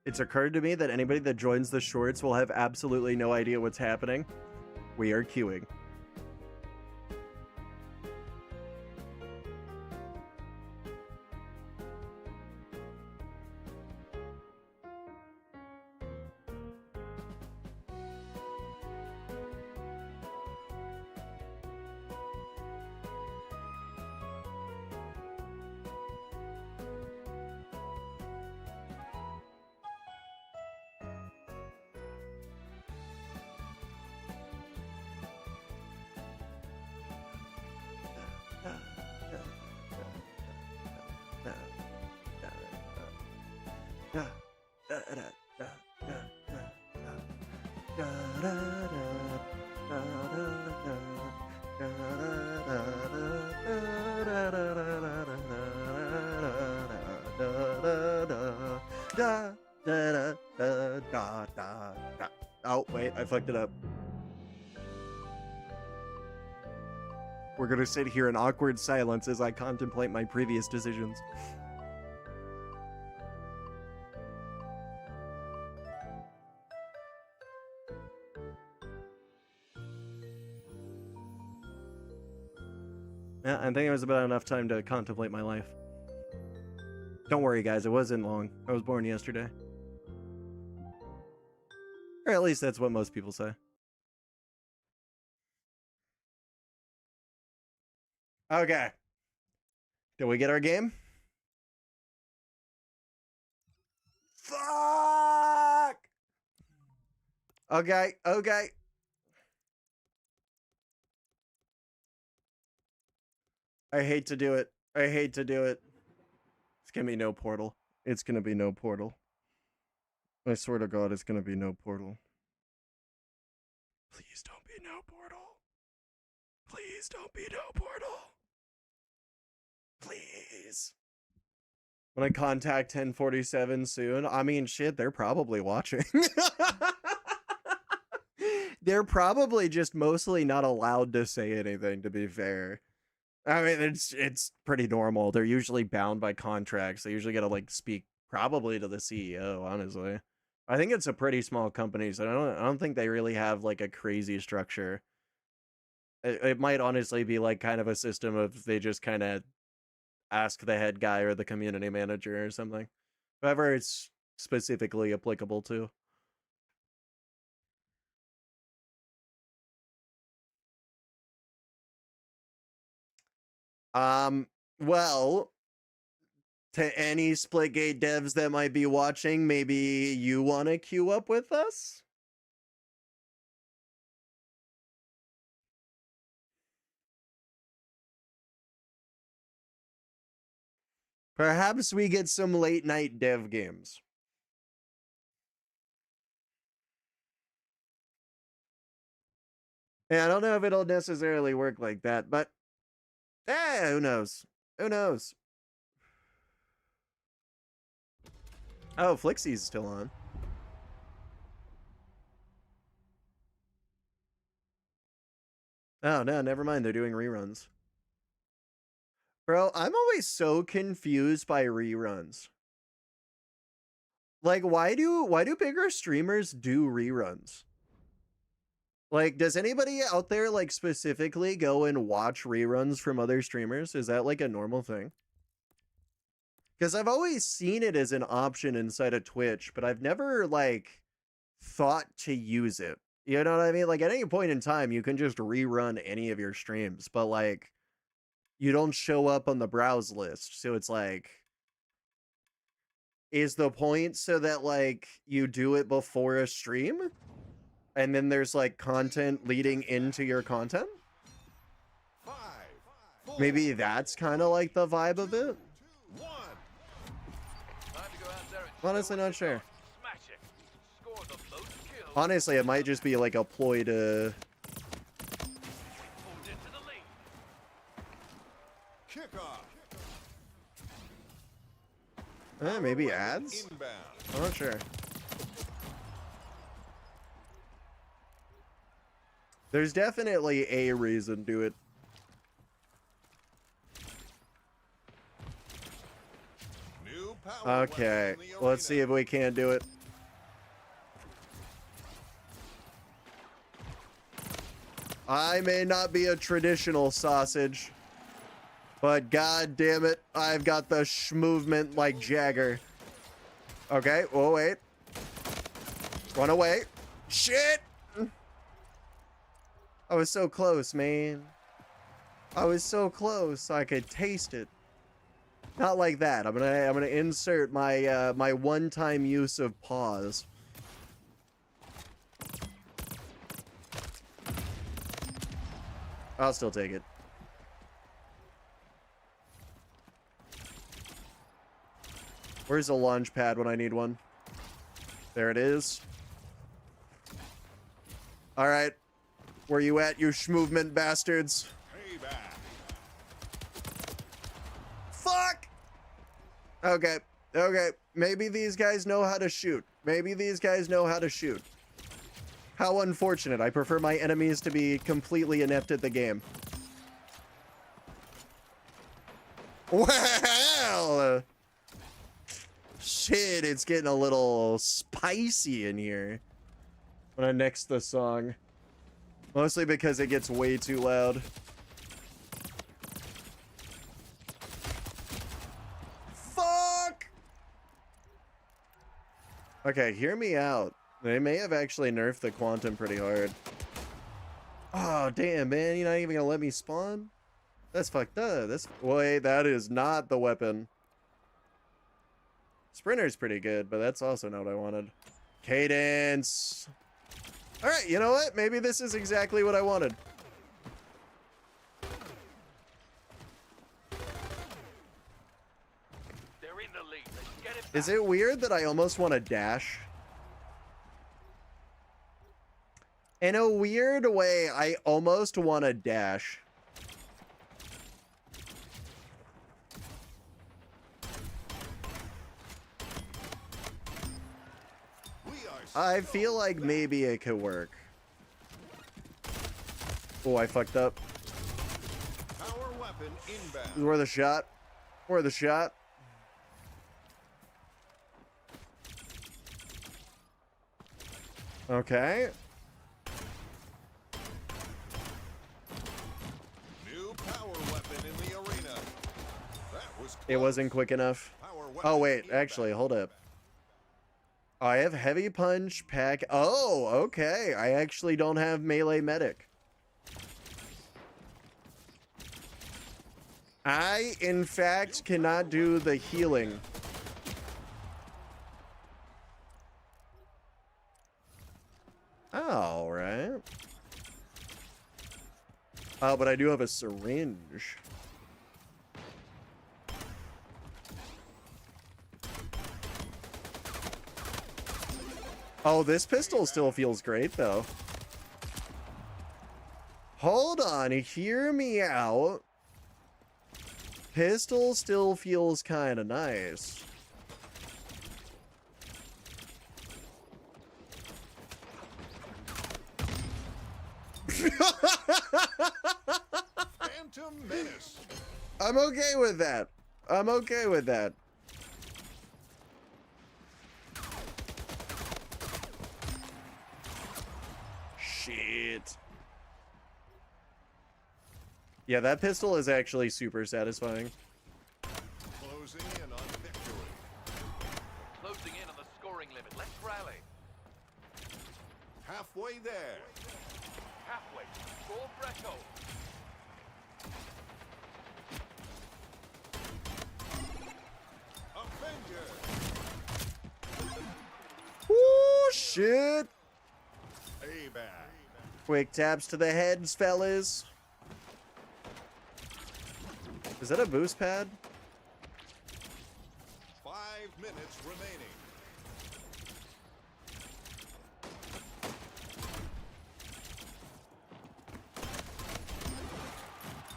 It's occurred to me that anybody that joins the shorts will have absolutely no idea what's happening. We are queuing. Oh, wait, I fucked it up. We're gonna sit here in awkward silence as I contemplate my previous decisions. Yeah, I think it was about enough time to contemplate my life. Don't worry, guys, it wasn't long. I was born yesterday. Or at least that's what most people say. Okay. Did we get our game? Fuck! Okay, okay. I hate to do it. I hate to do it. It's gonna be no portal. It's gonna be no portal. I swear to God, it's gonna be no portal. Please don't be no portal. Please don't be no portal. Please. When I contact 1047 soon, I mean, shit, they're probably watching. They're probably just mostly not allowed to say anything, to be fair. I mean, it's pretty normal. They're usually bound by contracts. They usually gotta, like, speak probably to the CEO, honestly. I think it's a pretty small company, so I don't think they really have, like, a crazy structure. It might honestly be, like, kind of a system of they just kind of ask the head guy or the community manager or something. Whoever it's specifically applicable to. Well, to any Splitgate devs that might be watching, maybe you want to queue up with us? Perhaps we get some late night dev games. Yeah, I don't know if it'll necessarily work like that, but who knows? Who knows? Oh, Flixie's still on. Oh, no, never mind. They're doing reruns. Bro, I'm always so confused by reruns. Like, why do bigger streamers do reruns? Like, does anybody out there, like, specifically go and watch reruns from other streamers? Is that, like, a normal thing? Because I've always seen it as an option inside of Twitch, but I've never, like, thought to use it. You know what I mean? Like, at any point in time, you can just rerun any of your streams, but, like, you don't show up on the browse list. So it's like, is the point so that, like, you do it before a stream? And then there's, like, content leading into your content? 5, 4, Maybe that's kind of like the vibe of it? 2, 1. Time to go out there and show Honestly, what not you've sure. got. Smash it. Score the most kills. Honestly, it might just be like a ploy to... Pulled into the lead. Kickoff. maybe ads? Inbound. I'm not sure. There's definitely a reason to it. New power Okay, weapon in the let's see arena. if we can do it. I may not be a traditional sausage, but god damn it, I've got the movement like Jagger. Okay, oh wait. Run away. Shit! I was so close, man. I was so close, I could taste it. Not like that. I'm gonna insert my my one-time use of pause. I'll still take it. Where's the launch pad when I need one? There it is. All right. Where you at, you schmovement bastards? Payback. Fuck! Okay. Okay. Maybe these guys know how to shoot. Maybe these guys know how to shoot. How unfortunate. I prefer my enemies to be completely inept at the game. Well! Shit, it's getting a little spicy in here when I next the song. Mostly because it gets way too loud. Fuck! Okay, hear me out. They may have actually nerfed the quantum pretty hard. Oh, damn, man. You're not even gonna let me spawn? That's fucked up. Wait, that is not the weapon. Sprinter's pretty good, but that's also not what I wanted. Cadence. All right, you know what? Maybe this is exactly what I wanted. They're in the lead. Let's get it Is back. it weird that I almost want to dash? In a weird way, I almost want to dash. I feel like maybe it could work. Oh, I fucked up. Power weapon inbound. Worth a shot. Worth a shot. Okay. New power weapon in the arena. That was It wasn't quick enough. Power weapon Oh, wait. inbound. Actually, hold up. I have heavy punch pack. Oh, okay. I actually don't have melee medic. I, in fact, cannot do the healing. All right. Oh, but I do have a syringe. Oh, this pistol still feels great, though. Hold on, hear me out. Pistol still feels kind of nice. Phantom Menace. I'm okay with that. I'm okay with that. Shit. Yeah, that pistol is actually super satisfying. Closing in on victory. Closing in on the scoring limit. Let's rally. Halfway there. Halfway. Score threshold. Avenger. Woo, shit. Payback. Quick taps to the heads, fellas. Is that a boost pad? 5 minutes remaining.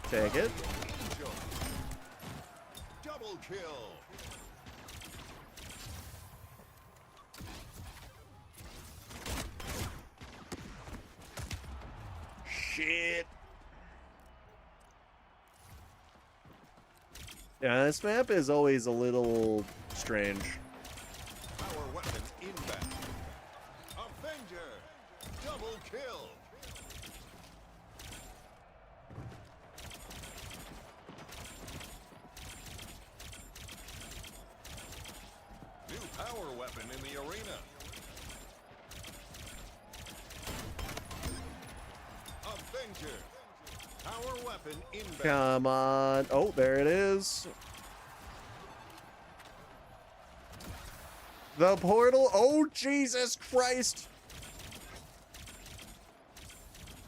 Take it. Angel. Double kill. Shit. Yeah, this map is always a little strange. Power weapon inbound. Avenger. Double kill. New power weapon in the arena. Avenger. Power weapon inbound. Come on. Oh, there it is. The portal. Oh, Jesus Christ.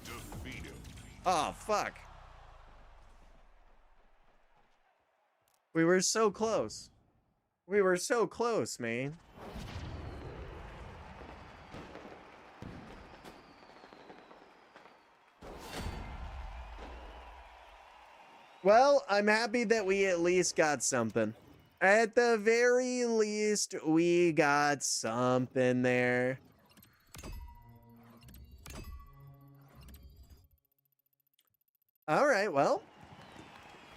Defeated. Oh, fuck. We were so close. We were so close, man. Well, I'm happy that we at least got something. At the very least, we got something there. All right, well.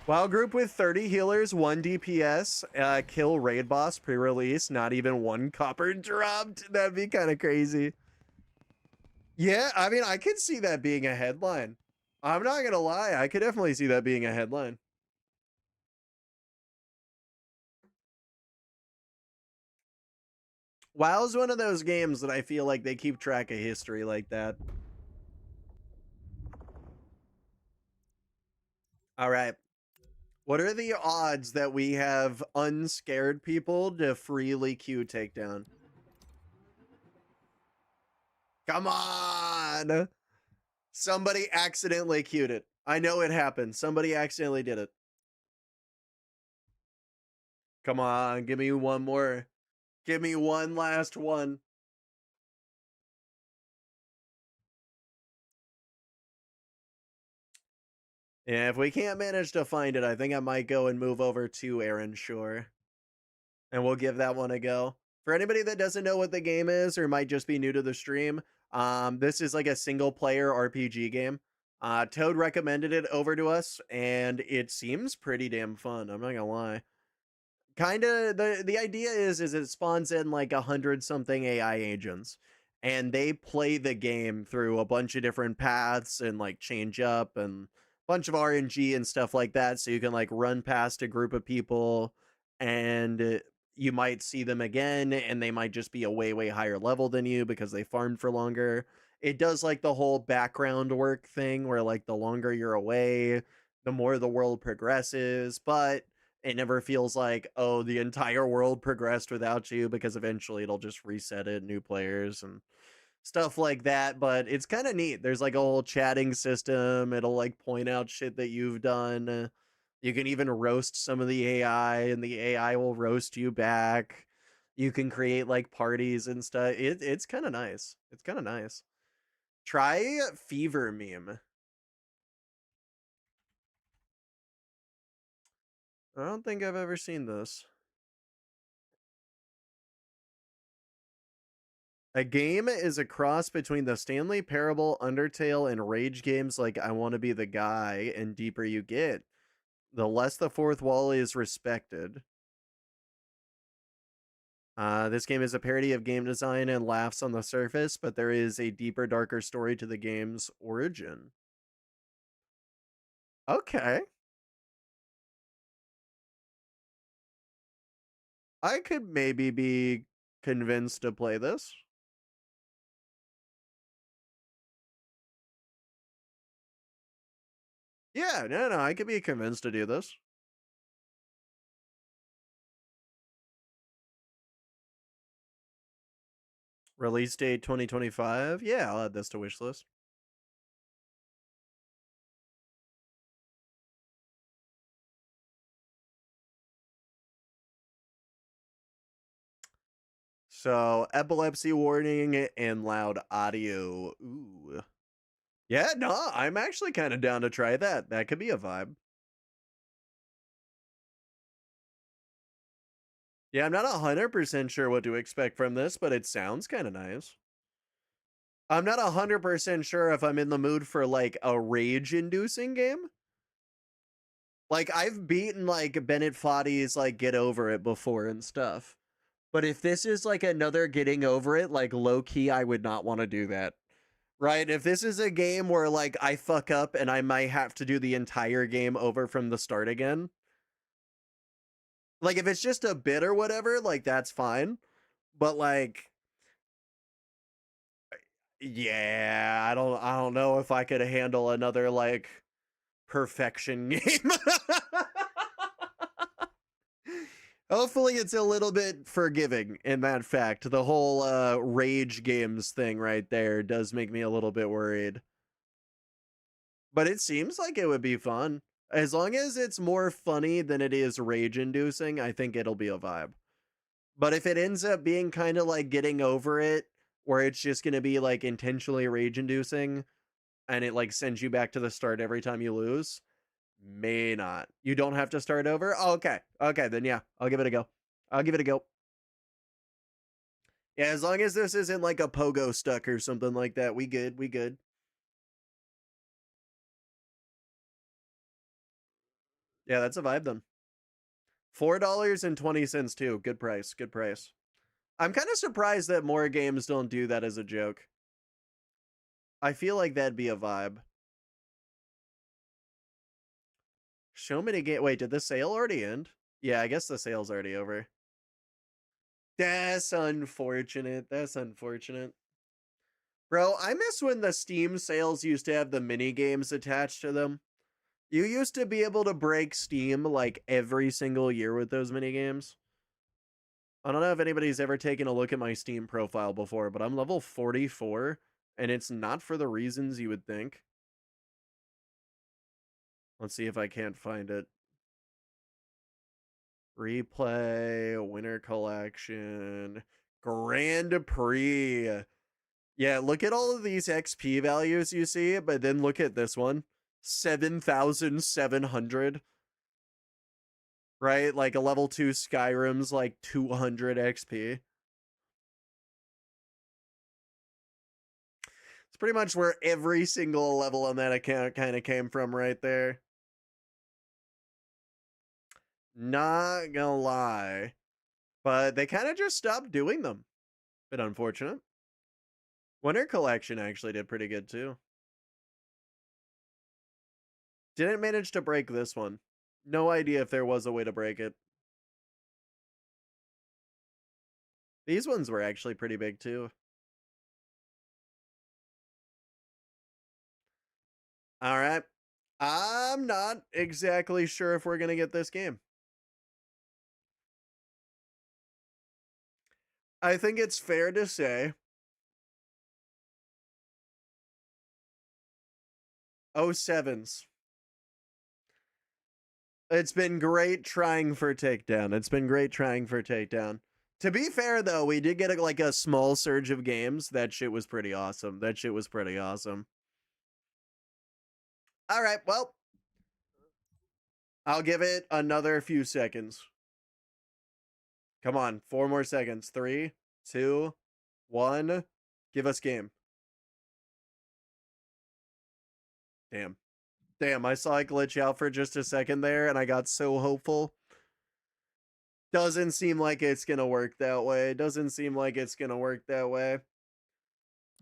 Wild group with 30 healers, 1 DPS, kill raid boss pre-release, not even 1 copper dropped. That'd be kind of crazy. Yeah, I mean, I could see that being a headline. I'm not gonna lie, I could definitely see that being a headline. WoW's one of those games that I feel like they keep track of history like that. All right. What are the odds that we have unscared people to freely queue takedown? Come on! Somebody accidentally queued it. I know it happened. Somebody accidentally did it. Come on, give me one more. Give me one last one. Yeah, if we can't manage to find it, I think I might go and move over to ErenShor. And we'll give that one a go. For anybody that doesn't know what the game is or might just be new to the stream, this is like a single player RPG game. Toad recommended it over to us, and it seems pretty damn fun. I'm not gonna lie. Kind of the idea is it spawns in like 100 something AI agents, and they play the game through a bunch of different paths and like change up and a bunch of RNG and stuff like that. So you can like run past a group of people, and you might see them again, and they might just be a way higher level than you because they farmed for longer. It does like the whole background work thing where like the longer you're away, the more the world progresses, but it never feels like, oh, the entire world progressed without you, because eventually it'll just reset it, new players and stuff like that. But it's kind of neat. There's like a whole chatting system. It'll like point out shit that you've done. You can even roast some of the AI, and the AI will roast you back. You can create like parties and stuff. It's kind of nice. It's kind of nice. Try Fever Meme. I don't think I've ever seen this. A game is a cross between the Stanley Parable, Undertale, and Rage games like I Want to Be the Guy, and deeper you get, the less the fourth wall is respected. This game is a parody of game design and laughs on the surface, but there is a deeper, darker story to the game's origin. Okay. I could maybe be convinced to play this. Yeah, no, I could be convinced to do this. Release date 2025. Yeah, I'll add this to wishlist. So, epilepsy warning and loud audio. Ooh. Yeah, no, I'm actually kind of down to try that. That could be a vibe. Yeah, I'm not 100% sure what to expect from this, but it sounds kind of nice. I'm not 100% sure if I'm in the mood for like a rage-inducing game. Like, I've beaten like Bennett Foddy's like Get Over It before and stuff. But if this is like another Getting Over It, like low key, I would not want to do that. Right? If this is a game where like I fuck up and I might have to do the entire game over from the start again. Like if it's just a bit or whatever, like that's fine. But like yeah, I don't know if I could handle another like perfection game. Hopefully it's a little bit forgiving in that fact. The whole rage games thing right there does make me a little bit worried. But it seems like it would be fun. As long as it's more funny than it is rage inducing, I think it'll be a vibe. But if it ends up being kind of like Getting Over It, where it's just going to be like intentionally rage inducing and it like sends you back to the start every time you lose, may not. You don't have to start over? Oh, okay. Okay, then yeah, I'll give it a go. I'll give it a go. Yeah, as long as this isn't like a pogo stuck or something like that, we good, we good. Yeah, that's a vibe then. $4.20 too. Good price, good price. I'm kind of surprised that more games don't do that as a joke. I feel like that'd be a vibe. Show me the game. Wait, did the sale already end? Yeah, I guess the sale's already over. That's unfortunate. That's unfortunate. Bro, I miss when the Steam sales used to have the mini games attached to them. You used to be able to break Steam like every single year with those mini games. I don't know if anybody's ever taken a look at my Steam profile before, but I'm level 44, and it's not for the reasons you would think. Let's see if I can't find it. Replay, Winter Collection, Grand Prix. Yeah, look at all of these XP values you see, but then look at this one. 7,700. Right? Like a level 2 Skyrim's like 200 XP. It's pretty much where every single level on that account kind of came from right there. Not gonna lie. But they kind of just stopped doing them. Bit unfortunate. Winter Collection actually did pretty good too. Didn't manage to break this one. No idea if there was a way to break it. These ones were actually pretty big too. All right. I'm not exactly sure if we're going to get this game. I think it's fair to say 07s. It's been great trying for Takedown. It's been great trying for Takedown. To be fair, though, we did get like a small surge of games. That shit was pretty awesome. That shit was pretty awesome. All right, well, I'll give it another few seconds. Come on, 4 more seconds. 3, 2, 1. Give us game. Damn. Damn, I saw it glitch out for just a second there, and I got so hopeful. Doesn't seem like it's gonna work that way. Doesn't seem like it's gonna work that way.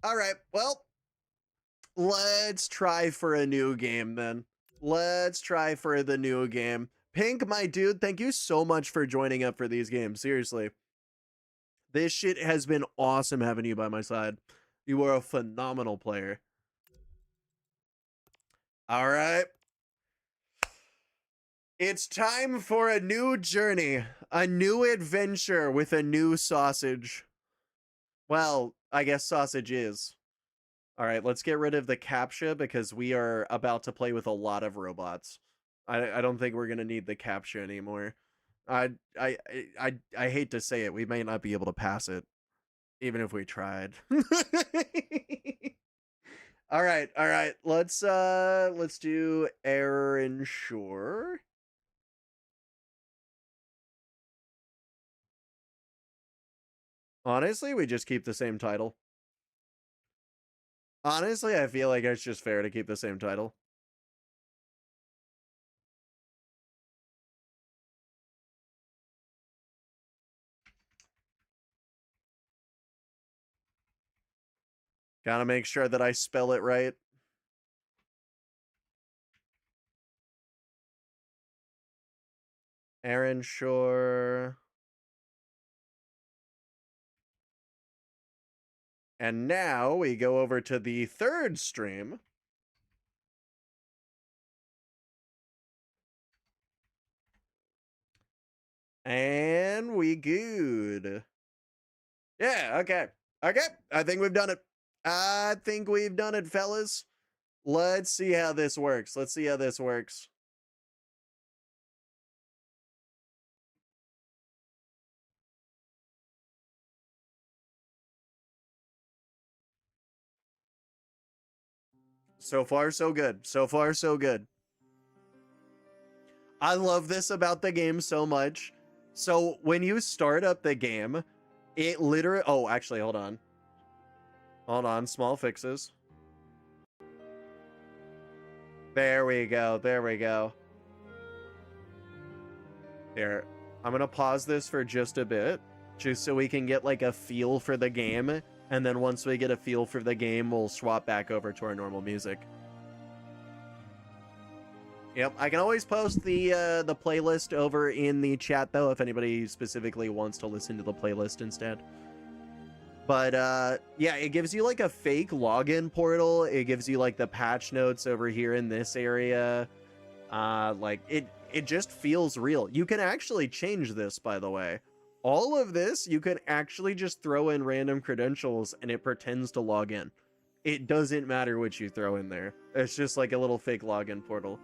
All right, well, let's try for a new game then. Let's try for the new game. Pink, my dude, thank you so much for joining up for these games. Seriously. This shit has been awesome having you by my side. You are a phenomenal player. All right. It's time for a new journey, a new adventure with a new sausage. Well, I guess sausage is. All right, let's get rid of the CAPTCHA because we are about to play with a lot of robots. I don't think we're gonna need the CAPTCHA anymore. I hate to say it, we may not be able to pass it, even if we tried. All right. Let's do ErenShor. Honestly, we just keep the same title. Honestly, I feel like it's just fair to keep the same title. Gotta make sure that I spell it right. ErenShor. And now we go over to the third stream. And we good. Yeah, okay. Okay, I think we've done it. I think we've done it, fellas. Let's see how this works. Let's see how this works. So far, so good. So far, so good. I love this about the game so much. So when you start up the game, it literally... Oh, actually, hold on. Hold on, small fixes. There we go, there we go. Here, I'm gonna pause this for just a bit, just so we can get like a feel for the game, and then once we get a feel for the game, we'll swap back over to our normal music. Yep, I can always post the playlist over in the chat, though, if anybody specifically wants to listen to the playlist instead. But, yeah, it gives you, like, a fake login portal. It gives you, like, the patch notes over here in this area. Like it just feels real. You can actually change this, by the way. All of this, you can actually just throw in random credentials and it pretends to log in. It doesn't matter what you throw in there. It's just like a little fake login portal.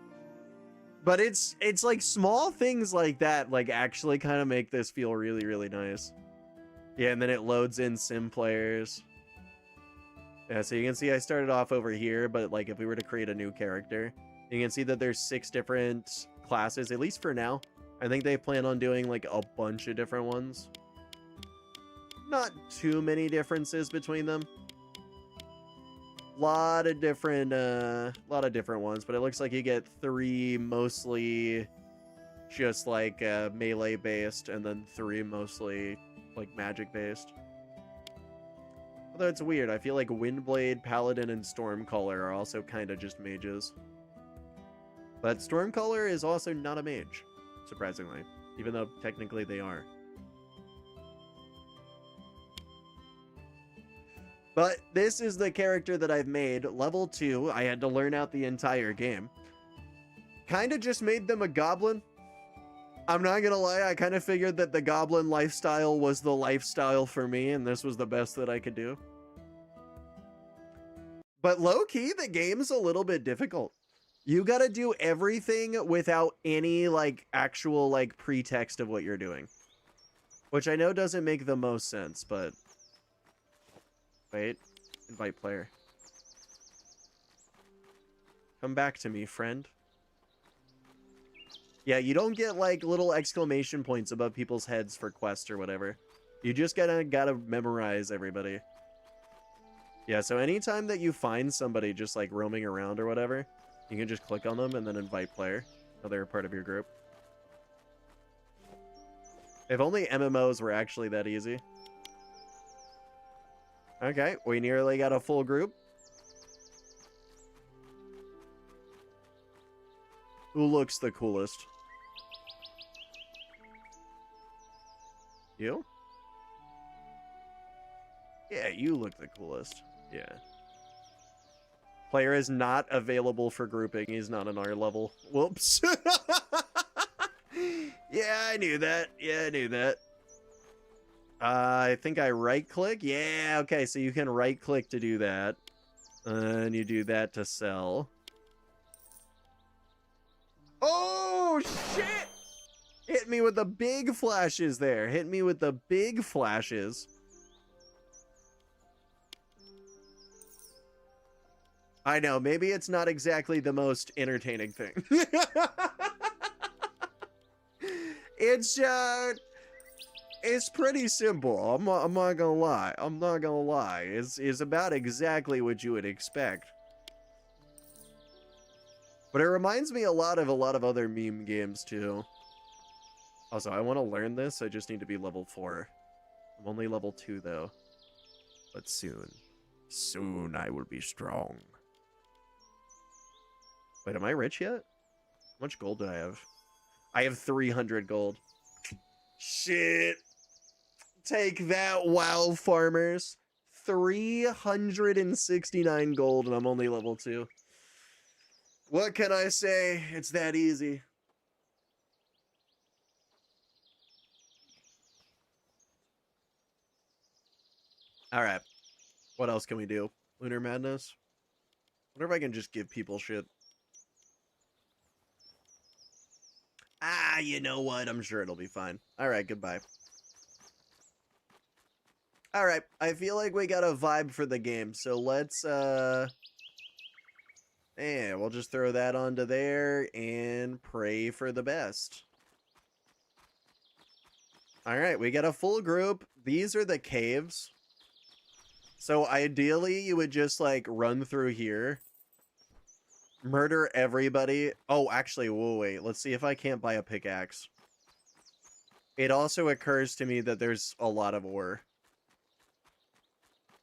But it's like small things like that like actually kind of make this feel really, really nice. Yeah, and then it loads in sim players. Yeah, so you can see I started off over here, but like if we were to create a new character, you can see that there's 6 different classes, at least for now. I think they plan on doing like a bunch of different ones. Not too many differences between them. Lot of different ones, but it looks like you get 3 mostly just like melee based, and then 3 mostly like magic based. Although it's weird, I feel like Windblade, Paladin, and Stormcaller are also kind of just mages. But Stormcaller is also not a mage, surprisingly, even though technically they are. But this is the character that I've made. Level 2, I had to learn out the entire game. Kind of just made them a goblin. I'm not gonna lie, I kind of figured that the goblin lifestyle was the lifestyle for me, and this was the best that I could do. But low-key, the game's a little bit difficult. You gotta do everything without any, like, actual, like, pretext of what you're doing. Which I know doesn't make the most sense, but... Wait. Invite player. Come back to me, friend. Yeah, you don't get, like, little exclamation points above people's heads for quests or whatever. You just gotta memorize everybody. Yeah, so anytime that you find somebody just, like, roaming around or whatever, you can just click on them and then invite player. So they're a part of your group. If only MMOs were actually that easy. Okay, we nearly got a full group. Who looks the coolest? You? Yeah, you look the coolest. Yeah. Player is not available for grouping. He's not on our level. Whoops. Yeah, I knew that. Yeah, I knew that. I think I right-click. Yeah, okay, so you can right-click to do that. And you do that to sell. Oh, shit! Hit me with the big flashes there. Hit me with the big flashes. I know, maybe it's not exactly the most entertaining thing. It's pretty simple. I'm not gonna lie. I'm not gonna lie. It's about exactly what you would expect. But it reminds me a lot of other meme games too. Also, I want to learn this. I just need to be level 4. I'm only level 2 though. But soon I will be strong. Wait, am I rich yet? How much gold do I have? I have 300 gold. Shit. Take that, WoW farmers. 369 gold and I'm only level 2. What can I say? It's that easy. Alright. What else can we do? Lunar Madness? I wonder if I can just give people shit. Ah, you know what? I'm sure it'll be fine. Alright, goodbye. Alright, I feel like we got a vibe for the game, so let's, yeah, we'll just throw that onto there and pray for the best. Alright, we got a full group. These are the caves. So ideally, you would just, like, run through here. Murder everybody. Oh, actually, whoa, wait. Let's see if I can't buy a pickaxe. It also occurs to me that there's a lot of ore.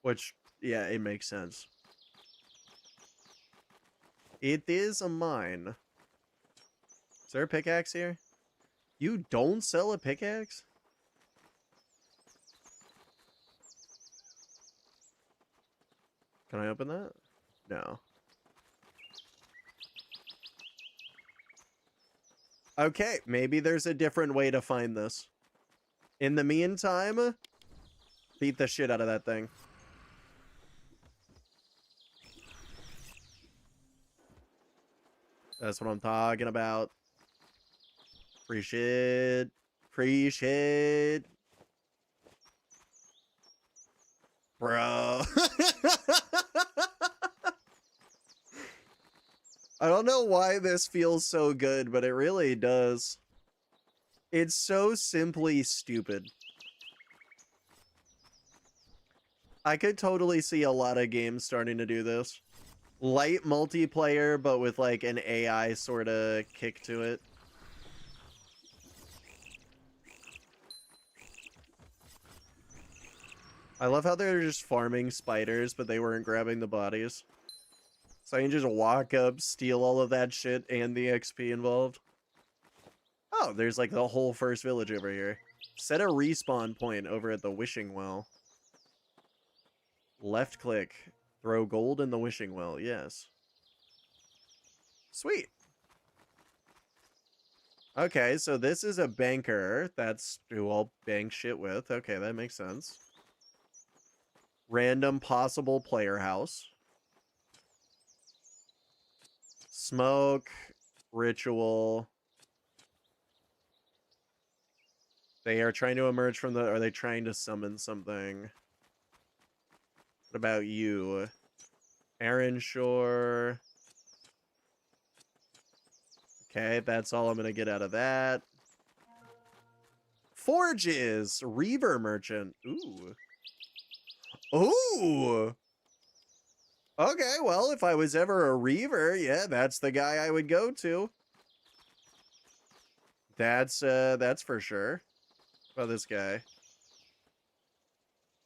Which, yeah, it makes sense. It is a mine. Is there a pickaxe here? You don't sell a pickaxe? Can I open that? No. Okay, maybe there's a different way to find this. In the meantime, beat the shit out of that thing. That's what I'm talking about. Free shit. Free shit. Bro. I don't know why this feels so good, but it really does. It's so simply stupid. I could totally see a lot of games starting to do this. Light multiplayer, but with like an AI sort of kick to it. I love how they're just farming spiders, but they weren't grabbing the bodies. So I can just walk up, steal all of that shit and the XP involved. Oh, there's like the whole first village over here. Set a respawn point over at the wishing well. Left click. Throw gold in the wishing well. Yes. Sweet. Okay, so this is a banker. That's who I'll bank shit with. Okay, that makes sense. Random possible player house. Smoke. Ritual. They are trying to emerge from the... Are they trying to summon something? What about you? ErenShor. Okay, that's all I'm going to get out of that. Forges. Reaver Merchant. Ooh. Ooh! Okay, well, if I was ever a Reaver, yeah, that's the guy I would go to. That's for sure. What about this guy?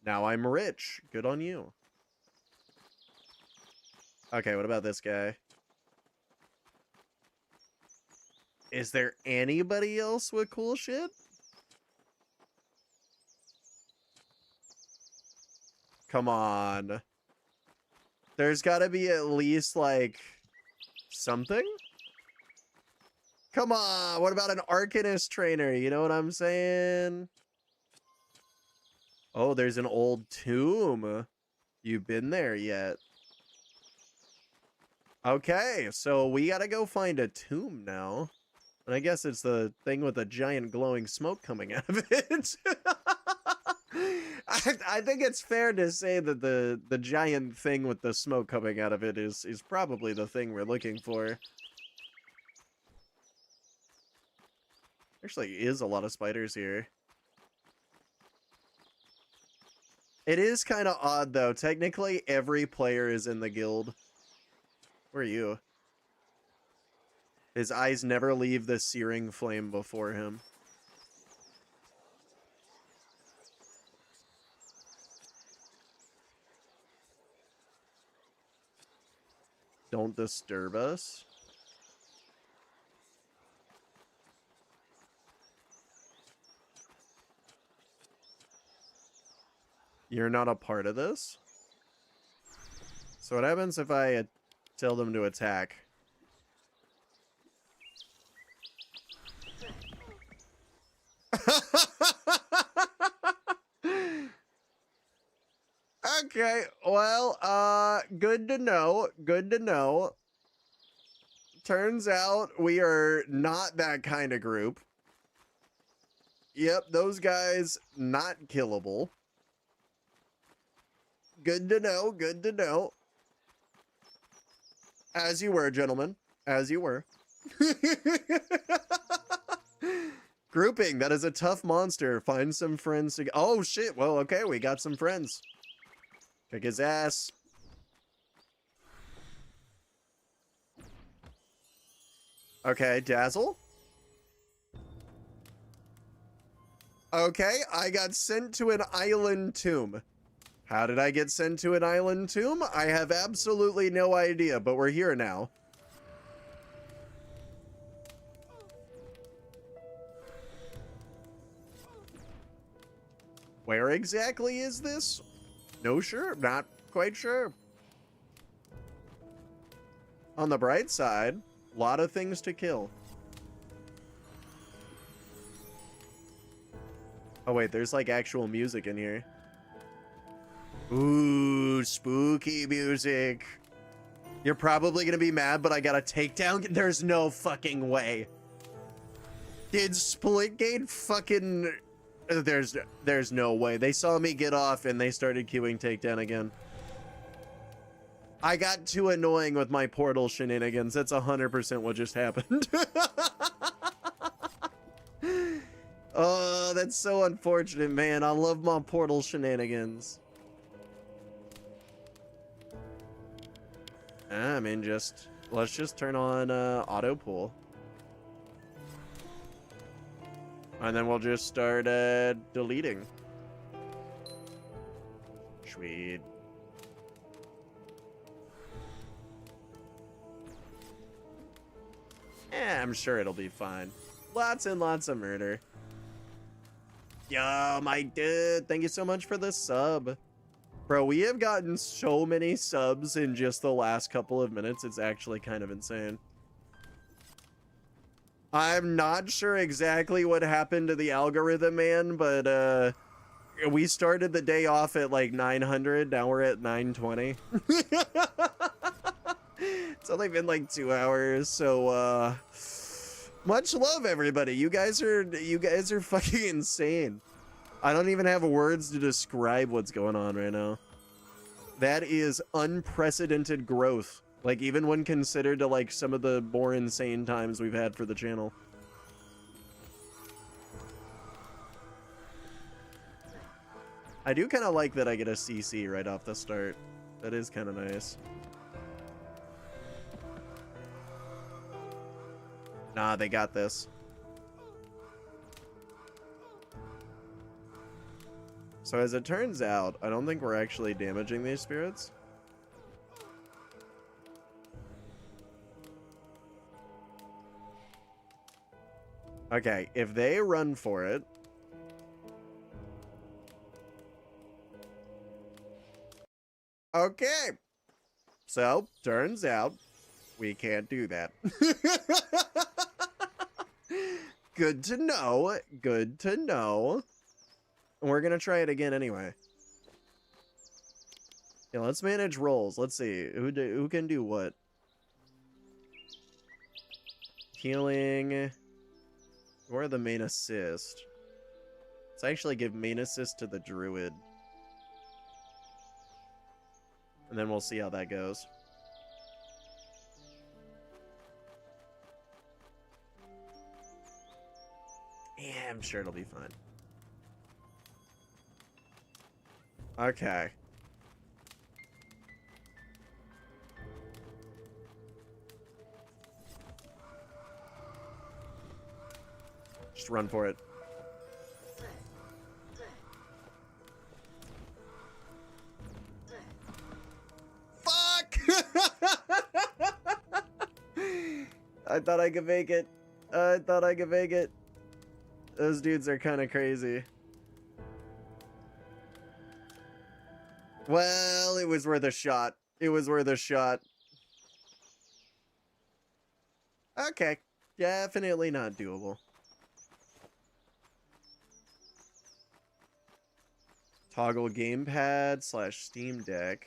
Now I'm rich. Good on you. Okay, what about this guy? Is there anybody else with cool shit? Come on. There's gotta be at least, like, something? Come on, what about an Arcanist trainer? You know what I'm saying? Oh, there's an old tomb. You been there yet? Okay, so we gotta go find a tomb now. And I guess it's the thing with the giant glowing smoke coming out of it. I think it's fair to say that the giant thing with the smoke coming out of it is probably the thing we're looking for. Actually, is a lot of spiders here. It is kind of odd, though. Technically, every player is in the guild. Where are you? His eyes never leave the searing flame before him. Don't disturb us. You're not a part of this? So what happens if I tell them to attack? Okay, well, good to know. Good to know. Turns out we are not that kind of group. Yep, those guys not killable. Good to know, good to know. As you were, gentlemen. As you were. Grouping, that is a tough monster. Find some friends to... Oh, shit. Well, okay, we got some friends. Kick his ass. Okay, Dazzle. Okay, I got sent to an island tomb. How did I get sent to an island tomb? I have absolutely no idea, but we're here now. Where exactly is this? No sure, not quite sure. On the bright side, a lot of things to kill. Oh wait, there's like actual music in here. Ooh, spooky music. You're probably gonna be mad, but I got a takedown. There's no fucking way. Did Splitgate fucking... There's no way. They saw me get off and they started queuing takedown again. I got too annoying with my portal shenanigans. That's 100% what just happened. Oh, that's so unfortunate, man. I love my portal shenanigans. I mean, let's just turn on auto pull. And then we'll just start deleting. Sweet. I'm sure it'll be fine. Lots and lots of murder. Yo, my dude, thank you so much for the sub. Bro, we have gotten so many subs in just the last couple of minutes. It's actually kind of insane. I'm not sure exactly what happened to the algorithm, man, but we started the day off at like 900. Now we're at 920. It's only been like 2 hours, so much love, everybody. You guys are fucking insane. I don't even have words to describe what's going on right now. That is unprecedented growth. Like, even when considered to like some of the more insane times we've had for the channel. I do kind of like that I get a CC right off the start. That is kind of nice. Nah, they got this. So as it turns out, I don't think we're actually damaging these spirits. Okay, if they run for it... Okay. So, turns out, we can't do that. Good to know. Good to know. And we're gonna try it again anyway. Yeah, let's manage rolls. Let's see. Who can do what? Healing... Or the main assist. Let's actually give main assist to the druid. And then we'll see how that goes. Yeah, I'm sure it'll be fine. Okay. Just run for it. Fuck! I thought I could make it. I thought I could make it. Those dudes are kind of crazy. Well, it was worth a shot. It was worth a shot. Okay. Definitely not doable. Toggle gamepad / Steam Deck.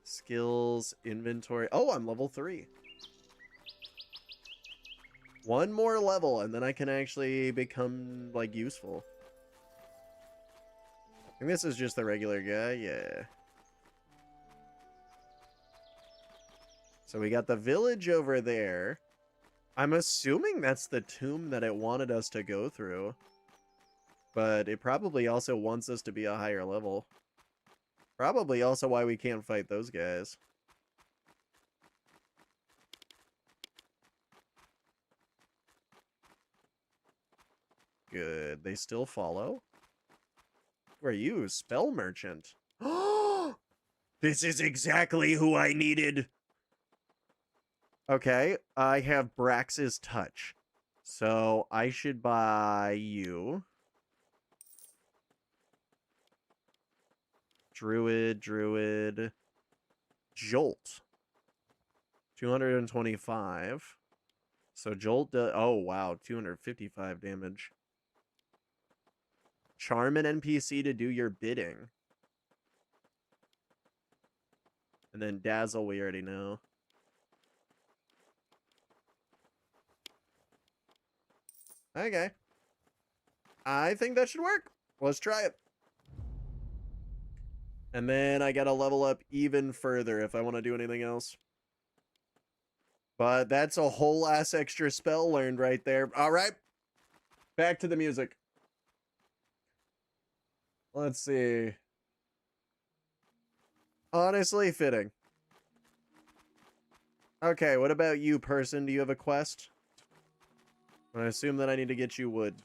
Skills, inventory. Oh, I'm level 3. One more level, and then I can actually become, like, useful. I think this is just the regular guy, yeah. So we got the village over there. I'm assuming that's the tomb that it wanted us to go through. But it probably also wants us to be a higher level. Probably also why we can't fight those guys. Good. They still follow? Who are you? Spell Merchant. This is exactly who I needed. Okay, I have Brax's Touch. So I should buy you. Druid. Jolt. 225. So Jolt does... Oh, wow. 255 damage. Charm an NPC to do your bidding. And then Dazzle, we already know. Okay. I think that should work. Let's try it. And then I gotta level up even further if I want to do anything else. But that's a whole ass extra spell learned right there. All right. Back to the music. Let's see. Honestly fitting. Okay, what about you, person? Do you have a quest? I assume that I need to get you wood.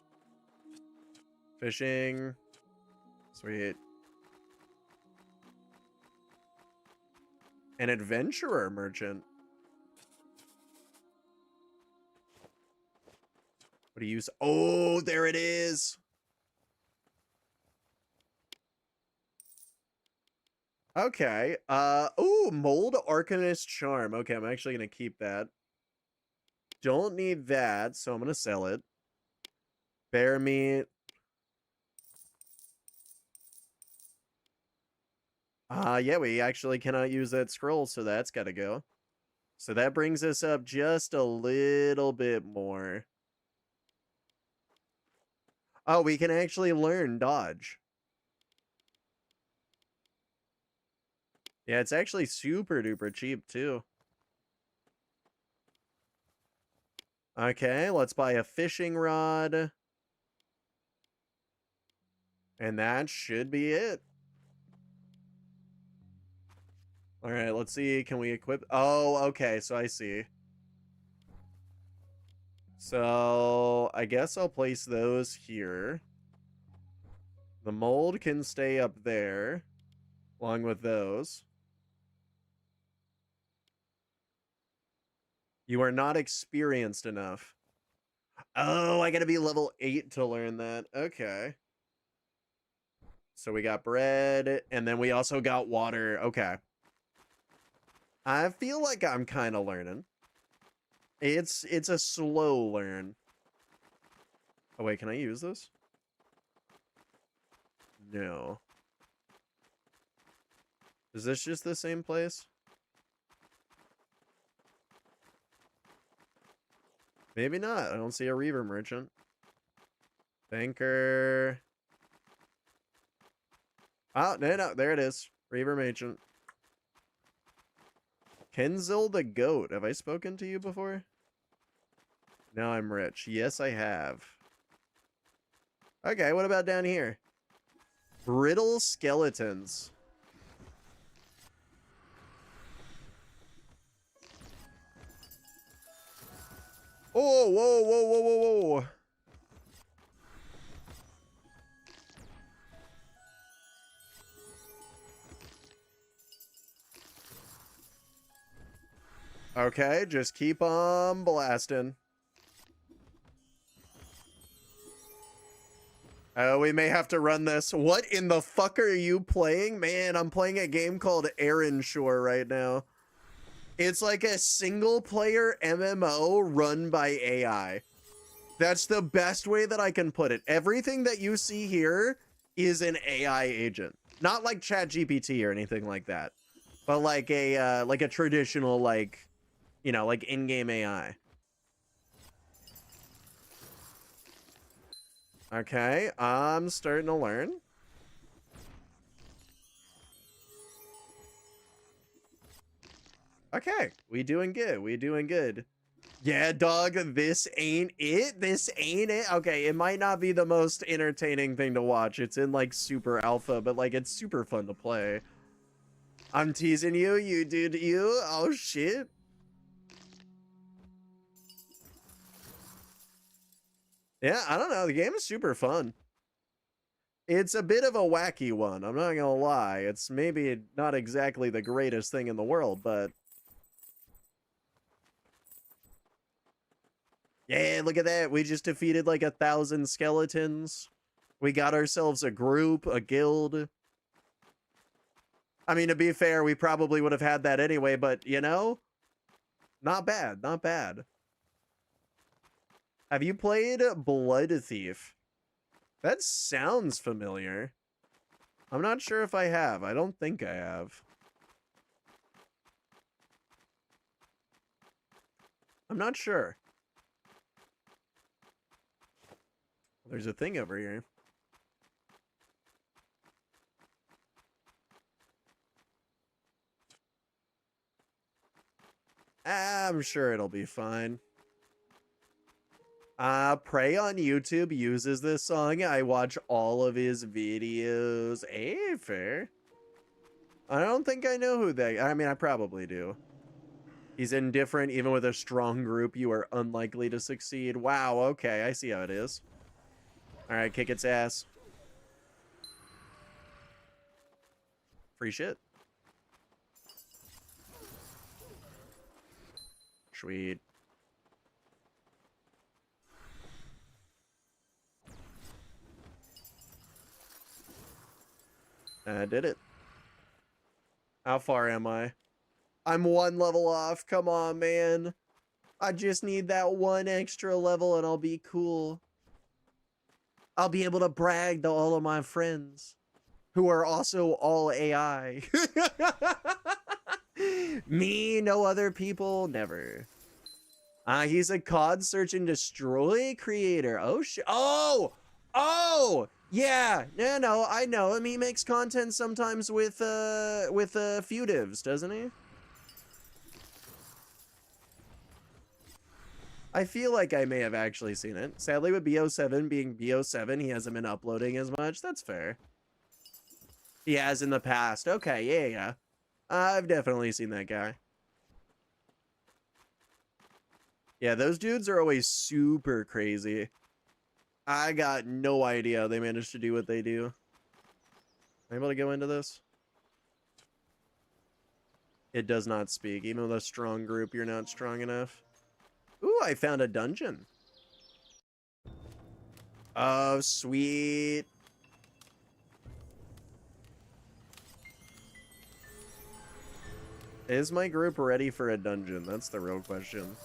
Fishing. Sweet. An adventurer merchant. What do you use? Oh, there it is. Okay. Ooh, Mold Arcanist Charm. Okay, I'm actually gonna keep that. Don't need that, so I'm gonna sell it. Bear meat. Yeah, we actually cannot use that scroll, so that's gotta go. So that brings us up just a little bit more. Oh, we can actually learn dodge. Yeah, it's actually super duper cheap too. Okay, let's buy a fishing rod. And that should be it. All right, let's see. Can we equip? Oh, okay. So I see. So I guess I'll place those here. The mold can stay up there along with those. You are not experienced enough. Oh, I gotta be level 8 to learn that. Okay. So we got bread, and then we also got water. Okay. I feel like I'm kind of learning. It's a slow learn. Oh, wait, can I use this? No. Is this just the same place? Maybe not. I don't see a Reaver merchant. Banker. Oh, no, there it is. Reaver merchant. Kenzil the goat. Have I spoken to you before? Now I'm rich. Yes, I have. Okay, what about down here? Brittle skeletons. Oh, whoa, whoa, whoa, whoa, whoa. Okay, just keep on blasting. Oh, we may have to run this. What in the fuck are you playing? Man, I'm playing a game called ErenShor right now. It's like a single-player MMO run by AI. That's the best way that I can put it. Everything that you see here is an AI agent. Not like ChatGPT or anything like that. But like a traditional, like, you know, like in-game AI. Okay, I'm starting to learn. Okay, we doing good. We doing good. Yeah, dog, this ain't it. This ain't it. Okay, it might not be the most entertaining thing to watch. It's in like super alpha, but like it's super fun to play. I'm teasing you. You dude, you. Oh shit. Yeah, I don't know. The game is super fun. It's a bit of a wacky one. I'm not gonna lie. It's maybe not exactly the greatest thing in the world, but yeah, look at that. We just defeated like 1,000 skeletons. We got ourselves a group, a guild. I mean, to be fair, we probably would have had that anyway, but you know, not bad, not bad. Have you played Blood Thief? That sounds familiar. I'm not sure if I have. I don't think I have. I'm not sure. There's a thing over here. I'm sure it'll be fine. Prey on YouTube uses this song. I watch all of his videos. Hey, fair. I don't think I know who that... I mean, I probably do. He's indifferent. Even with a strong group, you are unlikely to succeed. Wow, okay. I see how it is. Alright, kick its ass. Free shit. Sweet. I did it. How far am I? I'm 1 level off. Come on, man. I just need that 1 extra level and I'll be cool. I'll be able to brag to all of my friends who are also all AI. Me, no other people, never. He's a COD search and destroy creator. Oh, shit. Oh! Yeah, no, I know him. He makes content sometimes with feudivs, doesn't he? I feel like I may have actually seen it. Sadly, with BO7 being BO7, he hasn't been uploading as much. That's fair. He has in the past. Okay, yeah. I've definitely seen that guy. Yeah, those dudes are always super crazy. I got no idea how they managed to do what they do. Am I able to go into this? It does not speak. Even with a strong group, you're not strong enough. Ooh, I found a dungeon. Oh, sweet. Is my group ready for a dungeon? That's the real question.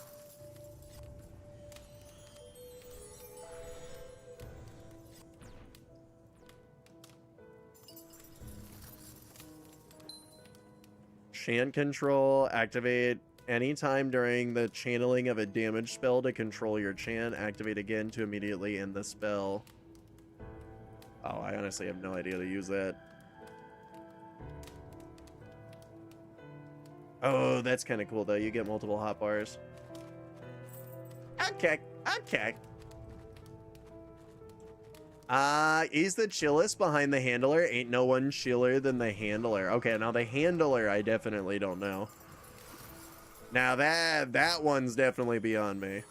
Chant control, activate anytime during the channeling of a damage spell to control your chant. Activate again to immediately end the spell. Oh, I honestly have no idea to use that. Oh, that's kind of cool, though. You get multiple hotbars. Okay. He's the chillest behind the handler. Ain't no one chiller than the handler. Okay, now the handler I definitely don't know. Now that one's definitely beyond me.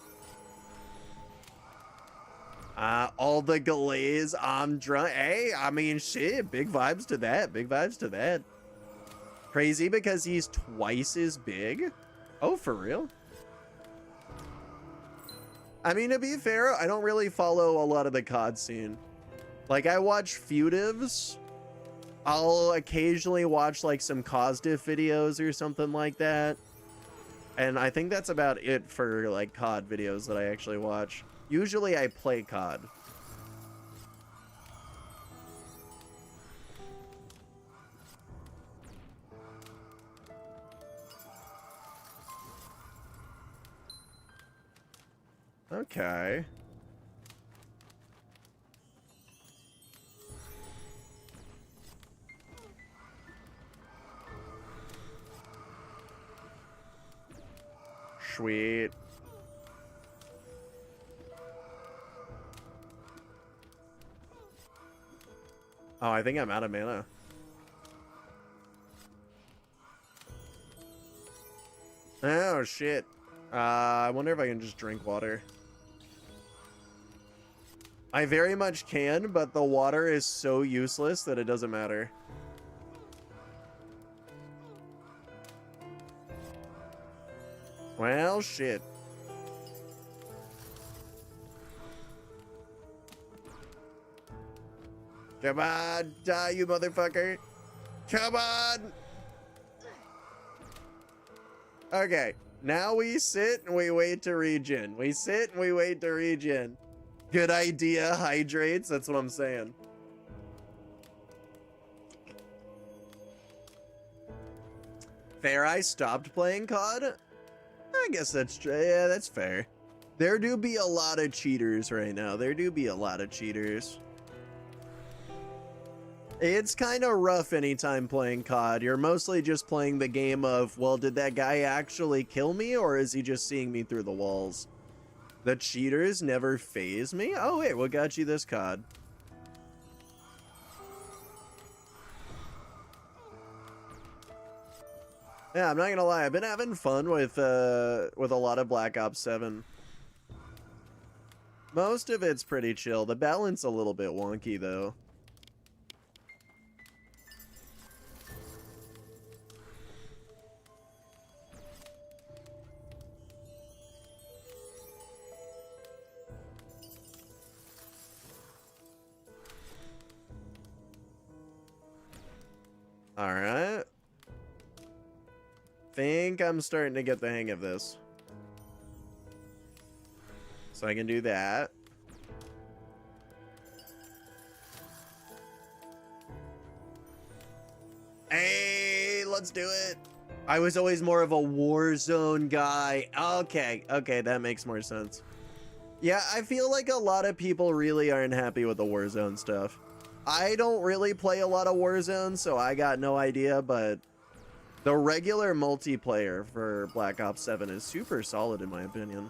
All the glaze, I'm drunk. Hey, I mean, shit, big vibes to that. Big vibes to that. Crazy because he's twice as big? Oh, for real? I mean, to be fair, I don't really follow a lot of the COD scene. Like, I watch feudivs. I'll occasionally watch, like, some COSDIF videos or something like that. And I think that's about it for, like, COD videos that I actually watch. Usually I play COD. Okay. Sweet. Oh, I think I'm out of mana. Oh, shit. I wonder if I can just drink water. I very much can, but the water is so useless that it doesn't matter. Well, shit. Come on, die, you motherfucker. Come on. Okay, now we sit and we wait to regen. We sit and we wait to regen. Good idea, hydrates. That's what I'm saying. Fair, I stopped playing COD. I guess that's true. Yeah, that's fair. There do be a lot of cheaters right now. There do be a lot of cheaters. It's kind of rough anytime playing COD. You're mostly just playing the game of, well, did that guy actually kill me, or is he just seeing me through the walls? The cheaters never phase me? Oh, wait, what got you this COD? Yeah, I'm not gonna lie. I've been having fun with a lot of Black Ops 7. Most of it's pretty chill. The balance a little bit wonky, though. All right. Think I'm starting to get the hang of this. So I can do that. Hey, let's do it. I was always more of a Warzone guy. Okay, that makes more sense. Yeah, I feel like a lot of people really aren't happy with the Warzone stuff. I don't really play a lot of Warzone, so I got no idea, but the regular multiplayer for Black Ops 7 is super solid in my opinion.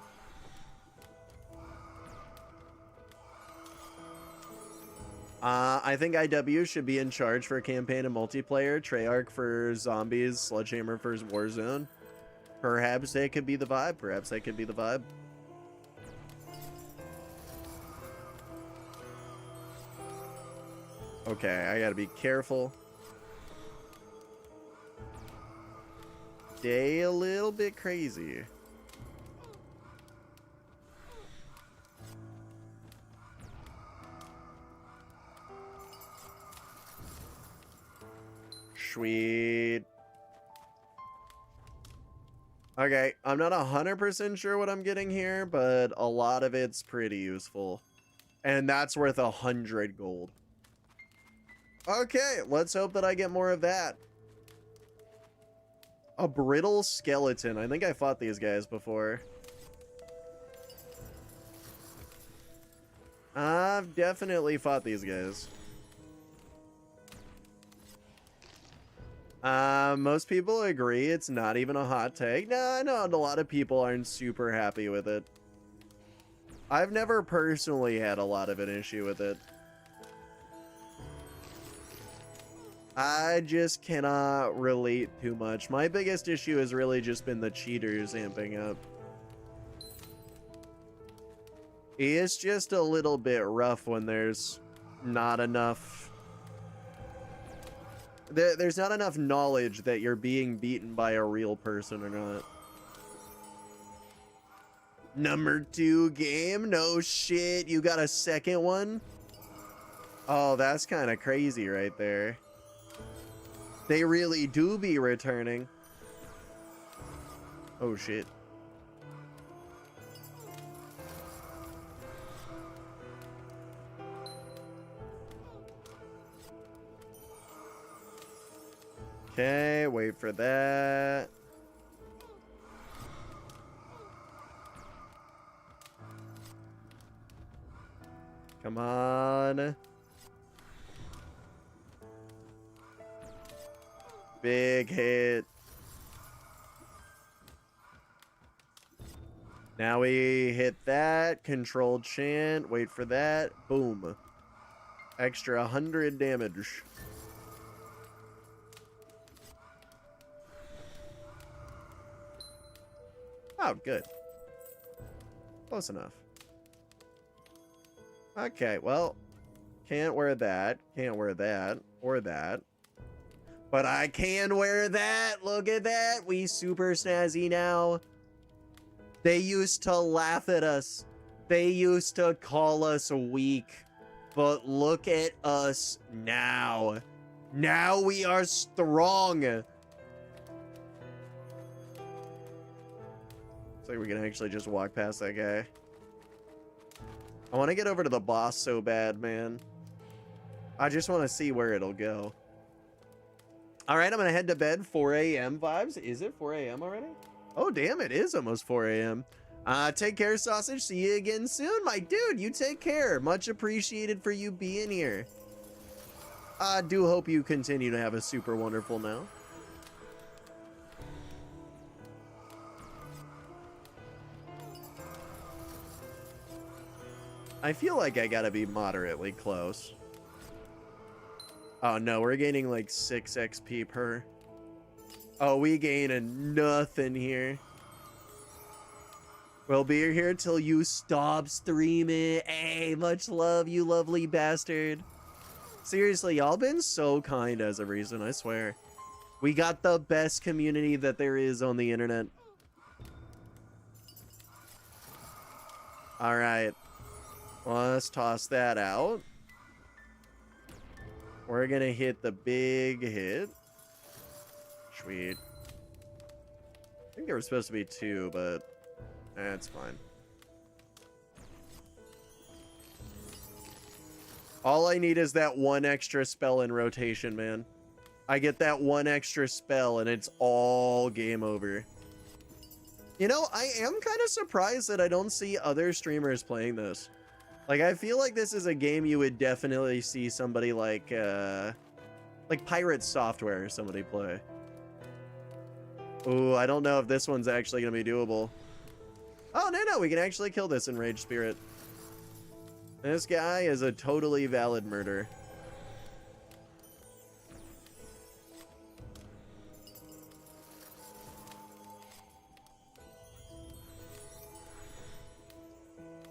I think IW should be in charge for campaign and multiplayer, Treyarch for zombies, Sledgehammer for Warzone. Perhaps they could be the vibe. Perhaps they could be the vibe. Okay, I gotta be careful. Stay a little bit crazy. Sweet. Okay, I'm not 100% sure what I'm getting here, but a lot of it's pretty useful. And that's worth 100 gold. Okay, let's hope that I get more of that. A brittle skeleton. I think I fought these guys before. I've definitely fought these guys. Most people agree it's not even a hot take. No, I know a lot of people aren't super happy with it. I've never personally had a lot of an issue with it. I just cannot relate too much. My biggest issue has really just been the cheaters amping up. It's just a little bit rough when there's not enough... There's not enough knowledge that you're being beaten by a real person or not. Number 2 game? No shit, you got a second one? Oh, that's kind of crazy right there. They really do be returning. Oh shit. Okay, wait for that. Come on. Big hit. Now we hit that. Controlled chant. Wait for that. Boom. Extra 100 damage. Oh, good. Close enough. Okay, well, can't wear that. Can't wear that. Or that. But I can wear that. Look at that. We super snazzy now. They used to laugh at us. They used to call us weak. But look at us now. Now we are strong. It's like we can actually just walk past that guy. I want to get over to the boss so bad, man. I just want to see where it'll go. All right, I'm going to head to bed. 4 a.m. vibes. Is it 4 a.m. already? Oh, damn, it is almost 4 a.m. Take care, Sausage. See you again soon. My dude, you take care. Much appreciated for you being here. I do hope you continue to have a super wonderful now. I feel like I gotta be moderately close. Oh no, we're gaining like 6 XP per. Oh, we gaining nothing here. We'll be here till you stop streaming. Hey, much love, you lovely bastard. Seriously, y'all been so kind as a reason, I swear. We got the best community that there is on the internet. All right. Let's toss that out. We're gonna hit the big hit. Sweet. I think there was supposed to be 2, but that's fine. All I need is that 1 extra spell in rotation, man. I get that 1 extra spell and it's all game over. You know, I am kind of surprised that I don't see other streamers playing this. Like, I feel like this is a game you would definitely see somebody like Pirate Software or somebody play. Ooh, I don't know if this one's actually going to be doable. Oh, no, we can actually kill this Enraged Spirit. This guy is a totally valid murder.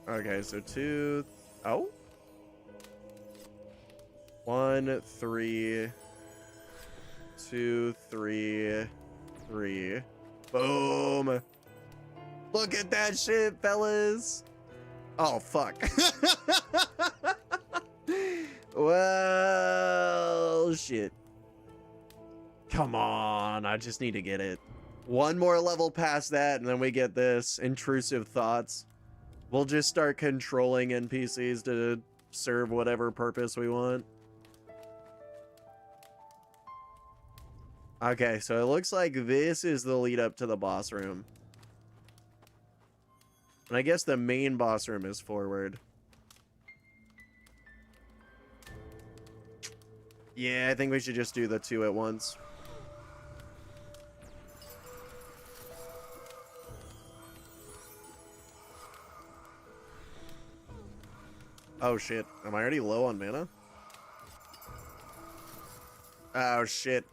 Okay, so 2... Oh? 1, 3... 2, 3... 3... Boom! Look at that shit, fellas! Oh, fuck. Well, shit. Come on, I just need to get it. 1 more level past that, and then we get this. Intrusive Thoughts. We'll just start controlling NPCs to serve whatever purpose we want. Okay, so it looks like this is the lead up to the boss room. And I guess the main boss room is forward. Yeah, I think we should just do the 2 at once. Oh shit, am I already low on mana? Oh shit.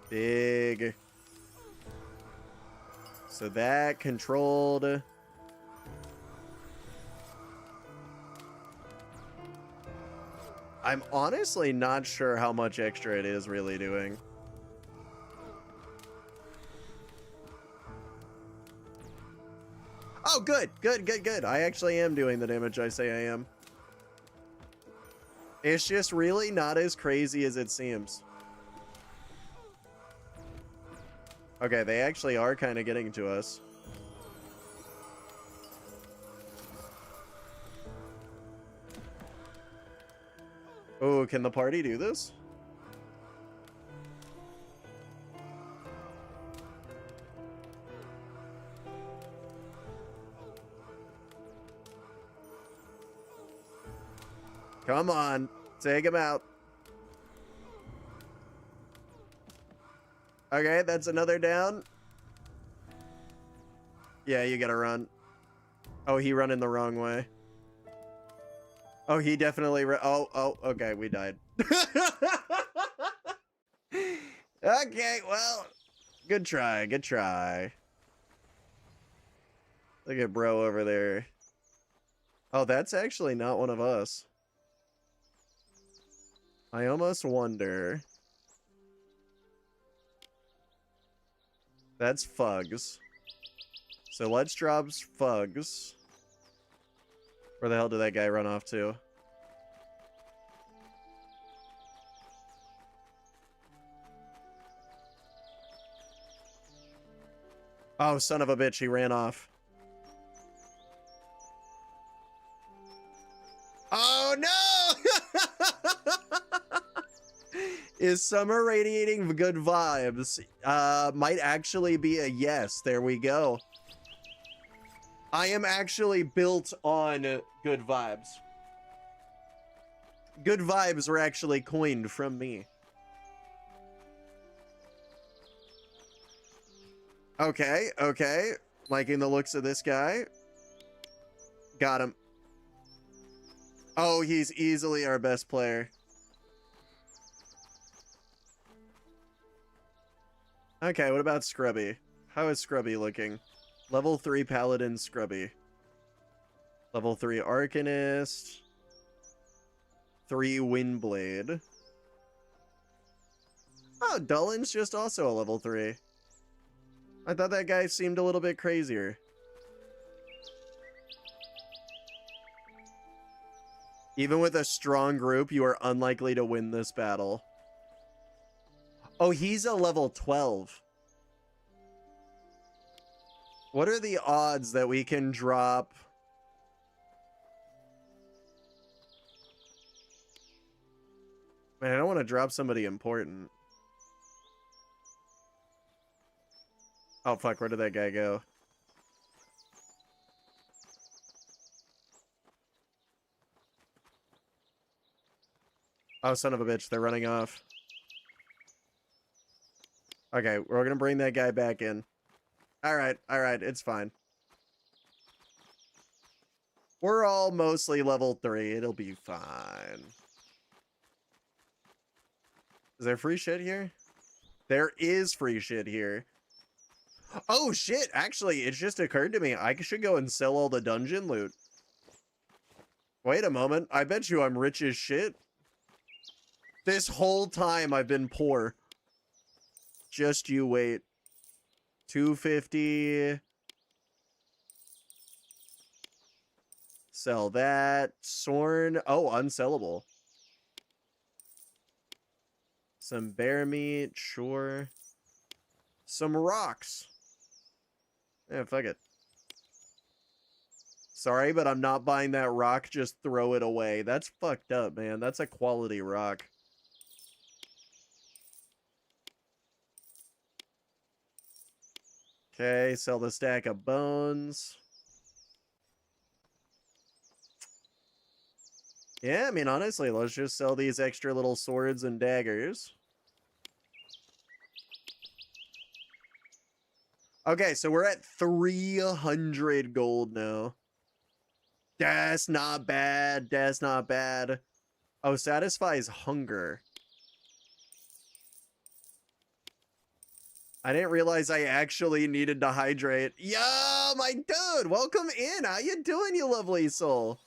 Big. So that controlled. I'm honestly not sure how much extra it is really doing. Oh, good. I actually am doing the damage I say I am. It's just really not as crazy as it seems. Okay, they actually are kind of getting to us. Oh, can the party do this? Come on, take him out. Okay, that's another down. Yeah, you gotta run. Oh, he running the wrong way. Oh, he definitely oh, okay, we died. Okay, well, good try. Look at bro over there. Oh, that's actually not one of us. I almost wonder. That's Fugs. So let's drop Fugs. Where the hell did that guy run off to? Oh, son of a bitch, he ran off. summer radiating good vibes might actually be a yes. There we go. I am actually built on good vibes. Good vibes were actually coined from me. Okay, okay. Liking the looks of this guy. Got him. Oh, he's easily our best player. Okay, what about Scrubby? How is Scrubby looking? Level 3 Paladin Scrubby. Level 3 Arcanist. 3 Windblade. Oh, Dullin's just also a level 3. I thought that guy seemed a little bit crazier. Even with a strong group, you are unlikely to win this battle. Oh, he's a level 12. What are the odds that we can drop... Man, I don't want to drop somebody important. Oh, fuck, where did that guy go? Oh, son of a bitch, they're running off. Okay, we're gonna bring that guy back in. Alright, it's fine. We're all mostly level 3, it'll be fine. Is there free shit here? There is free shit here. Oh shit, actually, it just occurred to me, I should go and sell all the dungeon loot. Wait a moment, I bet you I'm rich as shit. This whole time I've been poor. Just you wait. 250. Sell that. Sorn. Oh, unsellable. Some bear meat. Sure. Some rocks. Yeah, fuck it. Sorry, but I'm not buying that rock. Just throw it away. That's fucked up, man. That's a quality rock. Okay, sell the stack of bones. Yeah, I mean, honestly, let's just sell these extra little swords and daggers. Okay, so we're at 300 gold now. That's not bad. That's not bad. Oh, satisfies hunger. I didn't realize I actually needed to hydrate. Yo, my dude, welcome in. How you doing, you lovely soul?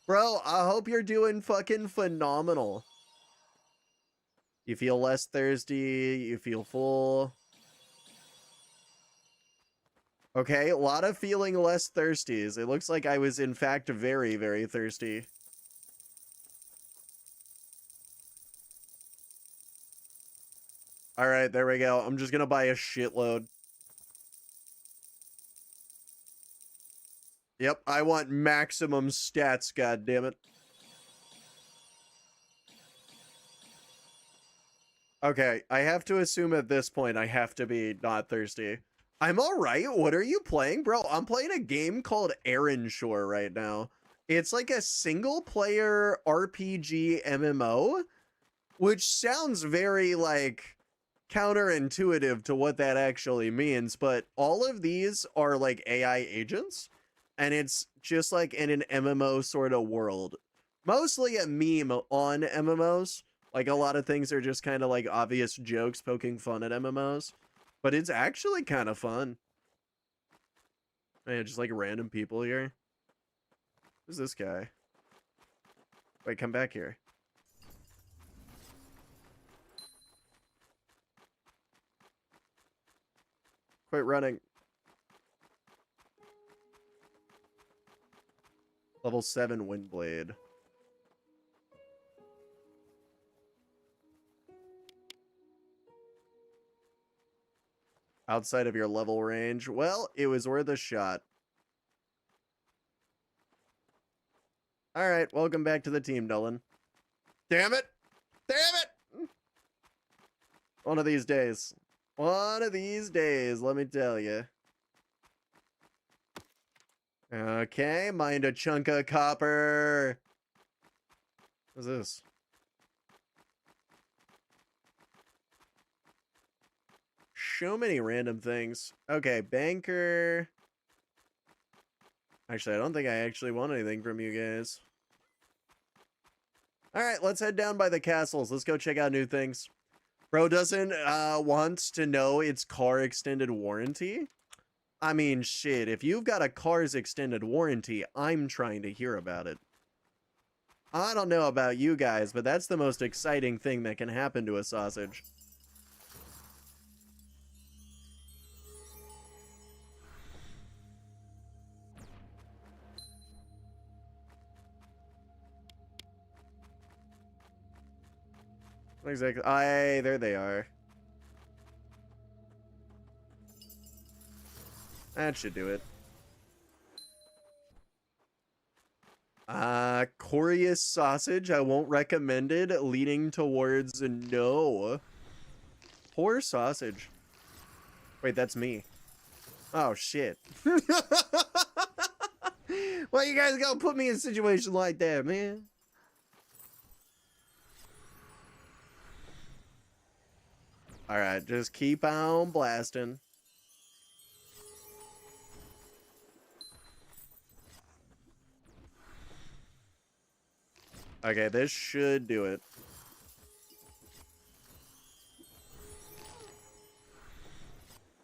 Bro, I hope you're doing fucking phenomenal. You feel less thirsty. You feel full. Okay, a lot of feeling less thirsties. It looks like I was, in fact, very, very thirsty. All right, there we go. I'm just gonna buy a shitload. Yep, I want maximum stats, goddammit. Okay, I have to assume at this point I have to be not thirsty. I'm alright. What are you playing? Bro, I'm playing a game called ErenShor right now. It's like a single-player RPG MMO, which sounds very, like, counterintuitive to what that actually means, but all of these are, like, AI agents, and it's just, like, in an MMO sort of world. Mostly a meme on MMOs. Like, a lot of things are just kind of, like, obvious jokes poking fun at MMOs. But it's actually kind of fun. Man, just like random people here. Who's this guy? Wait, come back here. Quit running. Level 7 Windblade. Outside of your level range. Well, it was worth a shot. Alright, welcome back to the team, Dolan. Damn it! Damn it! One of these days. One of these days, let me tell you. Okay, mind a chunk of copper. What's this? So many random things. Okay, banker. Actually, I don't think I actually want anything from you guys. All right, let's head down by the castles. Let's go check out new things. Bro doesn't want to know its car extended warranty. I mean, shit, if you've got a car's extended warranty, I'm trying to hear about it. I don't know about you guys, but that's the most exciting thing that can happen to a sausage. Exactly. There they are. That should do it. Corious sausage. I won't recommend it. Leaning towards no. Poor sausage. Wait, that's me. Oh, shit. Why you guys gotta put me in a situation like that, man? Alright, just keep on blasting. Okay, this should do it.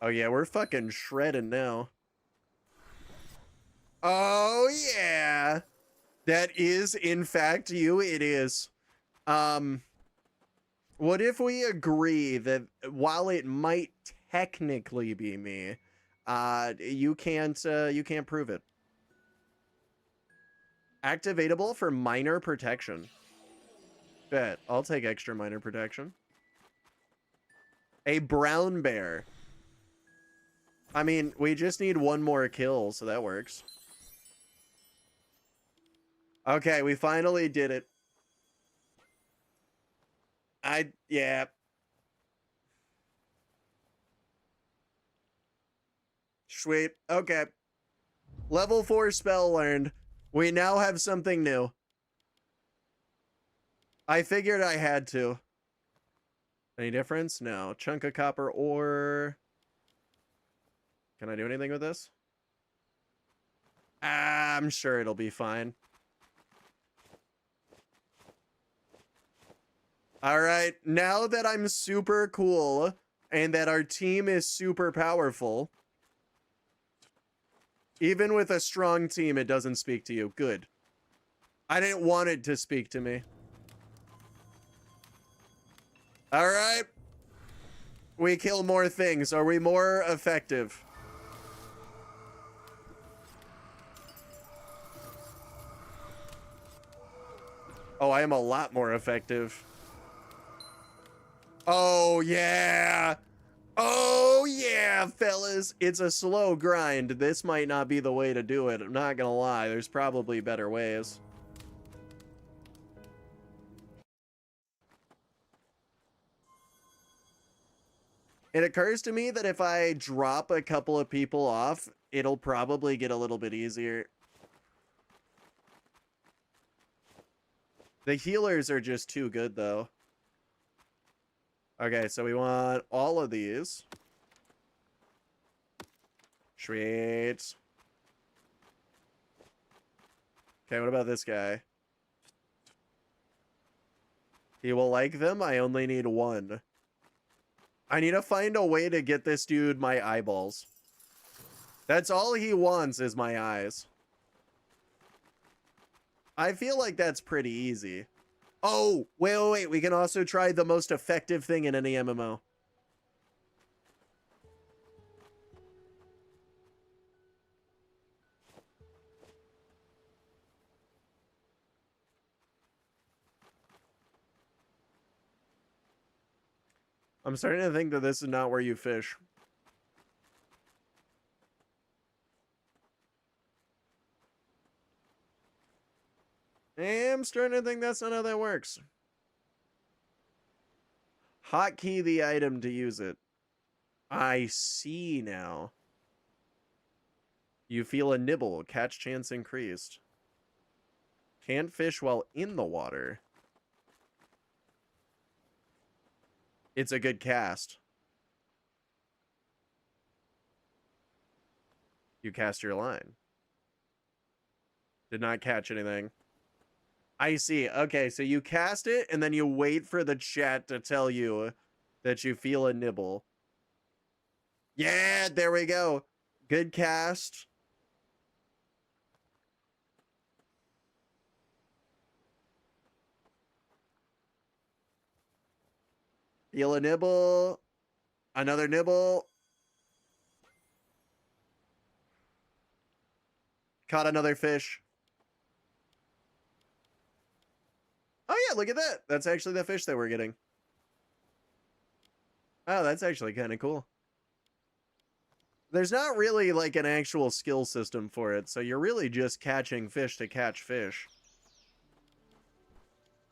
Oh yeah, we're fucking shredding now. Oh yeah! That is, in fact, you. It is. What if we agree that while it might technically be me, you can't prove it. Activatable for minor protection. Bet. I'll take extra minor protection. A brown bear. I mean, we just need one more kill, so that works. Okay, we finally did it. Yeah. Sweet. Okay. Level 4 spell learned. We now have something new. I figured I had to. Any difference? No. Chunk of copper ore. Can I do anything with this? I'm sure it'll be fine. Alright, now that I'm super cool and that our team is super powerful, even with a strong team, it doesn't speak to you. Good. I didn't want it to speak to me. Alright. We kill more things. Are we more effective? Oh, I am a lot more effective. Oh, yeah. Oh, yeah, fellas. It's a slow grind. This might not be the way to do it. I'm not gonna lie. There's probably better ways. It occurs to me that if I drop a couple of people off, it'll probably get a little bit easier. The healers are just too good, though. Okay, so we want all of these. Sweet. Okay, what about this guy? He will like them. I only need one. I need to find a way to get this dude my eyeballs. That's all he wants is my eyes. I feel like that's pretty easy. Oh, wait. We can also try the most effective thing in any MMO. I'm starting to think that this is not where you fish. I'm starting to think that's not how that works. Hotkey the item to use it. I see now. You feel a nibble. Catch chance increased. Can't fish while in the water. It's a good cast. You cast your line. Did not catch anything. I see. Okay, so you cast it, and then you wait for the chat to tell you that you feel a nibble. Yeah, there we go. Good cast. Feel a nibble. Another nibble. Caught another fish. Oh yeah, look at that. That's actually the fish that we're getting. Oh, that's actually kind of cool. There's not really like an actual skill system for it, so you're really just catching fish to catch fish.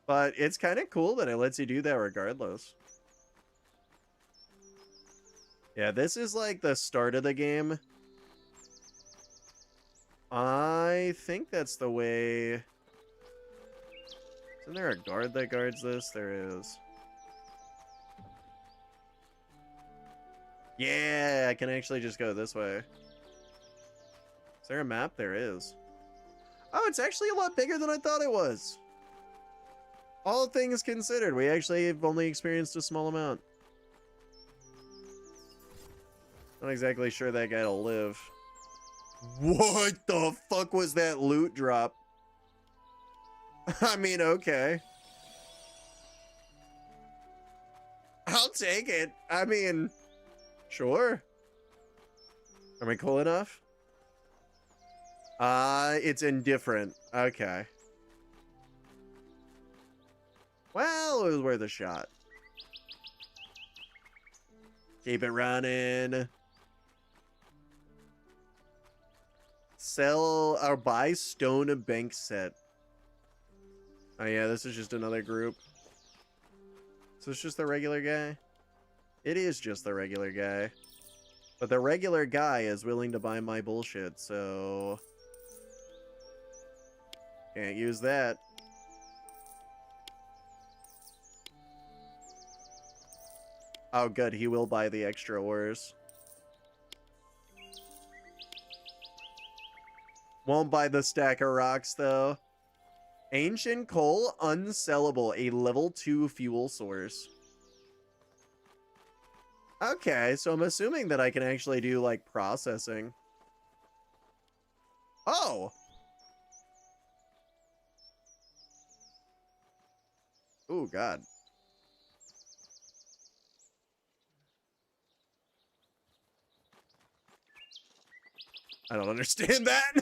But it's kind of cool that it lets you do that regardless. Yeah, this is like the start of the game. I think that's the way... Isn't there a guard that guards this? There is. Yeah, I can actually just go this way. Is there a map? There is. Oh, it's actually a lot bigger than I thought it was. All things considered, we actually have only experienced a small amount. Not exactly sure that guy'll live. What the fuck was that loot drop? I mean, okay. I'll take it. I mean, sure. Am I cool enough? It's indifferent. Okay. Well, it was worth a shot. Keep it running. Sell or buy stone bank set. Oh yeah, this is just another group. So it's just the regular guy? It is just the regular guy. But the regular guy is willing to buy my bullshit, so... Can't use that. Oh good, he will buy the extra ores. Won't buy the stack of rocks, though. Ancient coal, unsellable, a level 2 fuel source. Okay, so I'm assuming that I can actually do, like, processing. Oh! Oh, God. I don't understand that.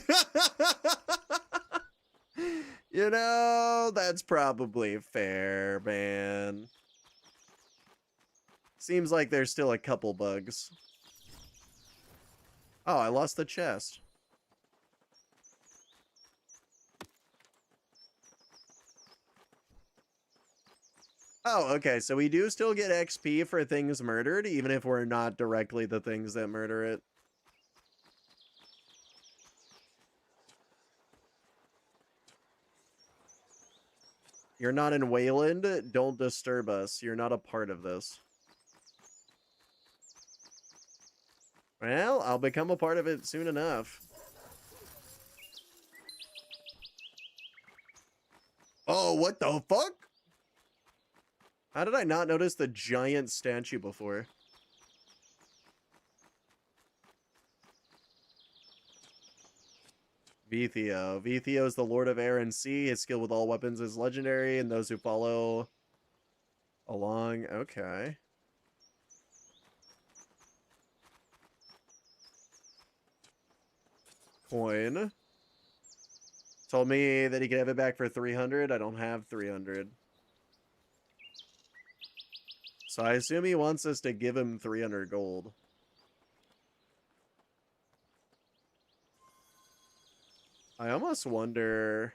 You know, that's probably fair, man. Seems like there's still a couple bugs. Oh, I lost the chest. Oh, okay, so we do still get XP for things murdered, even if we're not directly the things that murder it. You're not in Wayland, don't disturb us. You're not a part of this. Well, I'll become a part of it soon enough. Oh, what the fuck? How did I not notice the giant statue before? Vethio. Vethio is the Lord of Air and Sea. His skill with all weapons is legendary, and those who follow along... Okay. Coin. Told me that he could have it back for 300. I don't have 300. So I assume he wants us to give him 300 gold. I almost wonder...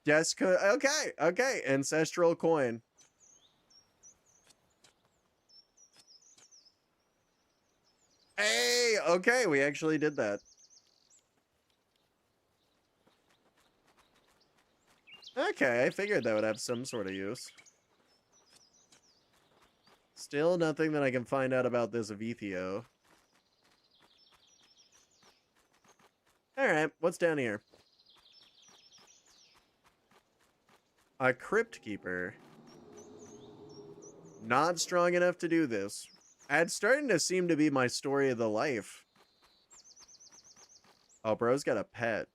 Okay, okay. Ancestral coin. Hey, okay, we actually did that. Okay, I figured that would have some sort of use. Still nothing that I can find out about this Vethio. Alright, what's down here? A Crypt Keeper. Not strong enough to do this. It's starting to seem to be my story of the life. Oh, bro's got a pet.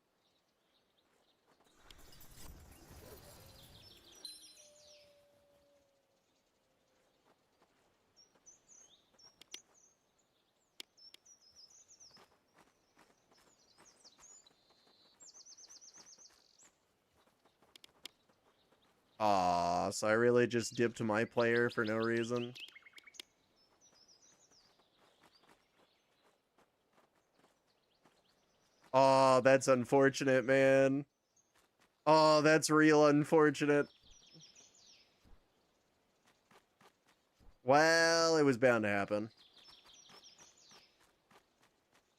Aw, so I really just dipped my player for no reason. Oh, that's unfortunate, man. Oh, that's real unfortunate. Well, it was bound to happen.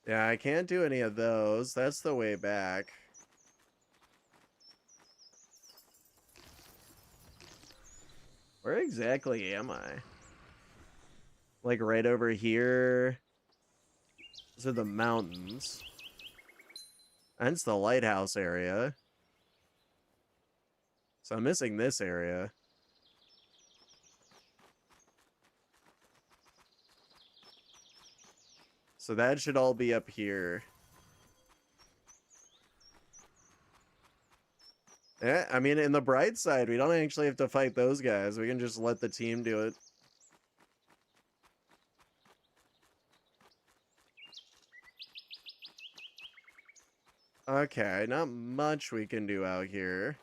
Yeah, I can't do any of those. That's the way back. Where exactly am I? Like right over here? These are the mountains. That's the lighthouse area. So I'm missing this area. So that should all be up here. Yeah, I mean, in the bright side, we don't actually have to fight those guys. We can just let the team do it. Okay, not much we can do out here.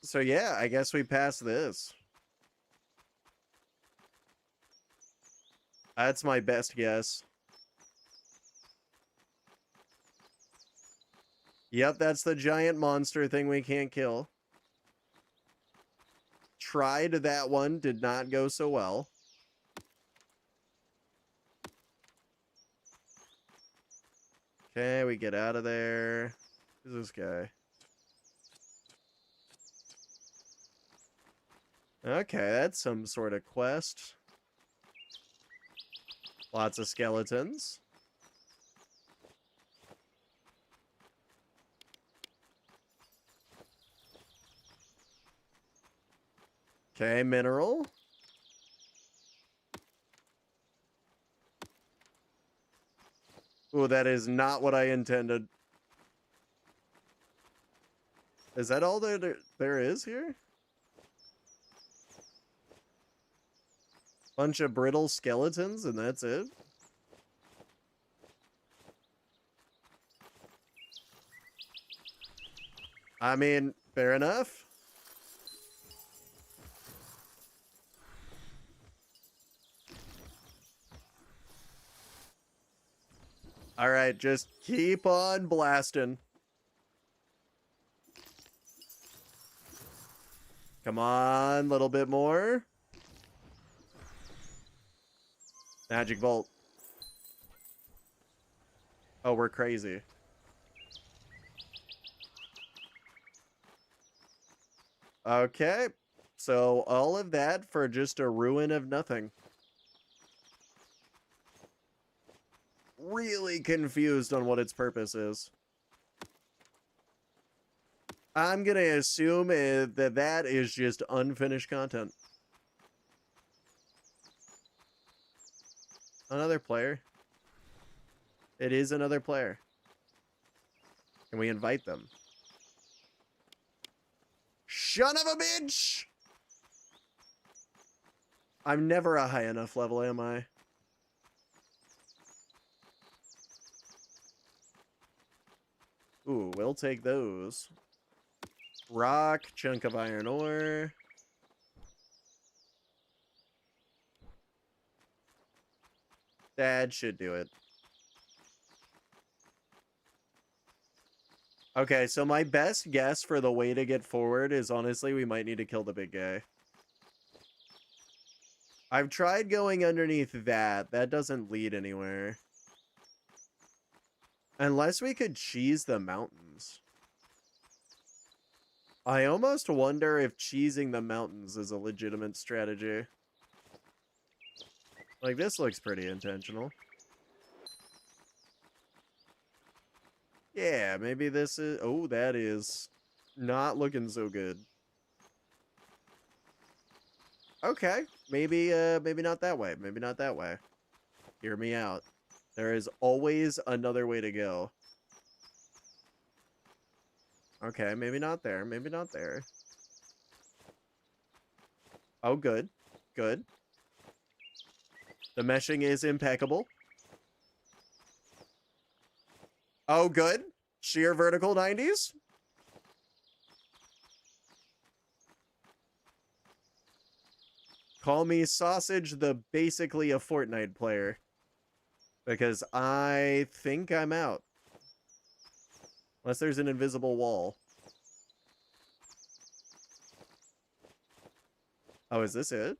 So yeah, I guess we pass this. That's my best guess. Yep, that's the giant monster thing we can't kill. Tried that one, did not go so well. Okay, we get out of there. Who's this guy? Okay, that's some sort of quest. Lots of skeletons. Okay, mineral. Ooh, that is not what I intended. Is that all there is here? Bunch of brittle skeletons and that's it? I mean, fair enough. Alright, just keep on blasting. Come on, a little bit more. Magic Bolt. Oh, we're crazy. Okay, so all of that for just a ruin of nothing. Really confused on what its purpose is. I'm gonna assume that is just unfinished content. Another player. It is another player. Can we invite them? Son of a bitch! I'm never a high enough level, am I? Ooh, we'll take those. Rock, chunk of iron ore. That should do it. Okay, so my best guess for the way to get forward is honestly we might need to kill the big guy. I've tried going underneath that. That doesn't lead anywhere. Unless we could cheese the mountains. I almost wonder if cheesing the mountains is a legitimate strategy. Like, this looks pretty intentional. Yeah, maybe this is... Oh, that is not looking so good. Okay, maybe not that way. Maybe not that way. Hear me out. There is always another way to go. Okay, maybe not there. Maybe not there. Oh, good. Good. The meshing is impeccable. Oh, good. Sheer vertical 90s. Call me Sausage, the basically a Fortnite player. Because I think I'm out. Unless there's an invisible wall. Oh, is this it?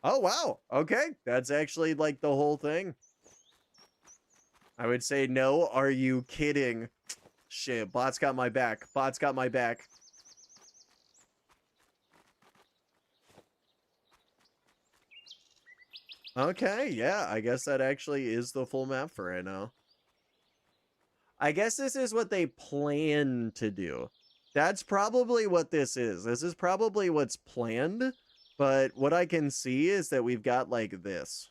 Oh, wow. Okay. That's actually like the whole thing. I would say no. Are you kidding? Shit. Bot's got my back. Bot's got my back. Okay. Yeah. I guess that actually is the full map for right now. I guess this is what they plan to do. That's probably what this is. This is probably what's planned. But what I can see is that we've got, like, this.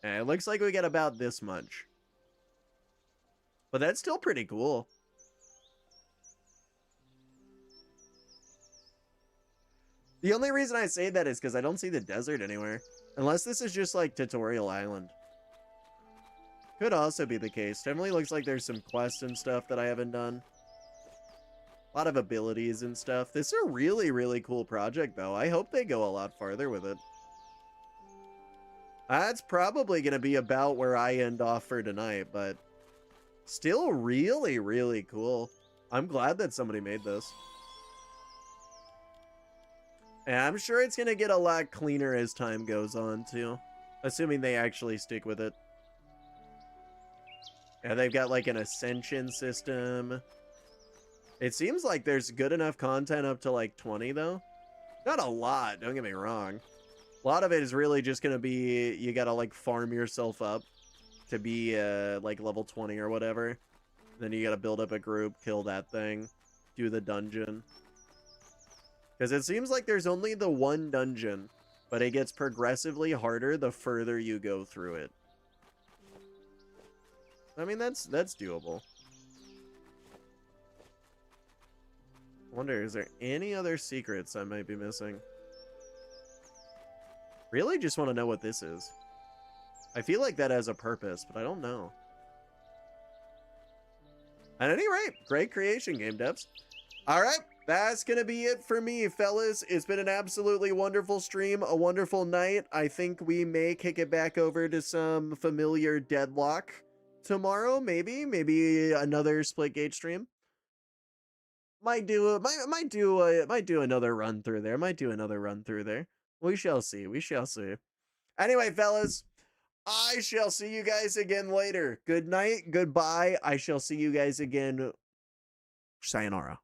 And it looks like we get about this much. But that's still pretty cool. The only reason I say that is because I don't see the desert anywhere. Unless this is just, like, Tutorial Island. Could also be the case. Definitely looks like there's some quests and stuff that I haven't done. A lot of abilities and stuff. This is a really, really cool project, though. I hope they go a lot farther with it. That's probably going to be about where I end off for tonight, but still really, really cool. I'm glad that somebody made this. And I'm sure it's going to get a lot cleaner as time goes on, too. Assuming they actually stick with it. And they've got, like, an ascension system. It seems like there's good enough content up to, like, 20, though. Not a lot, don't get me wrong. A lot of it is really just going to be, you got to, like, farm yourself up to be, like, level 20 or whatever. Then you got to build up a group, kill that thing, do the dungeon. Because it seems like there's only the one dungeon, but it gets progressively harder the further you go through it. I mean, that's doable. I wonder, is there any other secrets I might be missing? Really just want to know what this is. I feel like that has a purpose, but I don't know. At any rate, great creation, game devs. All right, that's going to be it for me, fellas. It's been an absolutely wonderful stream, a wonderful night. I think we may kick it back over to some familiar Deadlock tomorrow, maybe another Splitgate stream. Might do another run through there. We shall see. We shall see. Anyway, fellas, I shall see you guys again later. Good night. Goodbye. I shall see you guys again. Sayonara.